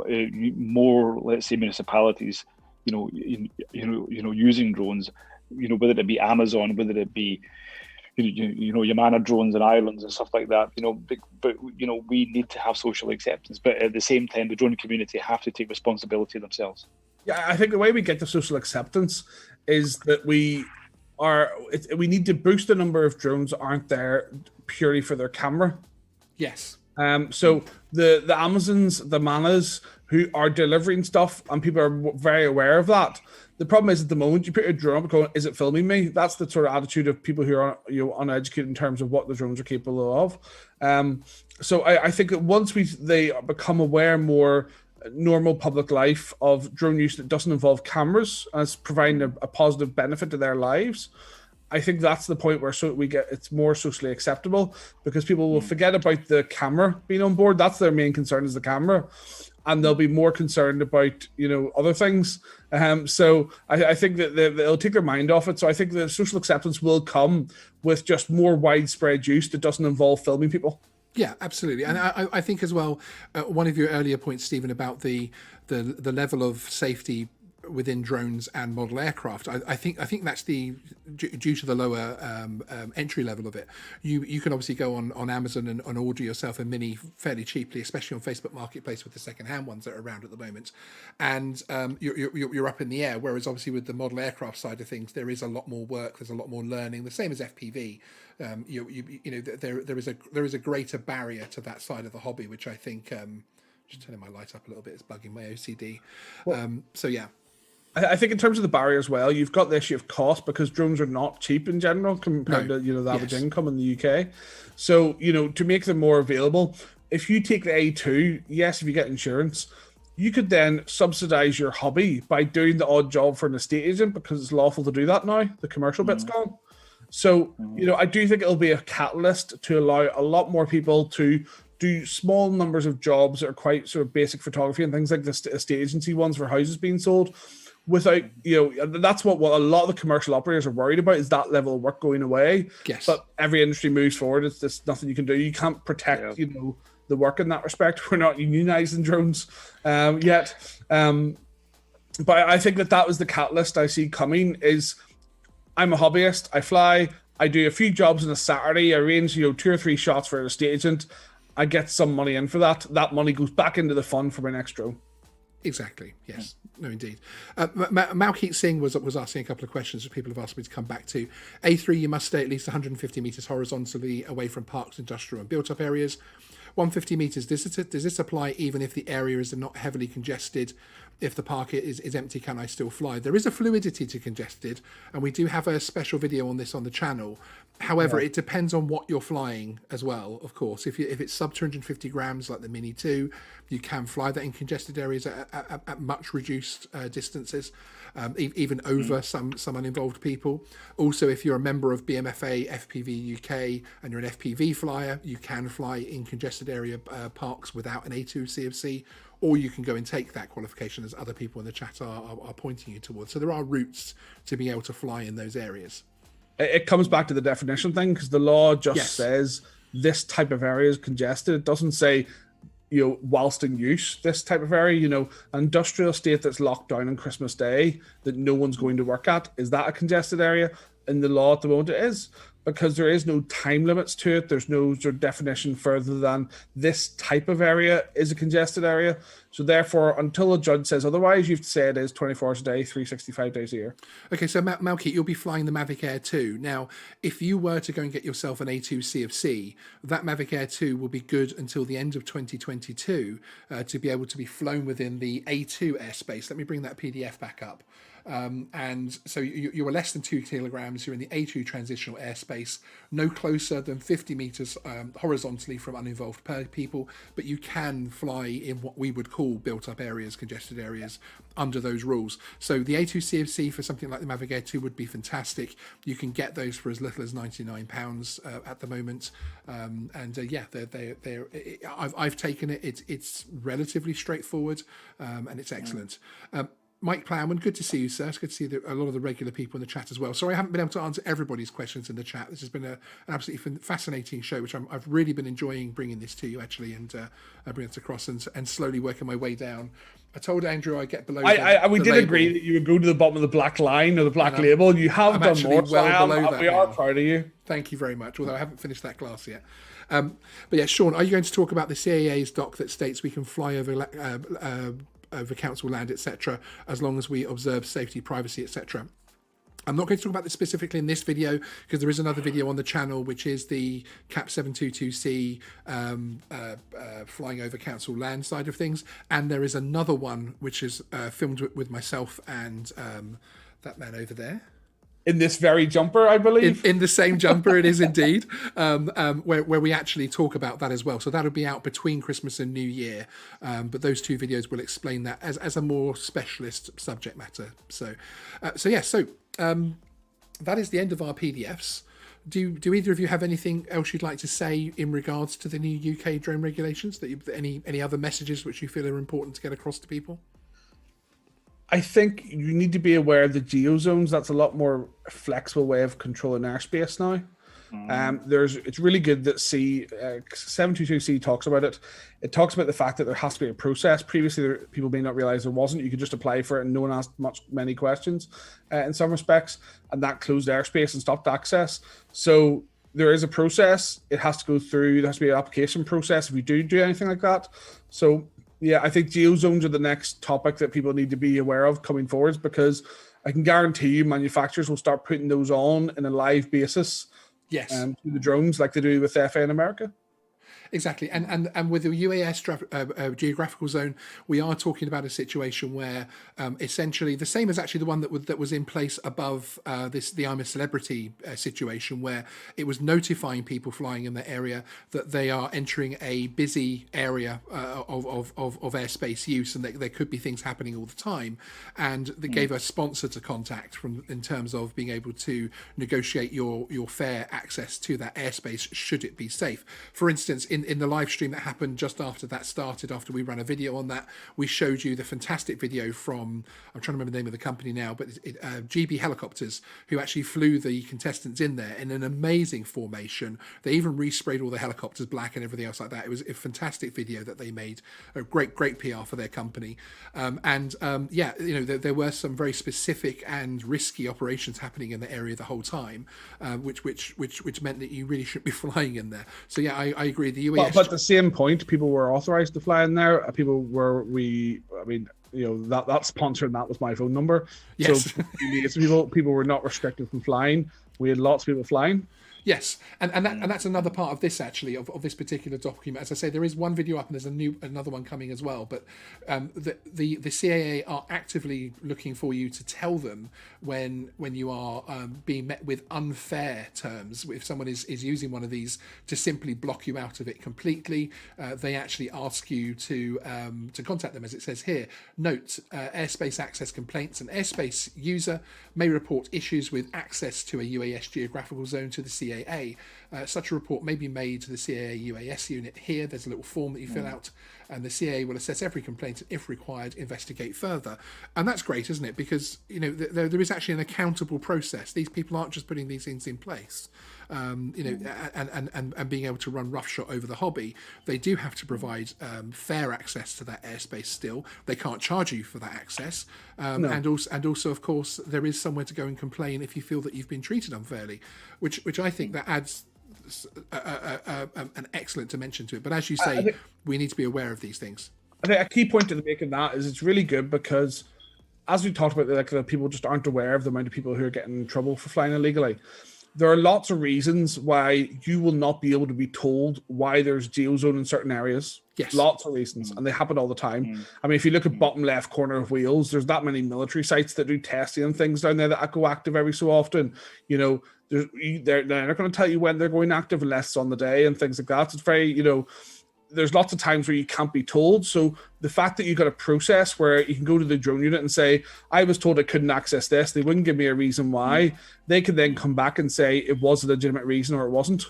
more, let's say, municipalities using drones, whether it be Amazon, whether it be Yamana drones in islands and stuff like that, but we need to have social acceptance, but at the same time the drone community have to take responsibility themselves. Yeah, I think the way we get to social acceptance is that we need to boost the number of drones that aren't there purely for their camera. Yes. So the Amazons, the Manas who are delivering stuff, and people are very aware of that. The problem is, at the moment, you put a drone up going, is it filming me? That's the sort of attitude of people who are uneducated in terms of what the drones are capable of. So I think that once they become aware more normal public life of drone use that doesn't involve cameras as providing a positive benefit to their lives, I think that's the point where it's more socially acceptable, because people will forget about the camera being on board. That's their main concern, is the camera, and they'll be more concerned about other things. So I think that they'll take their mind off it. So I think the social acceptance will come with just more widespread use that doesn't involve filming people. Yeah, absolutely. And I think as well, one of your earlier points, Stephen, about the level of safety within drones and model aircraft, I think that's due to the lower entry level of it. You can obviously go on Amazon and order yourself a Mini fairly cheaply, especially on Facebook Marketplace with the second-hand ones that are around at the moment, and you're up in the air. Whereas obviously with the model aircraft side of things, there is a lot more work. There's a lot more learning. The same as FPV. There is a greater barrier to that side of the hobby, which I think. Just turning my light up a little bit, it's bugging my OCD. So yeah. I think in terms of the barrier as well, you've got the issue of cost, because drones are not cheap in general compared to the average income in the UK. So to make them more available, if you take the A2, yes, if you get insurance, you could then subsidize your hobby by doing the odd job for an estate agent, because it's lawful to do that now. The commercial bit's gone. So I do think it'll be a catalyst to allow a lot more people to do small numbers of jobs that are quite sort of basic photography and things like the estate agency ones for houses being sold, without that's what a lot of the commercial operators are worried about, is that level of work going away. Yes. But every industry moves forward. It's just nothing you can do. You can't protect the work in that respect. We're not unionizing drones yet. But I think that was the catalyst I see coming. Is I'm a hobbyist. I fly. I do a few jobs on a Saturday. I arrange 2 or 3 shots for an estate agent. I get some money in for that. That money goes back into the fund for my next drone. Exactly. Yes. No, indeed. Malkeet Singh was asking a couple of questions that people have asked me to come back to. A3, you must stay at least 150 meters horizontally away from parks, industrial and built-up areas. 150 meters. Does this apply even if the area is not heavily congested? If the park is empty, can I still fly? There is a fluidity to congested, and we do have a special video on this on the channel. However, it depends on what you're flying as well, of course. If it's sub 250 grams like the Mini 2, you can fly that in congested areas at much reduced distances, even over some uninvolved people. Also, if you're a member of BMFA FPV UK and you're an FPV flyer, you can fly in congested area parks without an A2 CFC, or you can go and take that qualification, as other people in the chat are pointing you towards. So there are routes to be able to fly in those areas. It comes back to the definition thing, because the law just says this type of area is congested. It doesn't say, whilst in use, this type of area, an industrial estate that's locked down on Christmas Day that no one's going to work at. Is that a congested area? In the law at the moment, it is, because there is no time limits to it. There's no sort of definition further than this type of area is a congested area. So therefore, until a judge says otherwise, you have to say it is 24 hours a day, 365 days a year. Okay, so Malkeet, you'll be flying the Mavic Air 2. Now, if you were to go and get yourself an A2 CFC, that Mavic Air 2 will be good until the end of 2022 to be able to be flown within the A2 airspace. Let me bring that PDF back up. And so you are less than 2 kilograms. You're in the A2 transitional airspace, no closer than 50 meters horizontally from uninvolved people, but you can fly in what we would call built-up areas, congested areas, under those rules. So the A2 CFC for something like the Mavic Air 2 would be fantastic. You can get those for as little as £99 at the moment. I've taken it. It's relatively straightforward, and it's excellent. Mike Plowman, good to see you, sir. It's good to see a lot of the regular people in the chat as well. Sorry, I haven't been able to answer everybody's questions in the chat. This has been an absolutely fascinating show, which I've really been enjoying bringing this to you, actually, and bringing it across and slowly working my way down. I told Andrew I get below. We did agree that you would go to the bottom of the black line or the black label. You have done more. We are proud of you. Thank you very much, although I haven't finished that class yet. But yeah, Sean, are you going to talk about the CAA's doc that states we can fly over council land, etc., as long as we observe safety, privacy, etc.? I'm not going to talk about this specifically in this video because there is another video on the channel which is the CAP 722C flying over council land side of things, and there is another one which is filmed with myself and that man over there. In this very jumper, I believe. In the same jumper, it is indeed, where we actually talk about that as well. So that'll be out between Christmas and New Year. But those two videos will explain that as a more specialist subject matter. So that is the end of our PDFs. Do either of you have anything else you'd like to say in regards to the new UK drone regulations? Any other messages which you feel are important to get across to people? I think you need to be aware of the geozones. That's a lot more flexible way of controlling airspace now. It's really good that 722C talks about it. It talks about the fact that there has to be a process. Previously, people may not realize there wasn't. You could just apply for it and no one asked many questions in some respects, and that closed airspace and stopped access. So there is a process. It has to go through. There has to be an application process if you do anything like that. So yeah, I think geozones are the next topic that people need to be aware of coming forwards, because I can guarantee you manufacturers will start putting those on in a live basis. Yes. To the drones like they do with FA in America. Exactly, and with the UAS geographical zone, we are talking about a situation where essentially the same as actually the one that was in place above the I'm a Celebrity situation, where it was notifying people flying in the area that they are entering a busy area of airspace use, and that there could be things happening all the time, and that gave a sponsor to contact in terms of being able to negotiate your fair access to that airspace should it be safe. For instance, in the live stream that happened just after that started, after we ran a video on that, we showed you the fantastic video from, I'm trying to remember the name of the company now, but GB Helicopters, who actually flew the contestants in there in an amazing formation. They even resprayed all the helicopters black and everything else like that. It was a fantastic video that they made, a great PR for their company. There were some very specific and risky operations happening in the area the whole time, which meant that you really shouldn't be flying in there. So yeah, I agree. The UAS, but at the same point, people were authorized to fly in there. That sponsor and that was my phone number. Yes. So people were not restricted from flying. We had lots of people flying. Yes, and that's another part of this, actually, of this particular document. As I say, there is one video up and there's another one coming as well. But the CAA are actively looking for you to tell them when you are being met with unfair terms. If someone is using one of these to simply block you out of it completely, they actually ask you to contact them, as it says here. Note, airspace access complaints. An airspace user may report issues with access to a UAS geographical zone to the CAA. Such a report may be made to the CAA UAS unit. Here, there's a little form that you fill out, and the CAA will assess every complaint and, if required, investigate further. And that's great, isn't it? Because there is actually an accountable process. These people aren't just putting these things in place, and being able to run roughshod over the hobby. They do have to provide fair access to that airspace. Still, they can't charge you for that access, and also, of course, there is somewhere to go and complain if you feel that you've been treated unfairly, which I think that adds an excellent dimension to it. But as you say, we need to be aware of these things. I think a key point to make in that is it's really good because, as we talked about, the people just aren't aware of the amount of people who are getting in trouble for flying illegally. There are lots of reasons why you will not be able to be told why there's geozone in certain areas. Yes. Lots of reasons, and they happen all the time. I mean, if you look at bottom left corner of Wales, there's that many military sites that do testing and things down there that go active every so often. They're not going to tell you when they're going active unless it's on the day and things like that. It's very, there's lots of times where you can't be told. So the fact that you've got a process where you can go to the drone unit and say, I was told I couldn't access this, they wouldn't give me a reason why. They could then come back and say it was a legitimate reason or it wasn't,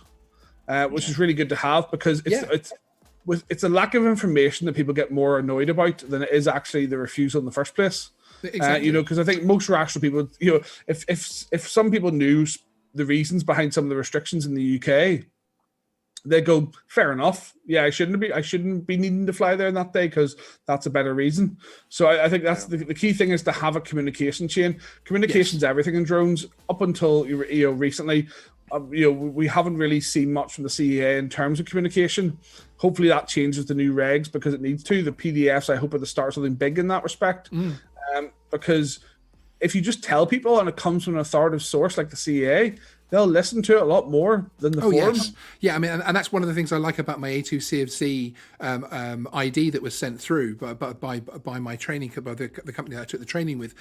which is really good to have, because it's a lack of information that people get more annoyed about than it is actually the refusal in the first place. Exactly. Because I think most rational people, if some people knew the reasons behind some of the restrictions in the UK, they go, fair enough. Yeah, I shouldn't be needing to fly there that day because that's a better reason. So I think that's the key thing, is to have a communication chain. Communication's everything in drones. Up until recently, we haven't really seen much from the CEA in terms of communication. Hopefully that changes with the new regs, because it needs to. The PDFs, I hope, are the start of something big in that respect. Because if you just tell people and it comes from an authoritative source like the CEA, they'll listen to it a lot more than the forums. Yes. Yeah, I mean, and that's one of the things I like about my A2CFC ID that was sent through by my training, by the company that I took the training with,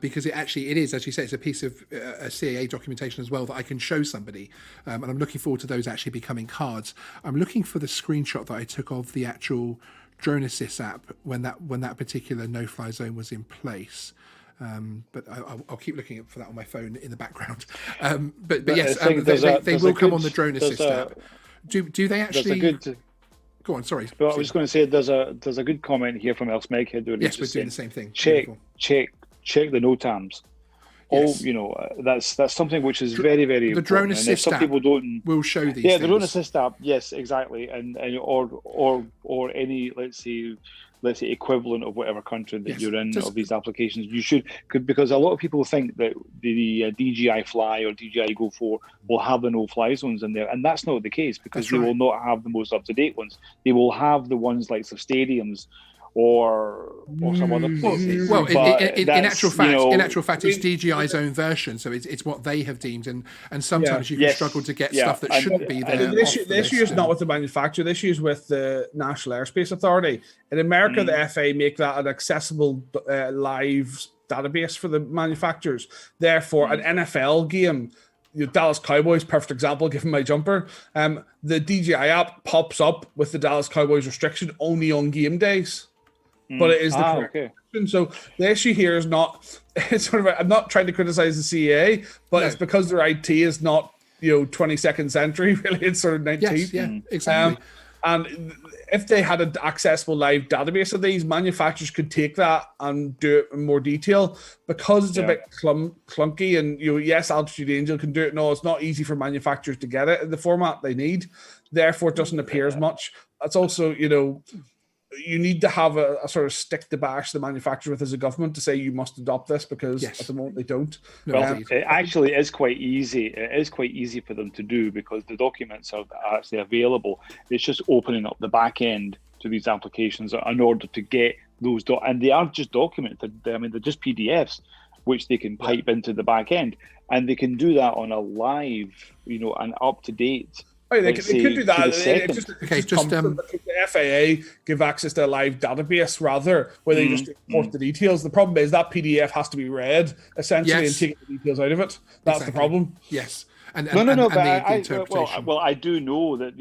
because it is, as you say, it's a piece of CAA documentation as well that I can show somebody. And I'm looking forward to those actually becoming cards. I'm looking for the screenshot that I took of the actual Drone Assist app when that particular no-fly zone was in place. But I'll keep looking for that on my phone in the background. But yes, they will come on the Drone Assist app. Do they actually? Go on, sorry. Well, I was just going to say there's a good comment here from Elsmeghead. Yes, we're doing the same thing. Check the NOTAMs. Yes. That's something which is very, very the important. Drone Assist app will show these. Yeah, the Drone Assist app. Yes, exactly, and or any let's say equivalent of whatever country that you're in of these applications. You should, because a lot of people think that the DJI Fly or DJI Go 4 will have the no-fly zones in there, and that's not the case, because they will not have the most up-to-date ones. They will have the ones like the stadiums or some other places. Well, in actual fact, it's DJI's own version, so it's what they have deemed, and sometimes you can struggle to get stuff that shouldn't be there. The issue is not with the manufacturer. The issue is with the National Airspace Authority. In America, the FAA make that an accessible live database for the manufacturers. Therefore, an NFL game, Dallas Cowboys, perfect example, given my jumper. The DJI app pops up with the Dallas Cowboys restriction only on game days. But it is the correct option. So the issue here is not, it's sort of, I'm not trying to criticize the CEA, but it's because their IT is not 22nd century, really. It's sort of 19th. Yes, yeah, exactly. And if they had an accessible live database of these, manufacturers could take that and do it in more detail. Because it's a bit clunky, and yes, Altitude Angel can do it. No, it's not easy for manufacturers to get it in the format they need. Therefore, it doesn't appear as much. It's also, you need to have a sort of stick to bash the manufacturer with as a government to say you must adopt this, because at the moment they don't. Well, it actually is quite easy. It is quite easy for them to do, because the documents are actually available. It's just opening up the back end to these applications in order to get those. And they aren't just documents. They're just PDFs, which they can pipe into the back end. And they can do that on a live, an up-to-date. They could do that. The FAA give access to a live database where they just report the details. The problem is that PDF has to be read essentially and take the details out of it. That's the problem. Yes. But I do know that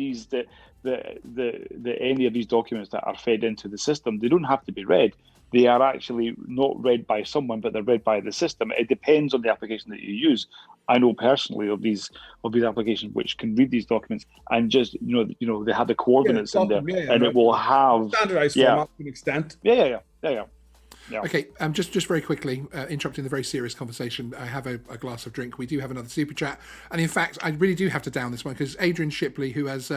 any of these documents that are fed into the system, they don't have to be read. They are actually not read by someone, but they're read by the system. It depends on the application that you use. I know personally of these applications which can read these documents and just they have the coordinates in there, and it will have standardized format to an extent. Yeah. Okay, just very quickly, interrupting the very serious conversation, I have a glass of drink. We do have another super chat, and in fact, I really do have to down this one, because Adrian Shipley, who has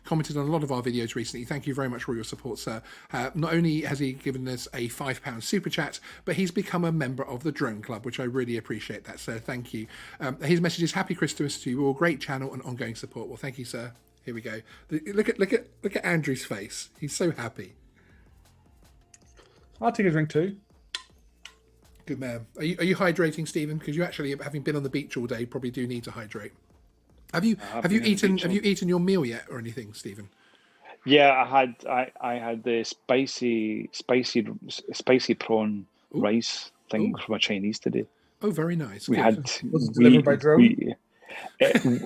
commented on a lot of our videos recently, thank you very much for your support, sir. Not only has he given us a £5 super chat, but he's become a member of the Drone Club, which I really appreciate that, sir. Thank you. His message is Happy Christmas to you all, great channel and ongoing support. Well, thank you, sir. Here we go. Look at Andrew's face. He's so happy. I'll take a drink too. Good man. Are you hydrating, Stephen? Because you actually, having been on the beach all day, probably do need to hydrate. Have you eaten your meal yet or anything, Stephen? Yeah, I had the spicy prawn rice thing from a Chinese today. Oh, very nice. Was it delivered by drone? It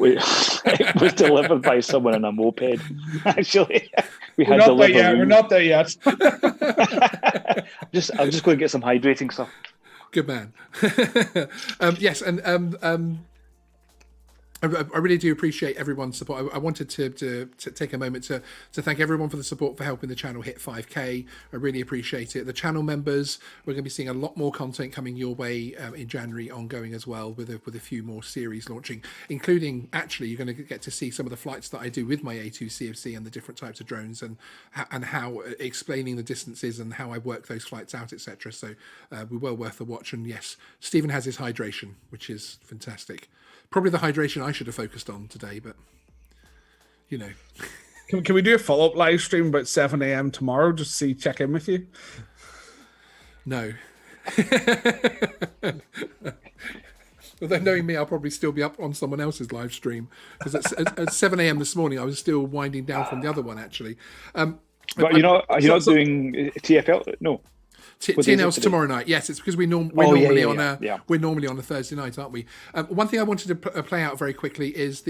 was delivered by someone on a moped. Actually, we're not there yet. I'm just going to get some hydrating stuff. Good man. Yes, and I really do appreciate everyone's support. I wanted to take a moment to thank everyone for the support for helping the channel hit 5K. I really appreciate it. The channel members, we're going to be seeing a lot more content coming your way in January ongoing as well, with a few more series launching, including actually you're going to get to see some of the flights that I do with my A2 CFC and the different types of drones, and how explaining the distances and how I work those flights out, etc. So we're well worth a watch. And yes, Stephen has his hydration, which is fantastic. Probably the hydration I should have focused on today, but you know. Can we do a follow-up live stream about 7 a.m. tomorrow, just to check in with you? No. Although knowing me, I'll probably still be up on someone else's live stream, because at 7 a.m. this morning I was still winding down from the other one actually. But you're not doing TFL? No. TNL's tomorrow night. Yes, it's because we're normally on a Thursday night, aren't we? One thing I wanted to play out very quickly is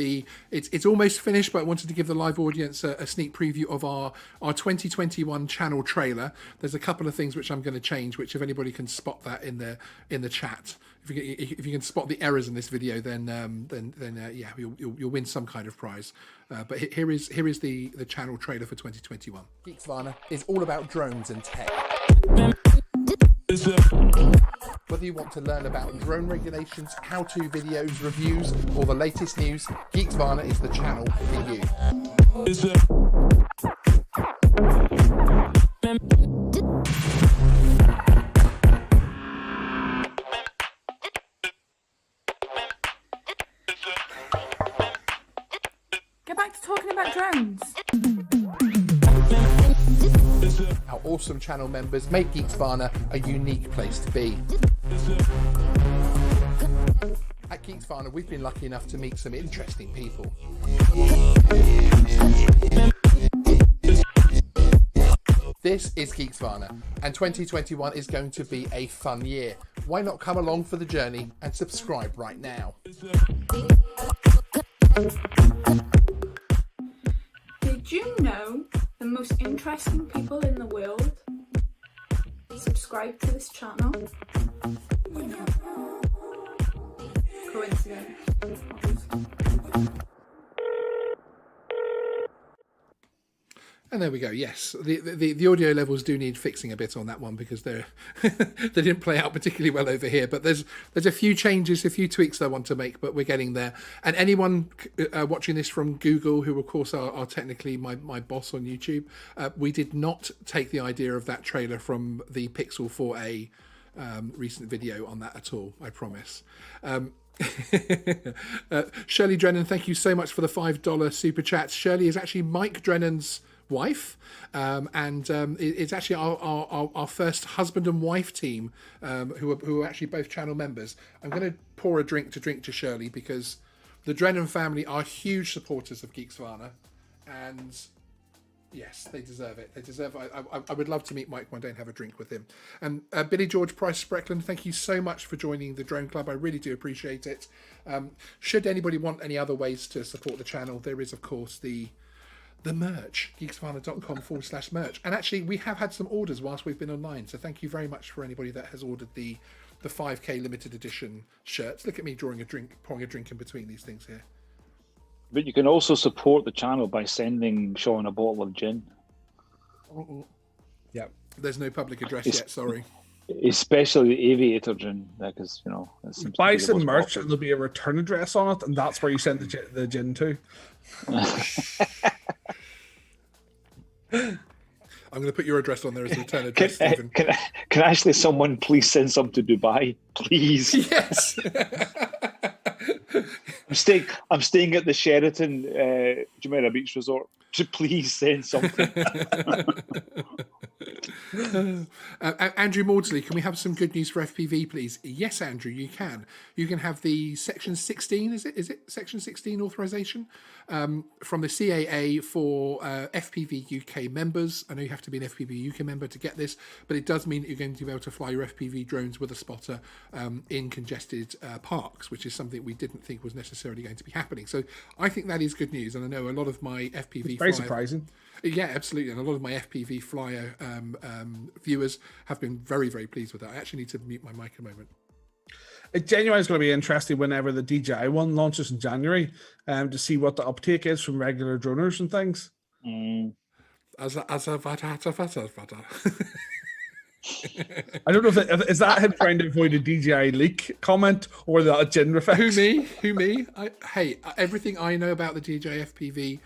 it's almost finished, but I wanted to give the live audience a sneak preview of our 2021 channel trailer. There's a couple of things which I'm going to change, which if anybody can spot that in the chat, if you can spot the errors in this video, then yeah, you'll win some kind of prize. But here is the channel trailer for 2021. Geeksvana is all about drones and tech. Whether you want to learn about drone regulations, how-to videos, reviews, or the latest news, Geeksvana is the channel for you. Get back to talking about drones. Our awesome channel members make Geeksvana a unique place to be. At Geeksvana, we've been lucky enough to meet some interesting people. This is Geeksvana, and 2021 is going to be a fun year. Why not come along for the journey and subscribe right now? Did you know the most interesting people in the world subscribe to this channel? Coincidence. And there we go. Yes, the audio levels do need fixing a bit on that one, because they didn't play out particularly well over here. But there's a few changes, a few tweaks I want to make, but we're getting there. And anyone watching this from Google, who of course are technically my boss on YouTube, we did not take the idea of that trailer from the Pixel 4a recent video on that at all. I promise. Shirley Drennan, thank you so much for the $5 super chat. Shirley is actually Mike Drennan's wife, and it's actually our first husband and wife team, who are actually both channel members. I'm going to pour a drink to Shirley, because the Drennan family are huge supporters of Geeksvana, and yes, they deserve it. They deserve it. I would love to meet Mike one day and have a drink with him. And Billy George Price Spreckland, thank you so much for joining the Drone Club. I really do appreciate it. Should anybody want any other ways to support the channel, there is of course the merch, geeksvana.com/merch. And actually we have had some orders whilst we've been online, so thank you very much for anybody that has ordered the 5K limited edition shirts. Look at me pouring a drink in between these things here. But you can also support the channel by sending Sean a bottle of gin. Yeah, there's no public address yet, sorry. Especially the aviator gin, because you know, buy some merch and there'll be a return address on it, and that's where you send the gin to. I'm going to put your address on there as a return address, Stephen. Can actually someone please send some to Dubai, please? Yes. I'm staying at the Sheraton Jumeirah Beach Resort. Please send something. Andrew Maudsley, can we have some good news for FPV, please? Yes, Andrew, you can. You can have the Section 16, is it Section 16 authorization from the CAA for FPV UK members. I know you have to be an FPV UK member to get this, but it does mean that you're going to be able to fly your FPV drones with a spotter in congested parks, which is something we didn't think was necessarily going to be happening. So I think that is good news, and I know a lot of my FPV very surprising. Yeah, absolutely. And a lot of my FPV flyer viewers have been very, very pleased with that. I actually need to mute my mic a moment. It genuinely is going to be interesting whenever the DJI one launches in January, to see what the uptake is from regular droners and things. I don't know if is that him trying to avoid a DJI leak comment or the gender effects. Who me? Hey, everything I know about the DJI FPV,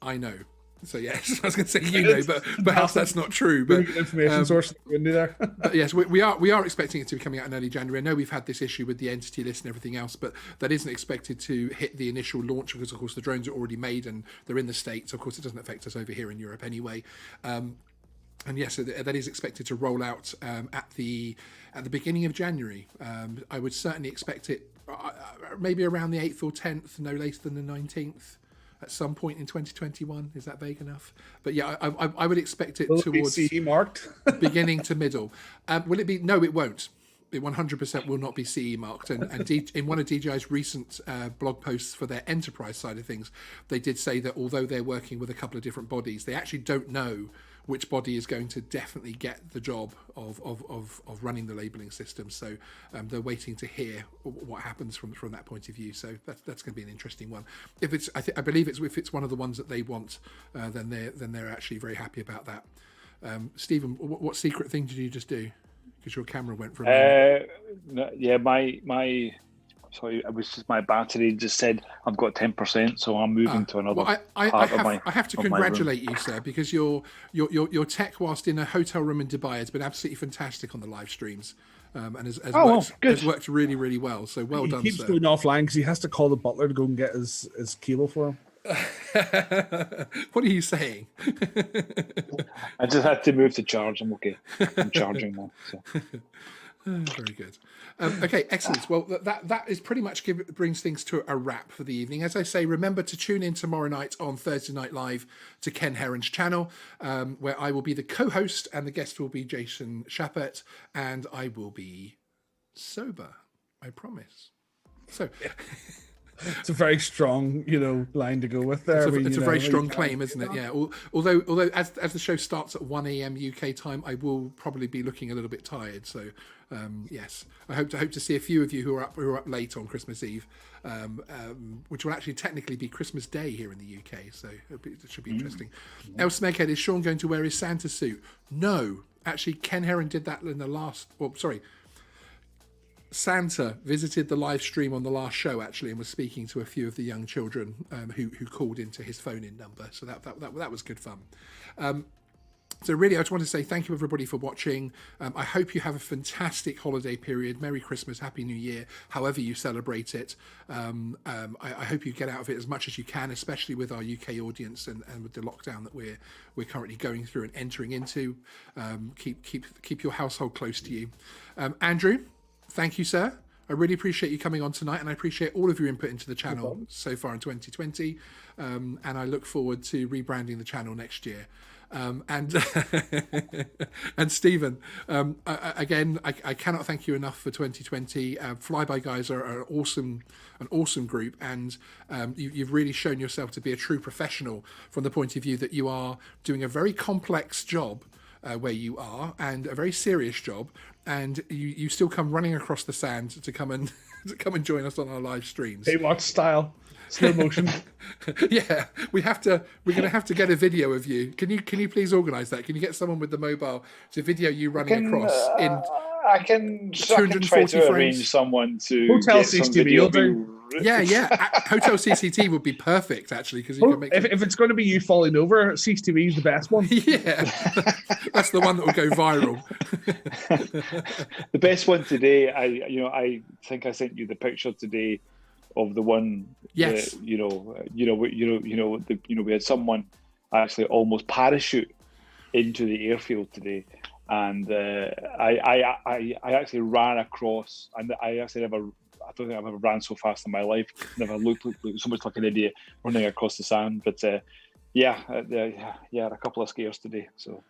I know. So yes, I was going to say but perhaps that's not true. But information source there. But yes, we are expecting it to be coming out in early January. I know we've had this issue with the entity list and everything else, but that isn't expected to hit the initial launch because, of course, the drones are already made and they're in the States. Of course, it doesn't affect us over here in Europe anyway. And yes, that is expected to roll out at the beginning of January. I would certainly expect it maybe around the 8th or 10th, no later than the 19th. At some point in 2021, is that vague enough? But yeah, I would expect it towards CE marked beginning to middle. Will it be? No, it won't. It 100% will not be CE marked. And in one of DJI's recent blog posts for their enterprise side of things, they did say that although they're working with a couple of different bodies, they actually don't know which body is going to definitely get the job of running the labeling system. So they're waiting to hear what happens from that point of view. So that's going to be an interesting one. If it's, I believe it's if it's one of the ones that they want, then they're actually very happy about that. Stephen, what secret thing did you just do? Because your camera went from. Yeah, my. Sorry, it was just my battery just said I've got 10%, so I'm moving to another part of my. I have to congratulate you, sir, because your tech whilst in a hotel room in Dubai has been absolutely fantastic on the live streams, and has worked really, really well. So well done, sir. He keeps going offline because he has to call the butler to go and get his cable for him. What are you saying? I just had to move to charge. I'm okay. I'm charging now. So. Very good. Okay, excellent. Well, that is pretty much brings things to a wrap for the evening. As I say, remember to tune in tomorrow night on Thursday Night Live to Ken Heron's channel, where I will be the co-host and the guest will be Jason Chappett, and I will be sober, I promise. So... It's a very strong, line to go with there. It's a very strong claim, isn't it? Yeah. Although as the show starts at 1 a.m. UK time, I will probably be looking a little bit tired. So, yes, I hope to see a few of you who are up late on Christmas Eve, which will actually technically be Christmas Day here in the UK. So it should be interesting. El Smeghead, is Sean going to wear his Santa suit? No, actually, Ken Heron did that in the last. Well, sorry. Santa visited the live stream on the last show actually and was speaking to a few of the young children who called into his phone-in number. So that was good fun. So really, I just want to say thank you everybody for watching. I hope you have a fantastic holiday period. Merry Christmas, Happy New Year, however you celebrate it. I hope you get out of it as much as you can, especially with our UK audience and with the lockdown that we're currently going through and entering into. Keep your household close to you. Andrew, thank you, sir. I really appreciate you coming on tonight, and I appreciate all of your input into the channel so far in 2020. And I look forward to rebranding the channel next year. And Stephen, again, I cannot thank you enough for 2020. Flyby Guys are an awesome group, and you've really shown yourself to be a true professional from the point of view that you are doing a very complex job where you are, and a very serious job, and you still come running across the sand to come and join us on our live streams. Baywatch style, slow motion. Yeah, we're going to have to get a video of you. Can you please organise that? Can you get someone with the mobile to video you running across in? I can try to arrange someone to Hotel get some CCTV video. Yeah. Hotel CCTV would be perfect actually, because you can make. If it's going to be you falling over, CCTV is the best one. Yeah, that's the one that will go viral. The best one today, I think I sent you the picture today of the one. Yes. We had someone actually almost parachute into the airfield today. And I actually ran across, and I don't think I've ever ran so fast in my life. Never looked so much like an idiot running across the sand. But a couple of scares today. So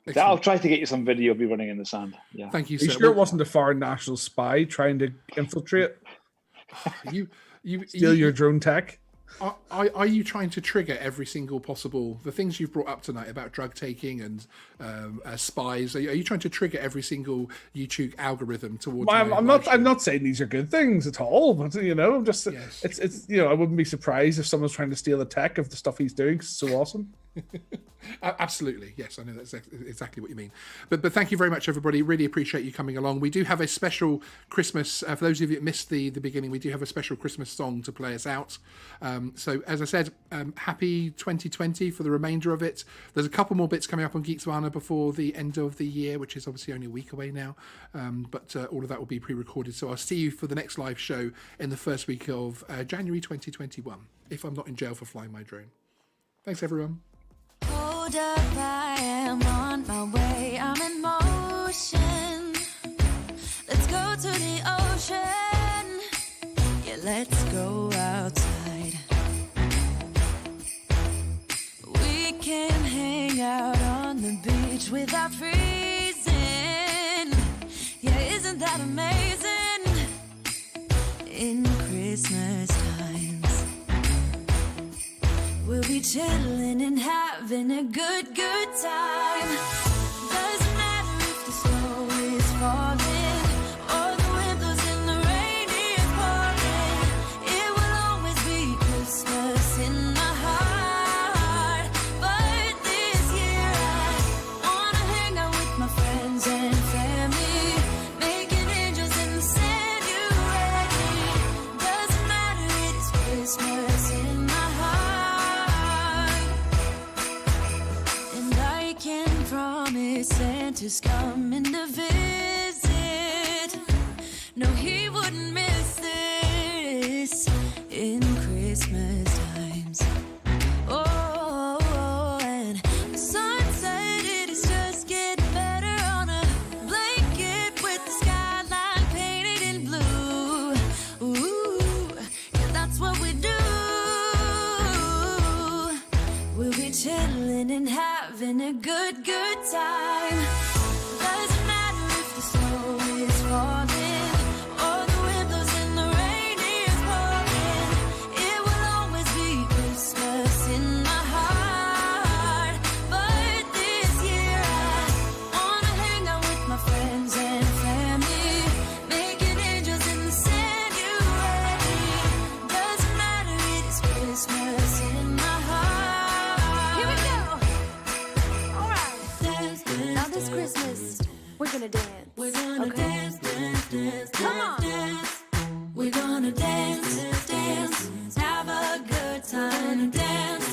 Excellent. I'll try to get you some video of me running in the sand. Yeah. Thank you. Are you sure it wasn't a foreign national spy trying to infiltrate? You steal your drone tech? Are you trying to trigger every single possible, the things you've brought up tonight about drug taking and spies? Are you trying to trigger every single YouTube algorithm towards? I'm not saying these are good things at all, but I'm just it's I wouldn't be surprised if someone's trying to steal the tech of the stuff he's doing. 'Cause it's so awesome. Absolutely, yes, I know that's exactly what you mean. But thank you very much, everybody. Really appreciate you coming along. We do have a special Christmas for those of you that missed the beginning. We do have a special Christmas song to play us out. So as I said, happy 2020 for the remainder of it. There's a couple more bits coming up on Geeksvana before the end of the year, which is obviously only a week away now. But all of that will be pre-recorded. So I'll see you for the next live show in the first week of January 2021, if I'm not in jail for flying my drone. Thanks, everyone. Hold up, I am on my way, I'm in motion. Let's go to the ocean. Yeah, let's go outside. We can hang out on the beach without freezing. Yeah, isn't that amazing? In Christmas times, we'll be chilling and having a good time. Doesn't matter if the snow is falling or the wind blows and the rain is pouring. It will always be Christmas in my heart. But this year I wanna hang out with my friends and family, making angels in the sand. You ready? Doesn't matter, it's Christmas in my heart. And I can promise Santa's coming to visit. No, he wouldn't miss this in Christmas times. Oh, and the sunset, it is just getting better on a blanket with the skyline painted in blue. Ooh, yeah, that's what we do. We'll be chilling and having a good time. Doesn't matter if the snow is falling or the wind blows and the rain is pouring. It will always be Christmas in my heart. But this year I wanna hang out with my friends and family, making angels in the sand. You ready? Doesn't matter, it's Christmas in my heart. Here we go. All right. Now this Christmas, we're gonna dance. We're gonna dance. Come on. We're gonna dance. Have a good time. Dance.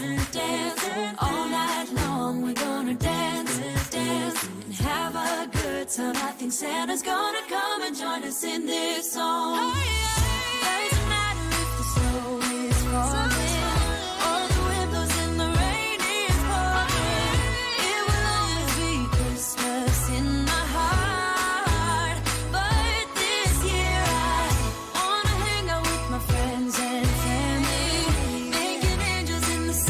All night long, we're gonna dance. And have a good time. I think Santa's gonna come and join us in this song.